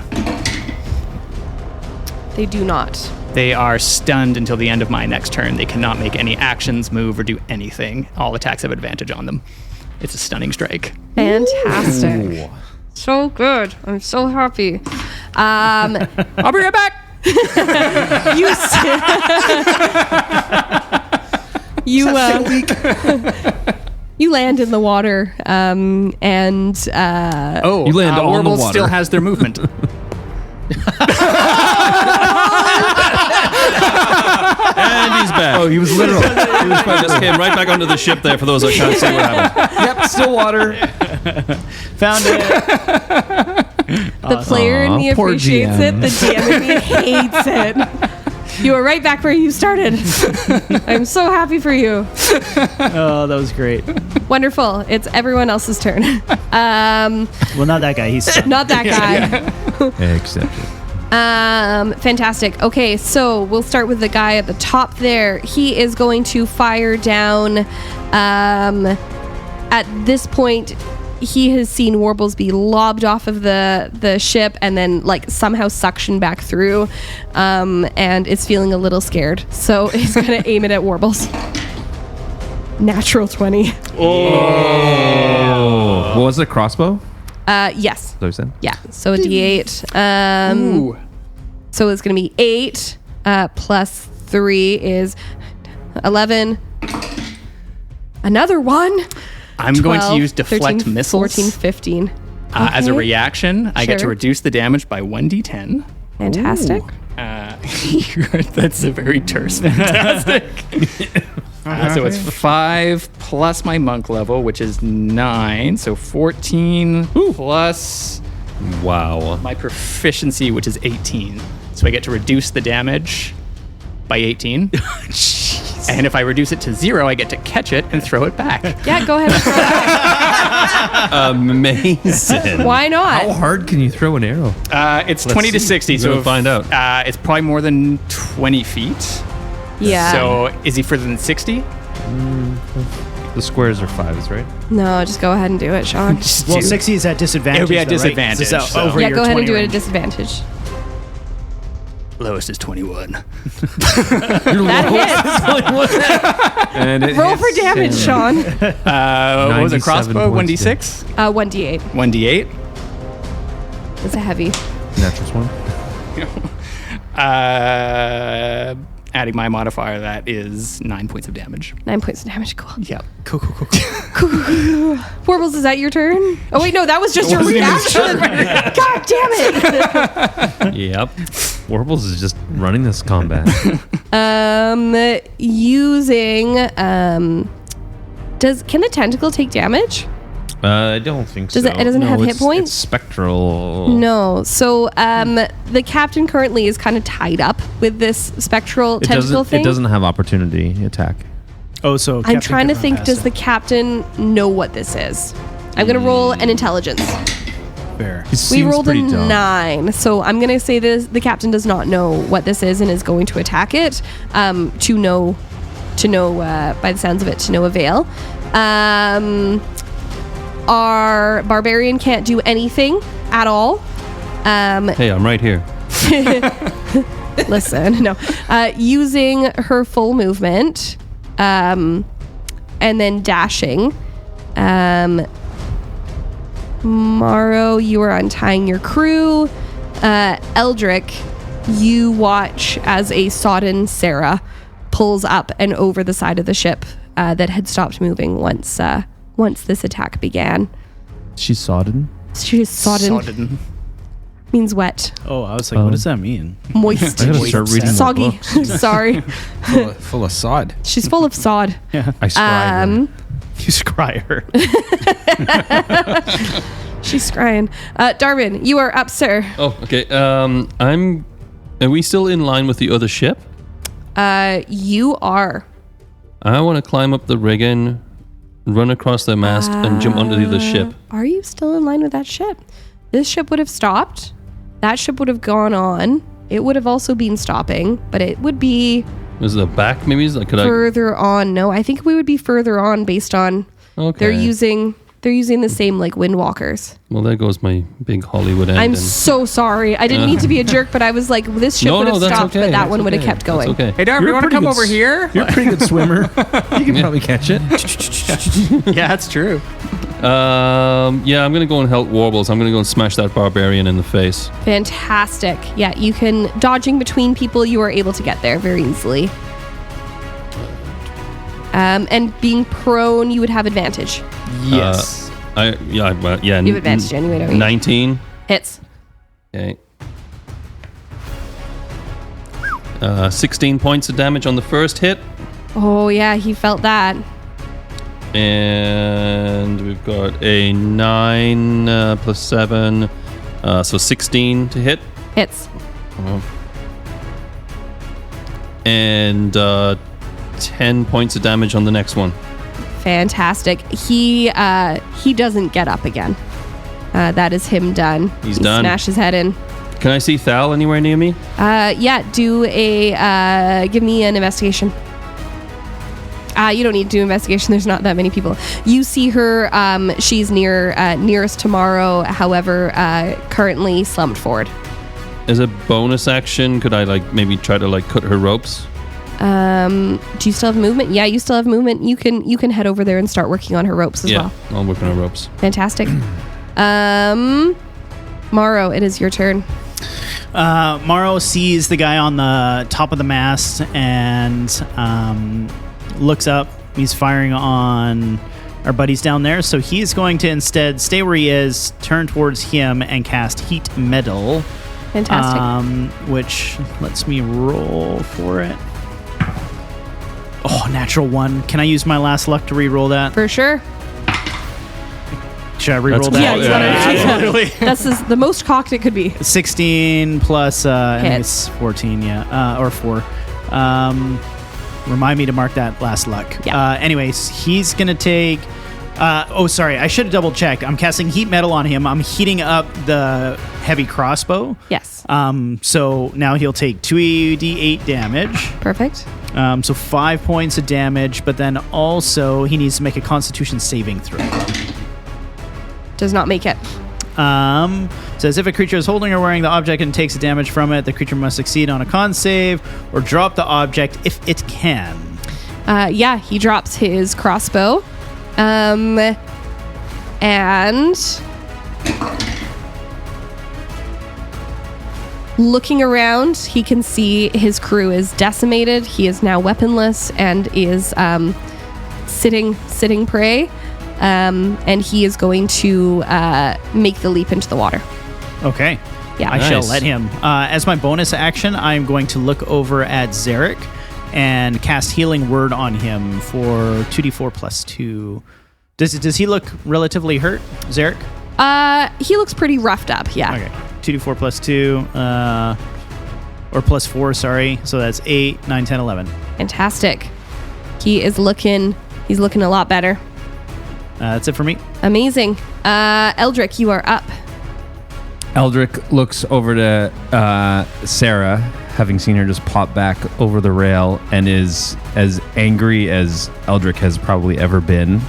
They do not. They are stunned until the end of my next turn. They cannot make any actions, move, or do anything. All attacks have advantage on them. It's a stunning strike. Fantastic. So good. I'm so happy. I'll be right back. You land in the water, and You land on the Warbles water. still has their movement. And he's back. Oh, he was literal. He was I just came right back onto the ship there for those that can't see what happened. Yep, still water. Found it. the player in me poor appreciates GM. it. The GM in me hates it. You are right back where you started. I'm so happy for you. Oh, that was great. Wonderful. It's everyone else's turn. Well, not that guy. He's stunned. Not that guy. Accepted. Fantastic. Okay, so we'll start with the guy at the top there. He is going to fire down. At this point, he has seen Warbles be lobbed off of the ship and then somehow suctioned back through, and is feeling a little scared. So he's going to aim it at Warbles. Natural 20. Oh. What was it? Crossbow? Yes. So said. Yeah. So a D8. Ooh. So it's going to be 8 plus 3 is 11. Another one. I'm going to 12, use deflect 13, missiles. 14, 15. As a Okay. reaction, I get to Sure. reduce the damage by 1d10. Fantastic. That's a very terse fantastic. So it's 5 plus my monk level, which is 9. So 14 plus Wow. my proficiency, which is 18. So I get to reduce the damage by 18. And if I reduce it to 0, I get to catch it and throw it back. Yeah, go ahead. And throw it back. Amazing. Why not? How hard can you throw an arrow? It's 20 to 60, We're so gonna find out. It's probably more than 20 feet. Yeah. So is he further than 60? The squares are 5s, right? No, just go ahead and do it, Sean. Well, 60 is at disadvantage. It'll be at though, right? disadvantage, So so- over Yeah, your go ahead and 20 do it at range. disadvantage. Lowest is 21. That hits. And it Roll for hits damage, him. Sean. What was it, 97 crossbow? points 1d6? 1d8. 1d8? It's a heavy. Natural one. Adding my modifier, that is 9 points of damage. 9 points of damage. Cool. Yep. Cool. Warbles, is that your turn? Oh, wait, no, that was just your reaction. God damn it. Yep. Warbles is just running this combat. Using, can the tentacle take damage? I don't think Does so. it doesn't have hit points? It's spectral. No. So the captain currently is kind of tied up with this spectral tentacle thing. It doesn't have opportunity attack. Oh, so I'm Captain trying to could run think, past does it. the captain know what this is? I'm going to roll an intelligence. Fair. He We seems rolled a pretty dumb. 9. So I'm going to say the captain does not know what this is and is going to attack it to no by the sounds of it, to no avail. Our barbarian can't do anything at all. Hey, I'm right here. Listen, no. Using her full movement, and then dashing. Mawrow, you are untying your crew. Eldric, you watch as a sodden Sarah pulls up and over the side of the ship that had stopped moving once this attack began. She's sodden. She's sodden. Sodden. Means wet, Oh, I was like, what does that mean? moist, I gotta start reading more soggy. books. Sorry, Full of sod. she's full of sod. I scribe her. You scry her. She's crying. Darvin, you are up, sir. Oh, okay. Are we still in line with the other ship? You are. I want to climb up the rigging, run across the mast, and jump onto the other ship. Are you still in line with that ship? This ship would have stopped. That ship would have gone on. It would have also been stopping, but it would be Is it the back? Maybe could I? further on. No, I think we would be further on based on Okay. they're using the same like windwalkers. Well, there goes my big Hollywood end. I'm then. so sorry. I didn't mean to be a jerk, but I was like, this ship would have that's stopped, okay. but that That's one would have okay. kept going. That's okay. Hey, Darvin, you want to come over here? You're a pretty good swimmer. You can probably catch it. Yeah, that's true. Yeah, I'm gonna go and help Warbles. I'm gonna go and smash that barbarian in the face. Fantastic. Yeah, you can dodging between people. You are able to get there very easily. And being prone, you would have advantage. Yes. You have advantage anyway, don't you? 19. Hits. Okay. 16 points of damage on the first hit. Oh yeah, he felt that. And we've got a 9 plus 7. So 16 to hit. Hits. And 10 points of damage on the next one. Fantastic. He doesn't get up again. That is him done. He's He done. Smash his head in. Can I see Thal anywhere near me? Yeah. Do a give me an investigation. You don't need to do investigation. There's not that many people. You see her. She's nearest to Mawrow. However, currently slumped forward. As a bonus action, could I maybe try to cut her ropes? Do you still have movement? Yeah, you still have movement. You can head over there and start working on her ropes as well. I'll work on her ropes. Fantastic. Mawrow, it is your turn. Mawrow sees the guy on the top of the mast and looks up. He's firing on our buddies down there, so he's going to instead stay where he is, turn towards him, and cast Heat Metal. Fantastic. Which lets me roll for it. natural 1. Can I use my last luck to re-roll that? For sure. Should I re-roll that? Yeah, you gotta- That's the most cocked it could be. 16 plus, I think Hits. it's 14, or 4. Remind me to mark that last luck. Yeah. Anyways, he's going to take... sorry, I should have double-checked. I'm casting heat metal on him. I'm heating up the heavy crossbow. Yes. So now he'll take 2d8 damage. Perfect. So 5 points of damage, but then also he needs to make a Constitution saving throw. Does not make it. Says if a creature is holding or wearing the object and takes damage from it, the creature must succeed on a con save or drop the object if it can. He drops his crossbow. And looking around, he can see his crew is decimated. He is now weaponless and is sitting prey. And he is going to make the leap into the water. Okay. Yeah. I shall Nice. let him. As my bonus action, I'm going to look over at Zarek and cast Healing Word on him for 2d4 plus 2. Does he look relatively hurt, Zarek? He looks pretty roughed up. Yeah. Okay. 2d4 plus 2, or plus 4, sorry. So that's 8, 9, 10, 11. Fantastic. He's looking a lot better. That's it for me. Amazing. Eldric, you are up. Eldric looks over to Sarah, having seen her just pop back over the rail, and is as angry as Eldric has probably ever been.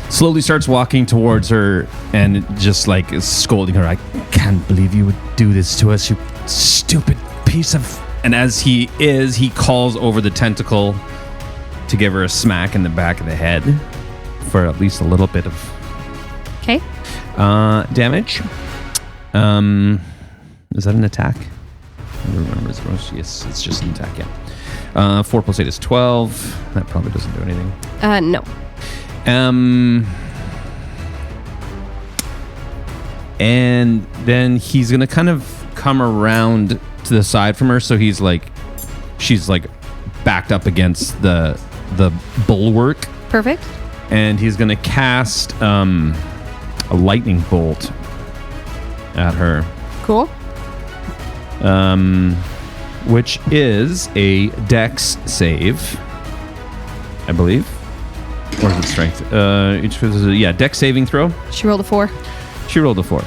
Slowly starts walking towards her and just like scolding her. I can't believe you would do this to us, you stupid piece of... And as he calls over the tentacle to give her a smack in the back of the head for at least a little bit of Okay. damage. Is that an attack? I don't remember. Yes, it's just an attack, yeah. 4 plus 8 is 12. That probably doesn't do anything. No. And then he's going to kind of come around to the side from her, so she's like backed up against the bulwark, Perfect. and he's going to cast a lightning bolt at her, Cool. which is a dex save, I believe. Or is it strength? Dex saving throw. She rolled a 4. She rolled a 4.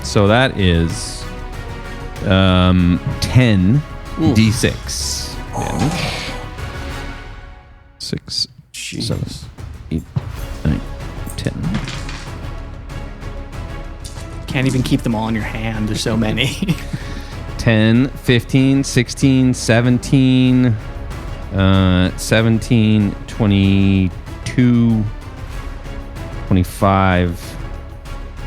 So that is 10 d6 damage. 6, 7, 8, 9, 10. Can't even keep them all in your hand. There's so many. 10, 15, 16, 17, 17, 22, 25,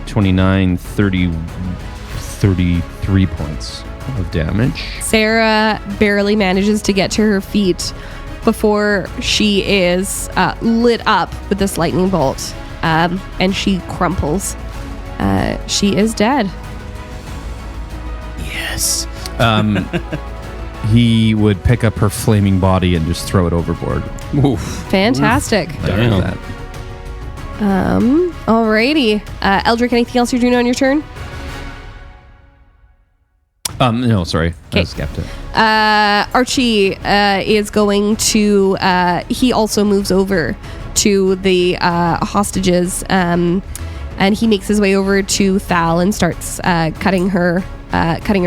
29, 30, 33 points of damage. Sarah barely manages to get to her feet before she is lit up with this lightning bolt, and she crumples. She is dead. Yes. He would pick up her flaming body and just throw it overboard. Oof. Fantastic. Damn. That. Alrighty. Eldric, anything else you're doing on your turn? No, sorry. I Okay. skipped it. Archie is going to... he also moves over to the hostages, and he makes his way over to Thal and starts cutting her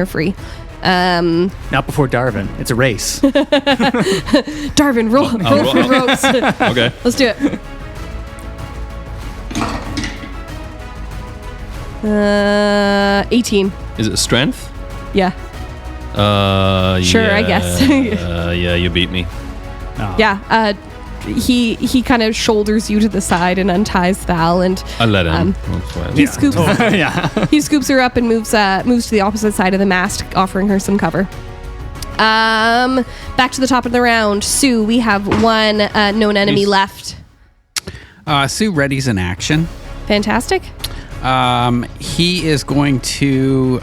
free. Not before Darvin. It's a race. Darvin, roll for ropes. Okay. Let's do it. 18. Is it strength? Yeah. Sure, I guess. Yeah, you beat me. Yeah. He kind of shoulders you to the side and unties Thal, and I let him. he scoops Yeah. he scoops her up and moves to the opposite side of the mast, offering her some cover. Back to the top of the round. Sue, we have one known enemy left. Sue readies an action. Fantastic. He is going to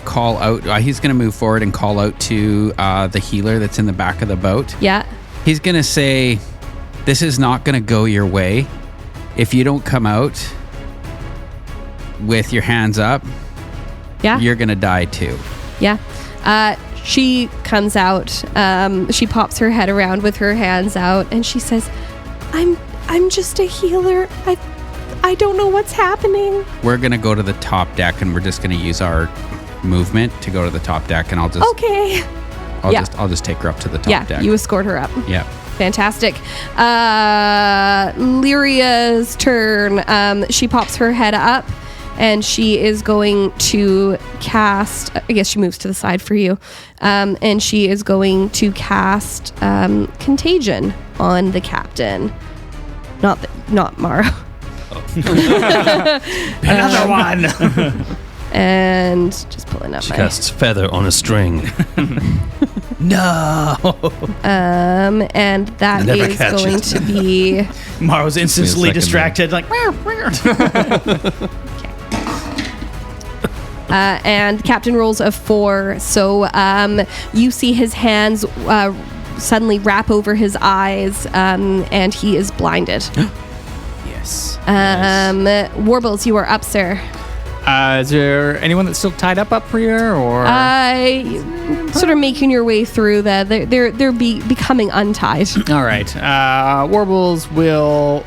call out. He's going to move forward and call out to the healer that's in the back of the boat. Yeah. He's going to say, "This is not going to go your way. If you don't come out with your hands up, Yeah. you're going to die too." Yeah. She comes out. She pops her head around with her hands out, and she says, "I'm just a healer. I don't know what's happening." We're going to go to the top deck, and we're just going to use our movement to go to the top deck, and I'll just Okay. I'll Yeah. just take her up to the top Yeah. deck. You escort her up. Yeah. Fantastic. Lyria's turn. She pops her head up, and she is going to cast. I guess she moves to the side for you, and she is going to cast Contagion on the captain. Not Mawrow. Another one. And just pulling up She my. casts feather on a string. No. And that Never is catch going it. to be. Mara's instantly second distracted, like. And Captain rolls a 4. So you see his hands suddenly wrap over his eyes, and he is blinded. Yes. Warbles, you are up, sir. Is there anyone that's still tied up here, or? Sort of making your way through that. They're becoming untied. All right. Warbles will,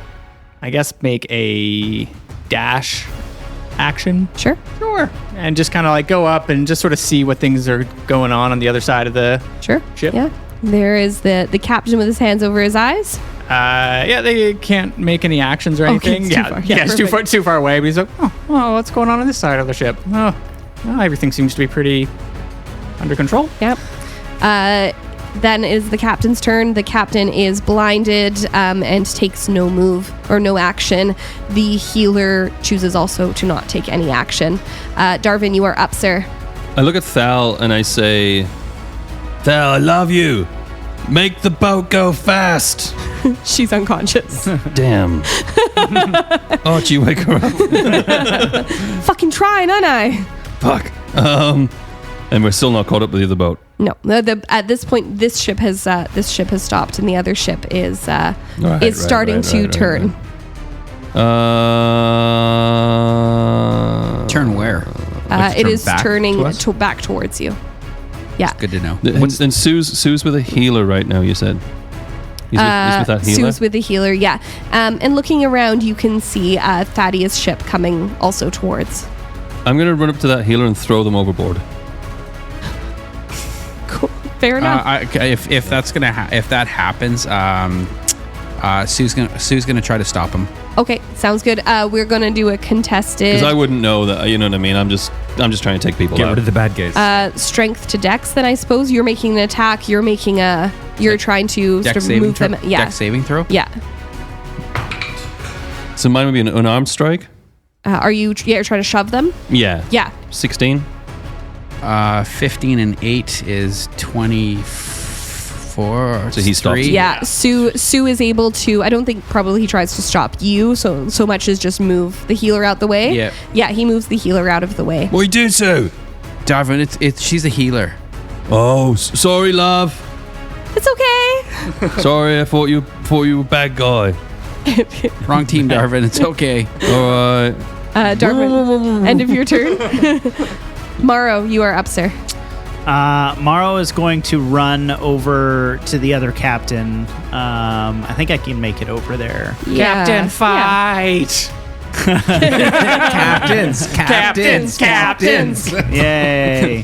I guess, make a dash action. Sure. Sure. And just kind of like go up and just sort of see what things are going on the other side of the Sure. ship. Yeah. There is the captain with his hands over his eyes. Yeah, they can't make any actions or Okay, anything. it's too Yeah, far. yeah, Yeah, it's too far away. But he's like, oh, what's going on this side of the ship? Oh, well, everything seems to be pretty under control. Yep. Then is the captain's turn. The captain is blinded and takes no move or no action. The healer chooses also to not take any action. Darvin, you are up, sir. I look at Thal and I say, Thal, I love you. Make the boat go fast. She's unconscious. Damn. Archie, wake her up. Fucking trying, aren't I? Fuck. And we're still not caught up with the other boat. No. At this point, this ship has stopped, and the other ship is starting to turn. Turn where? Like It is back turning to us? back towards you. Yeah. Good to know. And Sue's with a healer right now, you said? He's with that healer? Sue's with the healer, yeah. And looking around, you can see Thaddeus' ship coming also towards. I'm going to run up to that healer and throw them overboard. Cool. Fair enough. If that's gonna if that happens, Sue's gonna try to stop him. Okay, sounds good. We're gonna do a contested Because I wouldn't know that, you know what I mean? I'm just trying to take people Get out. rid of the bad guys. strength to dex. Then I suppose you're making an attack. You're trying to sort of move them. Yeah, Dex saving throw. yeah. So mine would be an unarmed strike? Are you? Yeah, you're trying to shove them. Yeah. Yeah. 16? 15 and 8 is 24. So he stops. Yeah. Sue is able to. I don't think probably he tries to stop you. So much as just move the healer out the way. Yeah. Yeah. He moves the healer out of the way. What are you doing, Sue? Darvin, she's a healer. Oh, sorry, love. It's okay. Sorry, I thought you were a bad guy. Wrong team, Darvin. It's okay. All right. Darvin, end of your turn. Mawrow, you are up, sir. Mawrow is going to run over to the other captain. I think I can make it over there. Yeah. Captain, fight! Captains. Yay.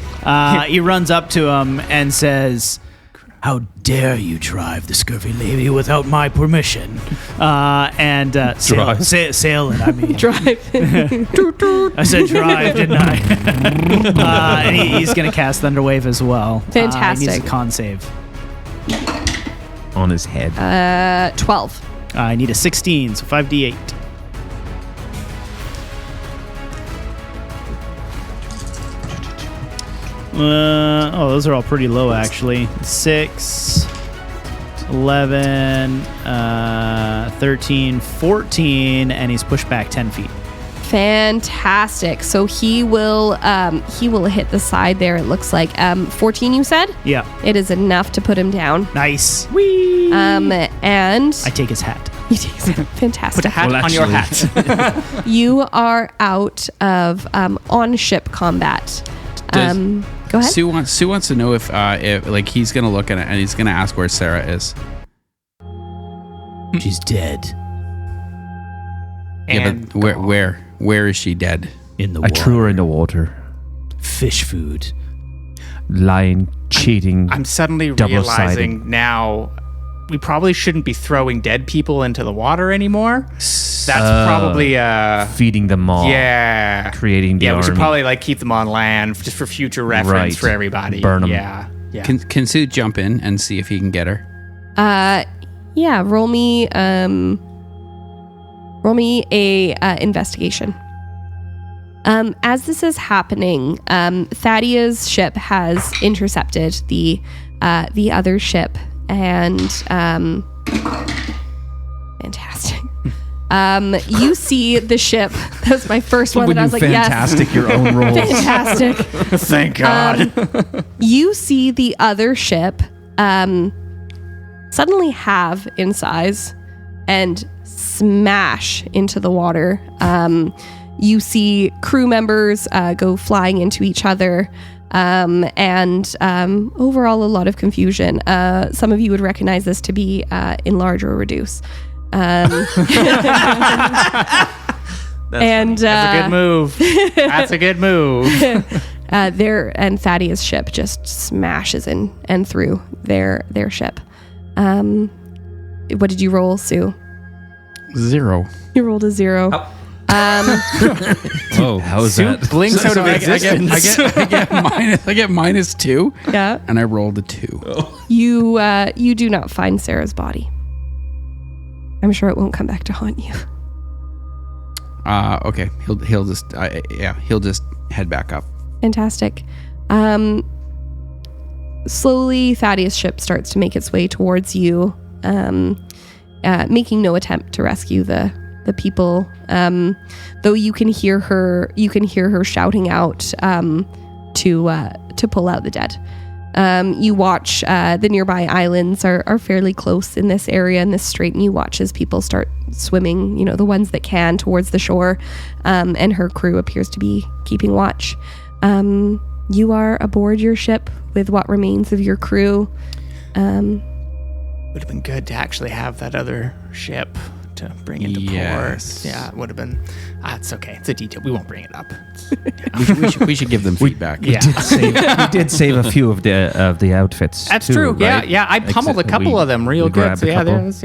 He runs up to him and says, "How dare you drive the scurvy lady without my permission?" Sail it, I mean. Drive. I said drive, didn't I? And he's going to cast Thunderwave as well. He Fantastic. needs a con save. On his head. 12. I need a 16, so 5d8. Those are all pretty low, actually. 6, 11, 13, 14, and he's pushed back 10 feet. Fantastic. So he will hit the side there. It looks like 14. You said? Yeah. It is enough to put him down. Nice. Whee! And I take his hat. you take fantastic. Put a hat on your hat. You are out of on ship combat. Go ahead. Sue wants to know if like he's gonna look at it and he's gonna ask where Sarah is. She's dead Yeah, but where is she dead? in the I water. threw her in the water. Fish food. Lying, cheating. I'm suddenly Double-sided. realizing now we probably shouldn't be throwing dead people into the water anymore. That's probably feeding them all. yeah. Creating the Yeah, we should army. probably like keep them on land just for future reference Right. for everybody. Burn 'em. Yeah. Yeah. Can Sue jump in and see if he can get her? Yeah, roll me a investigation. As this is happening, Thaddeus' ship has intercepted the other ship, and fantastic. You see the ship. That was my first one. When That I you was like, yes, fantastic your own roles. fantastic. Thank God. You see the other ship suddenly halve in size and smash into the water. You see crew members go flying into each other, and overall a lot of confusion. Some of you would recognize this to be enlarge or reduce. That's a good move. That's a good move. And Thaddeus' ship just smashes in and through their ship. What did you roll, Sue? 0. You rolled a 0. Oh, How's Sue that? blinks out of existence. I get -2, Yeah. and I rolled a 2. You do not find Sarah's body. I'm sure it won't come back to haunt you. Okay. He'll just head back up. Fantastic. Slowly, Thaddeus' ship starts to make its way towards you, making no attempt to rescue the people. Though you can hear her shouting out to pull out the dead. You watch the nearby islands are fairly close in this area, in this strait, and you watch as people start swimming, the ones that can, towards the shore, and her crew appears to be keeping watch. You are aboard your ship with what remains of your crew. Would have been good to actually have that other ship to bring into Yes. port. Yeah, it would have been. It's okay. It's a detail. We won't bring it up. We should give them feedback. Yeah. We did save a few of the outfits. That's too, true. right? Yeah. I pummeled a couple of them real we good. grabbed So a yeah, couple. there's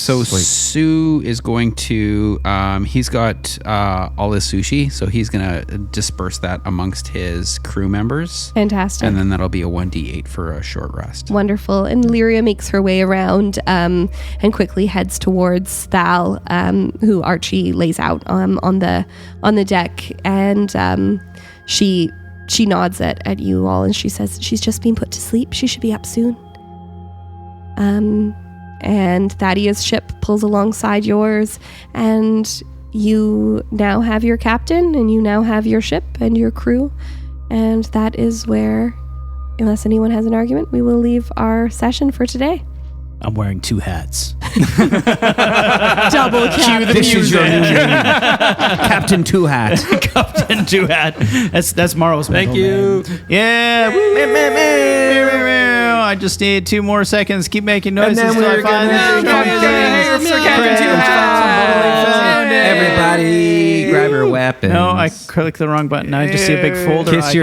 So Sue is going to. He's got all his sushi, so he's gonna disperse that amongst his crew members, Fantastic. and then that'll be a 1d8 for a short rest. Wonderful. And Lyria makes her way around and quickly heads towards Thal, who Archie lays out on the deck. And she nods at you all, and she says she's just been put to sleep. She should be up soon. And Thaddeus' ship pulls alongside yours, and you now have your captain, and you now have your ship and your crew. And that is where, unless anyone has an argument, we will leave our session for today. I'm wearing 2 hats. Double cap. This is your new name, Captain Two Hat. Captain 2 hat. That's Mawrow's. Thank you. Yeah. I just need 2 more seconds. Keep making noises. then till I we're find gonna Captain 2 hat. Everybody, grab your weapons. No, I clicked the wrong button. I just see a big folder. Kiss your